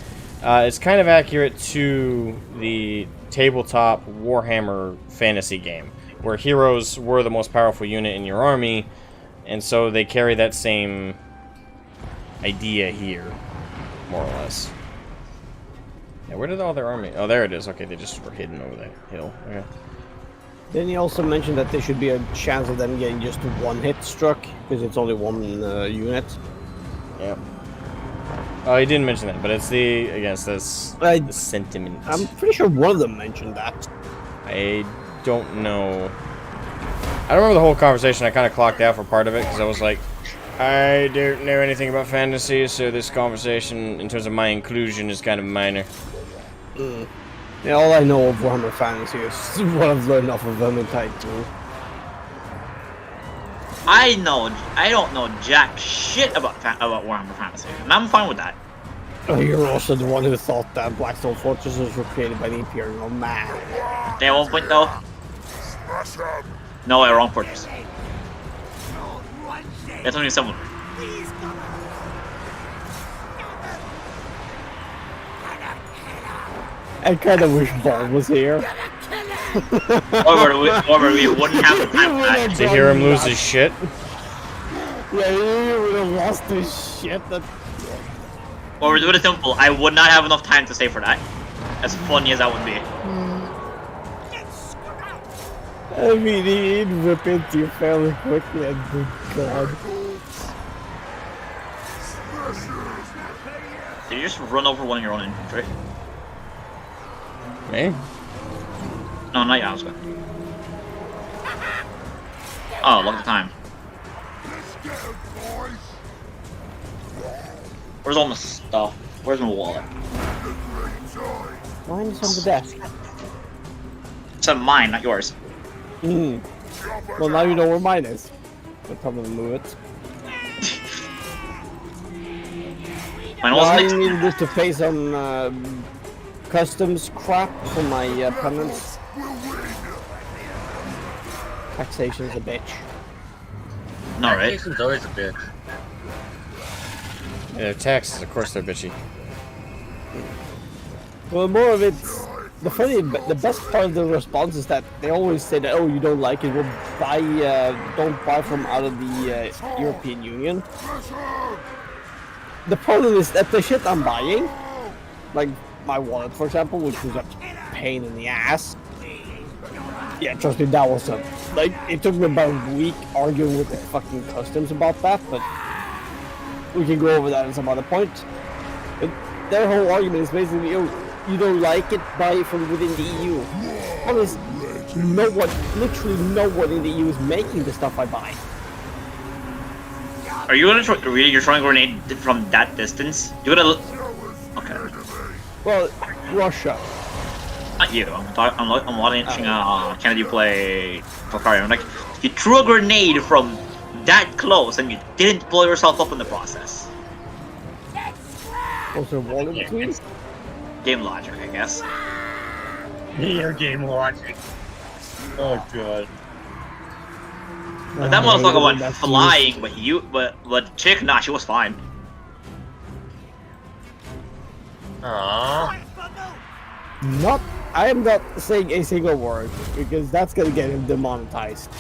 it's kind of accurate to the tabletop Warhammer fantasy game, where heroes were the most powerful unit in your army, and so they carry that same idea here, more or less. Yeah, where did all their army... Oh, there it is. Okay, they just were hidden over that hill. Okay. Then he also mentioned that there should be a chance of them getting just one hit struck, because it's only one unit. Yep. Oh, he didn't mention that, but it's the... I guess that's the sentiment. I'm pretty sure one of them mentioned that. I don't know. I don't remember the whole conversation. I kind of clocked out for part of it, because I was like, I don't know anything about fantasy, so this conversation, in terms of my inclusion, is kind of minor. Yeah, all I know of Warhammer Fantasy is what I've learned off of Vermintide 2. I don't know jack shit about Warhammer Fantasy, and I'm fine with that. Oh, you're also the one who thought that Blackstone Fortresses were created by the Imperial Man. At one point though. No, wrong fortress. That's only someone. I kind of wish Ball was here. or we wouldn't have the time for that. To hear him lose his shit? Yeah, he would have lost his shit. Or to put it simple, I would not have enough time to save for that. As funny as that would be. I mean, he'd whip into you fairly quickly, and good god. Did you just run over one of your own infantry? Me? No, not Yasuka. Oh, look at the time. Where's all my stuff? Where's my wallet? Mine is on the desk. It's mine, not yours. Well, now you know where mine is. I'll probably move it. Mine I wasn't needed this to pay some customs crap for my penance. Taxation's a bitch. No, right? Taxation's always a bitch. Yeah, taxes, of course they're bitchy. Well, more of it's the best part of the response is that they always say that, oh, you don't like it, well, don't buy from out of the European Union. The problem is that the shit I'm buying, like my wallet, for example, which was a pain in the ass. Yeah, trust me, that was it took me about a week arguing with the fucking customs about that, but we can go over that at some other point. But their whole argument is basically, oh, you don't like it, buy it from within the EU. Honest, literally no one in the EU is making the stuff I buy. Are you gonna you're throwing a grenade from that distance? You're gonna... Okay. Well, Russia. Not you. I'm watching Kennedy play Valkyrie. I'm like, you threw a grenade from that close and you didn't blow yourself up in the process. Was there a wall in between? Game logic, I guess. Your game logic. Oh god. But that motherfucker went flying, but Chick, nah, she was fine. Aww. I am not saying a single word, because that's gonna get him demonetized.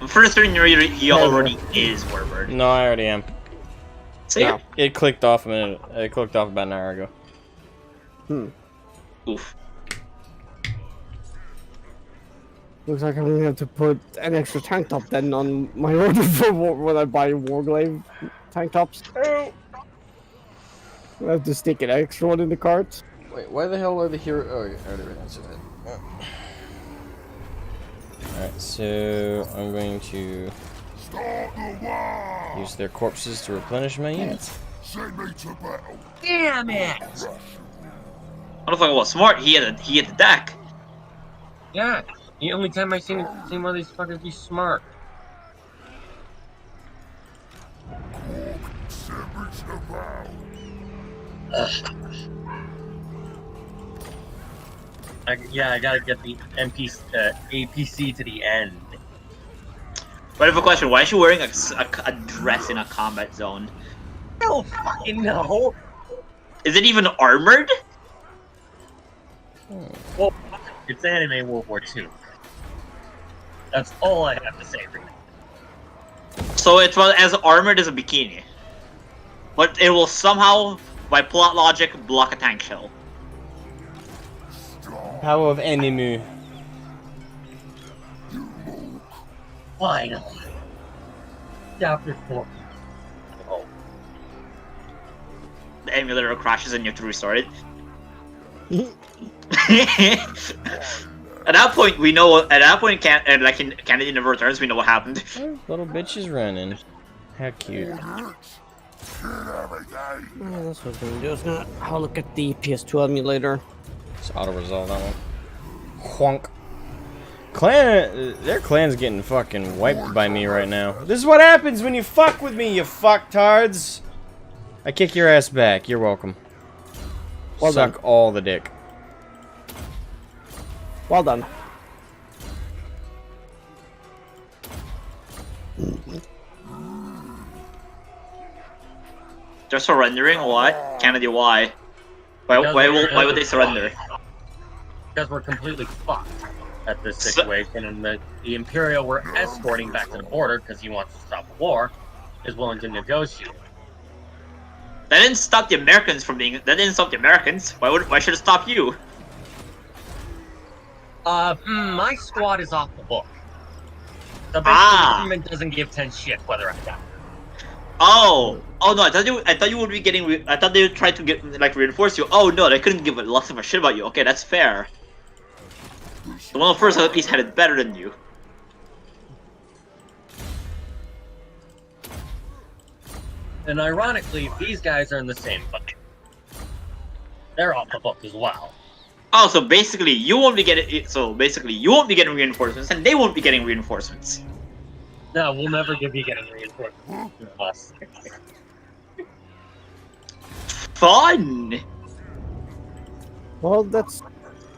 For the screen, he already is Warbird. No, I already am. See? No, it clicked off a minute. It clicked off about an hour ago. Oof. Looks like I'm gonna have to put an extra tank top then on my order for when I buy Warglaive tank tops. I have to stick an extra one in the cart. Wait, why the hell are the hero? Oh, I already answered that. Alright, so I'm going to use their corpses to replenish my units. Send me to battle. Damn it! Motherfucker was smart. He had the deck. Yeah. The only time I seen one of these fuckers be smart. I gotta get the APC to the end. But I have a question. Why is she wearing a dress in a combat zone? I don't fucking know. Is it even armored? Well, it's anime World War II. That's all I have to say for now. So it's as armored as a bikini. But it will somehow, by plot logic, block a tank shell. Power of enemy. Finally. Chapter 4. Oh. The emulator crashes and you have to restart it. At that point, we know. At that point, like in Kennedy Never Returns, we know what happened. Little bitch is running. How cute. Well, that's what I'm gonna do. I was gonna have a look at the PS2 emulator. Just auto resolve that one. Honk. Their clan's getting fucking wiped by me right now. This is what happens when you fuck with me, you fucktards. I kick your ass back. You're welcome. Well Suck done. all the dick. Well done. They're surrendering? What? Kennedy, why? Why would they surrender? Because we're completely fucked at this situation, and the Imperial we're escorting back to the border because he wants to stop the war is willing to negotiate. That didn't stop the Americans from being. That didn't stop the Americans. Why should it stop you? My squad is off the book. So basically, the government doesn't give 10 shit whether I die. Oh no! I thought you would be getting. I thought they would try to get reinforce you. Oh no! They couldn't give a less of a shit about you. Okay, that's fair. The one first at least had it better than you. And ironically, these guys are in the same boat. They're off the book as well. Oh, so basically you won't be getting. So basically you won't be getting reinforcements, and they won't be getting reinforcements. No, we'll never be getting reinforcements. Fun. Well, that's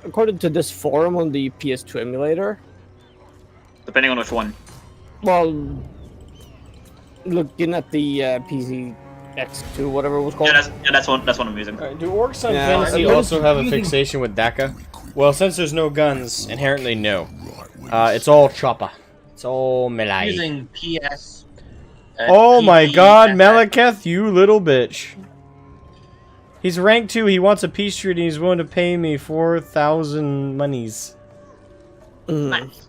according to this forum on the PS2 emulator. Depending on which one. Well, looking at the PCX2, whatever it was called. Yeah, that's one I'm using. Do orcs on Yeah, fantasy I'm also have a using- fixation with DACA? Well, since there's no guns, inherently no. It's all chopper. It's all melee. Using PS. Oh my god, PP, Malekith, you little bitch. He's rank 2, he wants a peace treaty, he's willing to pay me 4,000 monies. Nice.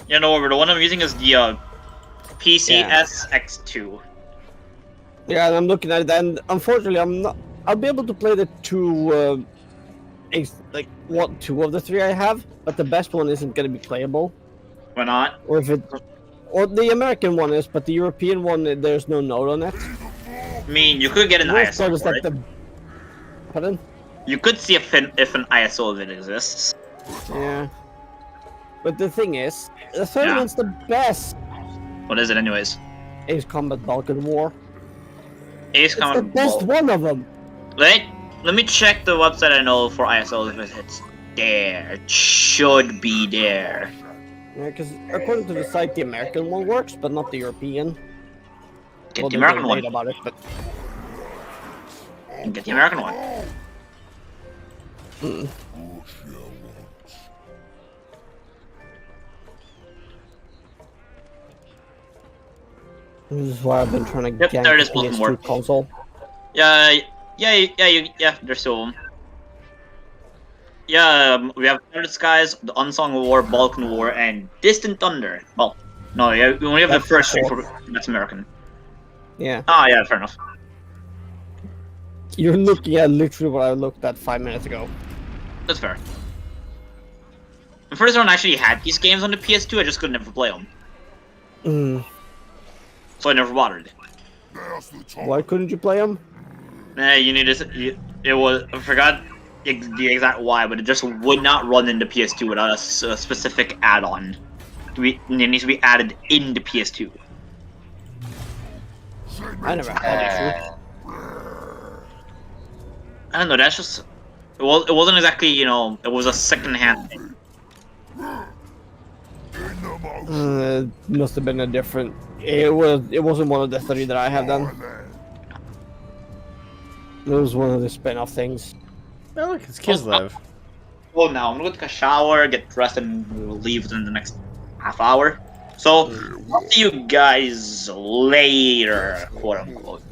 Yeah, no, the one I'm using is the PCSX2. Yeah, and I'm looking at it, and unfortunately, I'll be able to play the two, two of the three I have, but the best one isn't going to be playable. Why not? Or the American one is, but the European one, there's no note on it. I mean, you could get an Most ISO was for like it. Pardon? You could see if an ISO of it exists. Yeah. But the thing is, the third Yeah. one's the best. What is it, anyways? Ace Combat Balkan War. Ace It's the Combat. best one of them. Let me check the website I know for ISO if it's there. It should be there. Yeah, because according to the site, the American one works, but not the European. Get Well, the they American don't one. write about it, but Get the American one. this is why I've been trying to Yep, gank there it is, the Balkan War. PS2 console. Yeah, there's two of them. Yeah, we have Third Skies, the Unsung War, Balkan War, and Distant Thunder. Well, no, yeah, we only have the That's first three four. for that's American. Yeah, Ah, yeah, fair enough. you're looking at literally what I looked at 5 minutes ago. That's fair. The first one actually had these games on the PS2, I just could never play them. So I never bothered. Why couldn't you play them? You need to. It was. I forgot the exact why, but it just would not run in the PS2 without a specific add-on. It needs to be added in the PS2. I never had an issue. I don't know. That's just. Well, it wasn't exactly, you know, it was a second-hand thing. Must have been a different. It wasn't one of the 3 that I have done. It was one of the spin-off things. Oh, look, it's Kislev. Well, now I'm gonna take a shower, get dressed, and we'll leave within the next half hour. So, I'll see you guys later, quote unquote.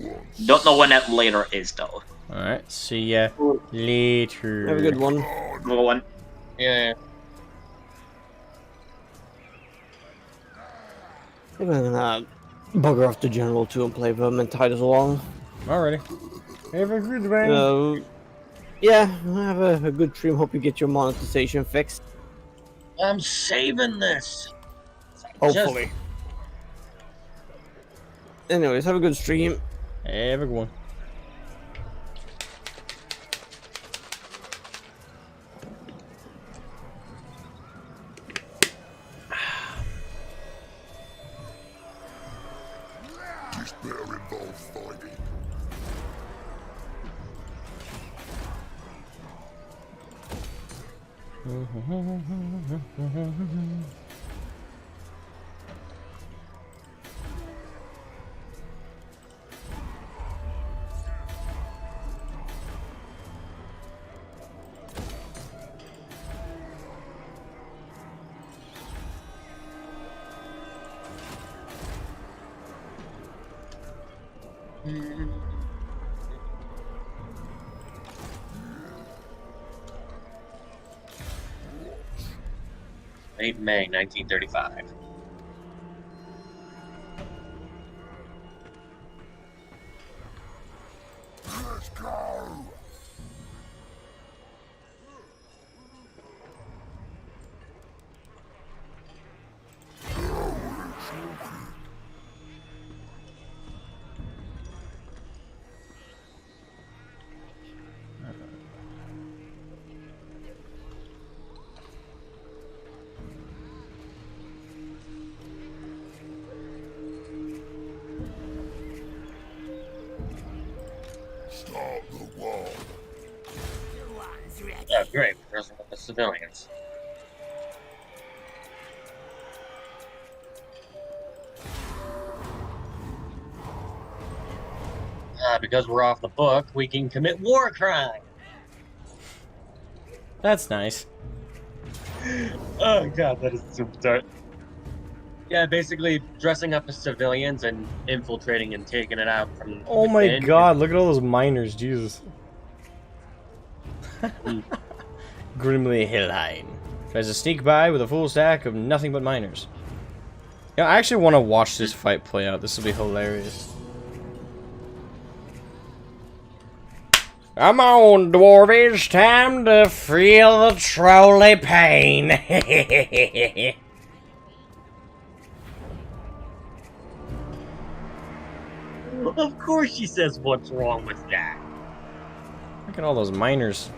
Don't know when that later is, though. Alright, see ya later. Have a good one. Number one. Yeah. I'm gonna bugger off to General 2 and play Vermintide as well. Alrighty. Have a good one. Yeah, have a good stream. Hope you get your monetization fixed. I'm saving this. Hopefully. Anyways, have a good stream. Have a good one. Despair involves fighting. Late May 1935. Let's go! Start the war. Yeah, great. We're dressing up as civilians. Because we're off the book, we can commit war crime. That's nice. Oh god, that is super dark. Yeah, basically dressing up as civilians and infiltrating and taking it out from. Oh my within. god, look at all those miners, Jesus. Grimly Hillheim tries to sneak by with a full stack of nothing but miners. Yeah, I actually want to watch this fight play out. This will be hilarious. Come on, dwarves, time to feel the trolley pain. Of course she says what's wrong with that. Look at all those miners.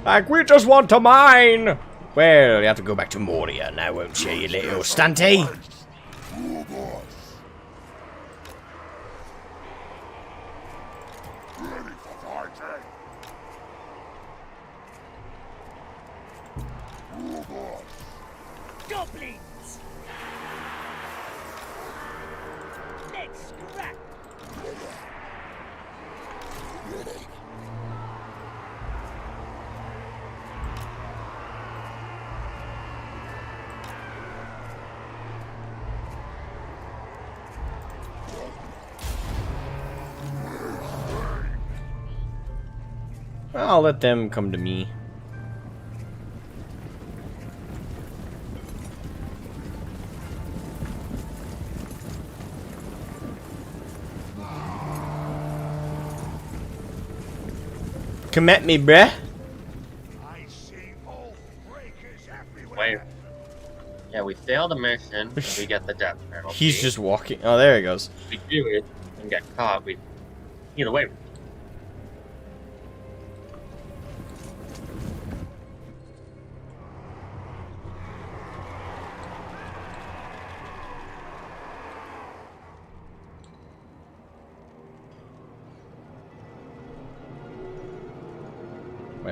Like, we just want to mine! Well, you have to go back to Moria now, won't you, you little stunty? Ready for fighting. Goblins! Let's scrap! I'll let them come to me. Come at me, bruh. I see old breakers everywhere. Wait. Yeah, we fail the mission, and we get the death penalty. He's just walking. Oh, there he goes. If we do it and get caught, we. Either way.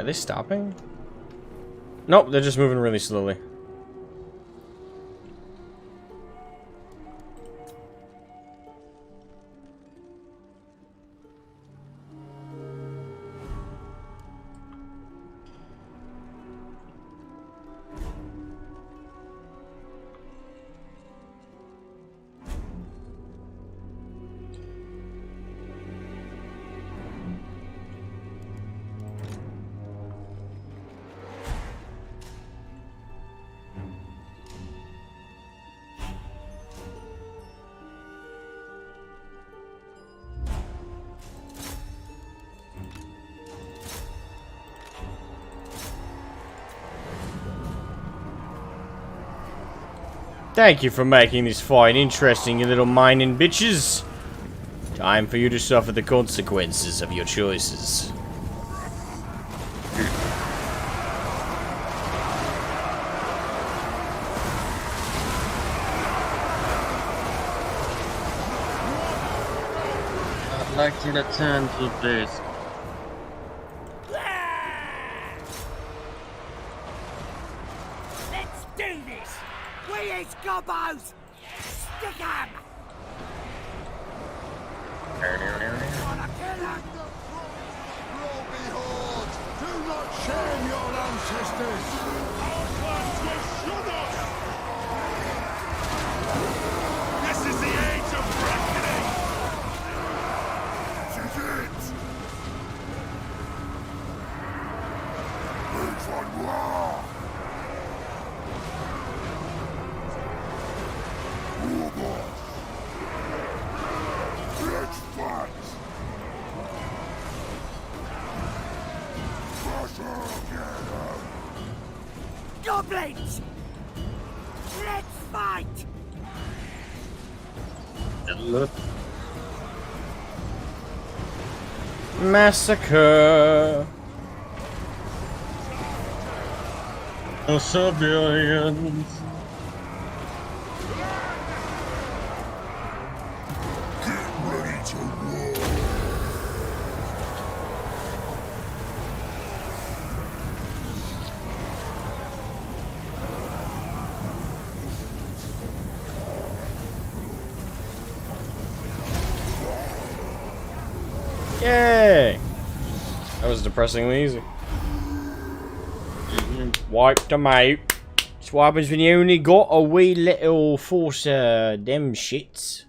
they stopping? Nope, they're just moving really slowly. Thank you for making this fight interesting, you little mining bitches. Time for you to suffer the consequences of your choices. I'd like to return to base. Let's do this! We is gobbos! Stick 'em! Wanna kill 'em? Do not shame your ancestors! Our clans will shun us! This is the age of reckoning! This is it! It's on war! Warboss! Let's fight! Goblins! Let's fight! Massacre! The civilians. Ready to war! Yay! That was depressingly easy. Wiped them out. That's what happens when you only got a wee little force them shits.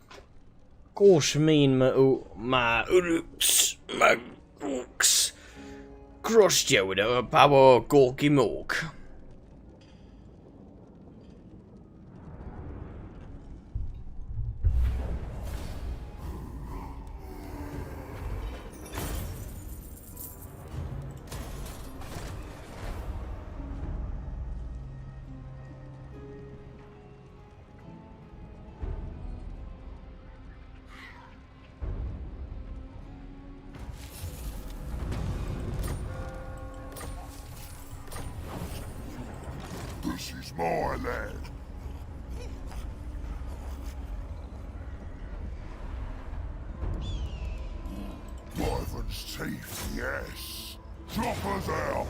Of course, me and my orcs crushed you with a power Gorky Mork. This is my land. Wyvern's teeth, yes. Choppers out.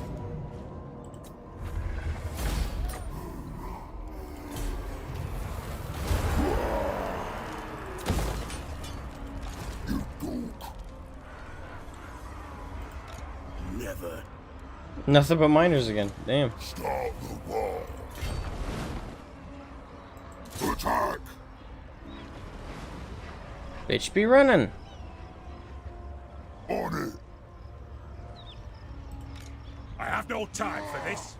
You dork. Never Nothing but miners again. Damn. start the war. Attack! Bitch be running. On it! I have no time for this.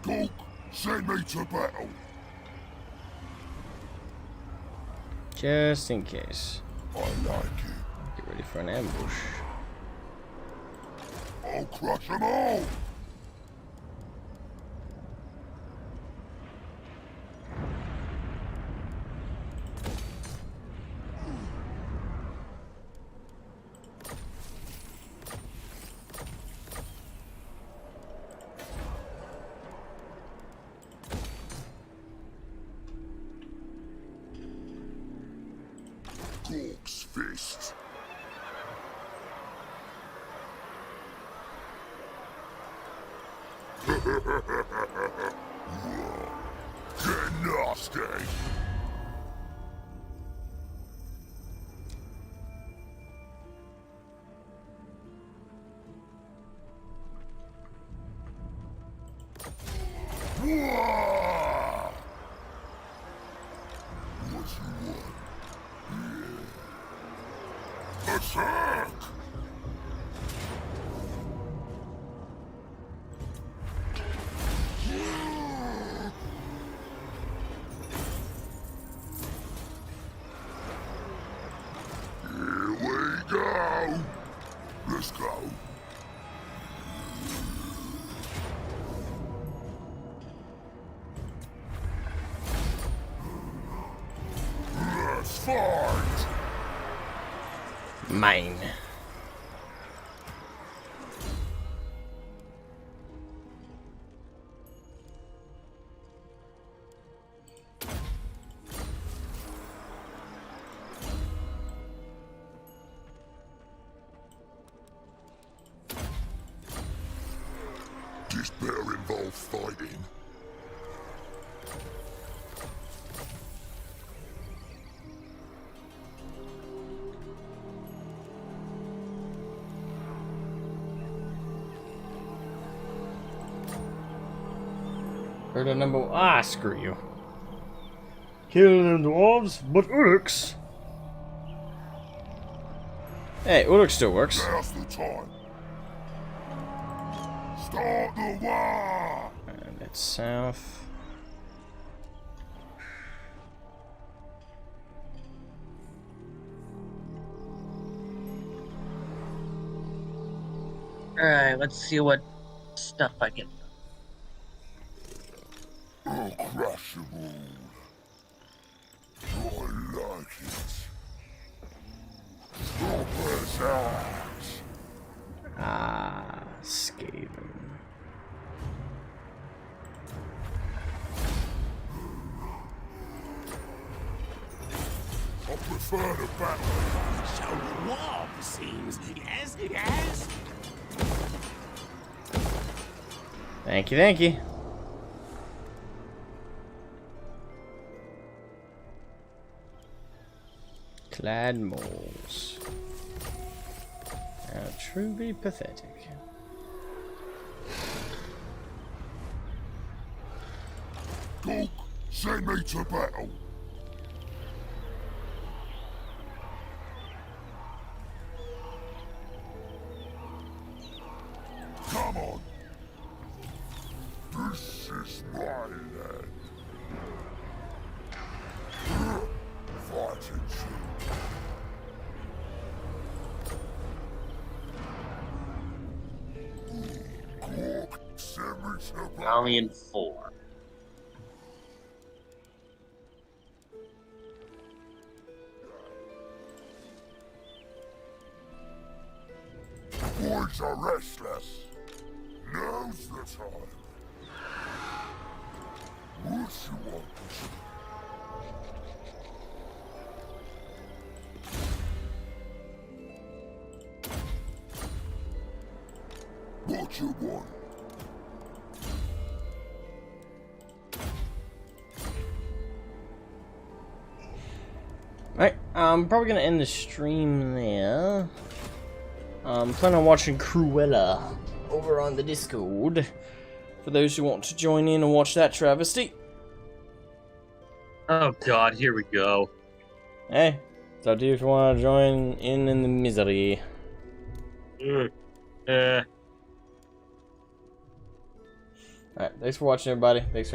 Gork, send me to battle. Just in case. I like it. Get ready for an ambush. I'll crush them all! Gork's fist. Get nasty. Wah! What you want? Yeah. Attack! Here we go. Let's go. Let's fight. Mine. This better involve fighting. Heard a number. Ah, screw you. Kill them dwarves, but Urux. Hey, Urux still works. Now's the time. Start the war! And it's south. Alright, let's see what stuff I can. I'll crush them all. I like it. Stop his ass. Ah, Skaven. I prefer the battle. So warm seems. Yes, yes. Thank you, thank you. Clad moles. How truly pathetic. Gork, send me to battle. Come on. This is my land. Fighting soon. Gork, send me to battle. Valiant 4. Boys are restless. Now's the time. What you want? What you want? Alright, I'm probably gonna end the stream there. I'm planning on watching Cruella over on the Discord. For those who want to join in and watch that travesty. Oh god, here we go. Hey, it's up to you if you want to join in the misery. Uh. Alright, thanks for watching, everybody. Thanks for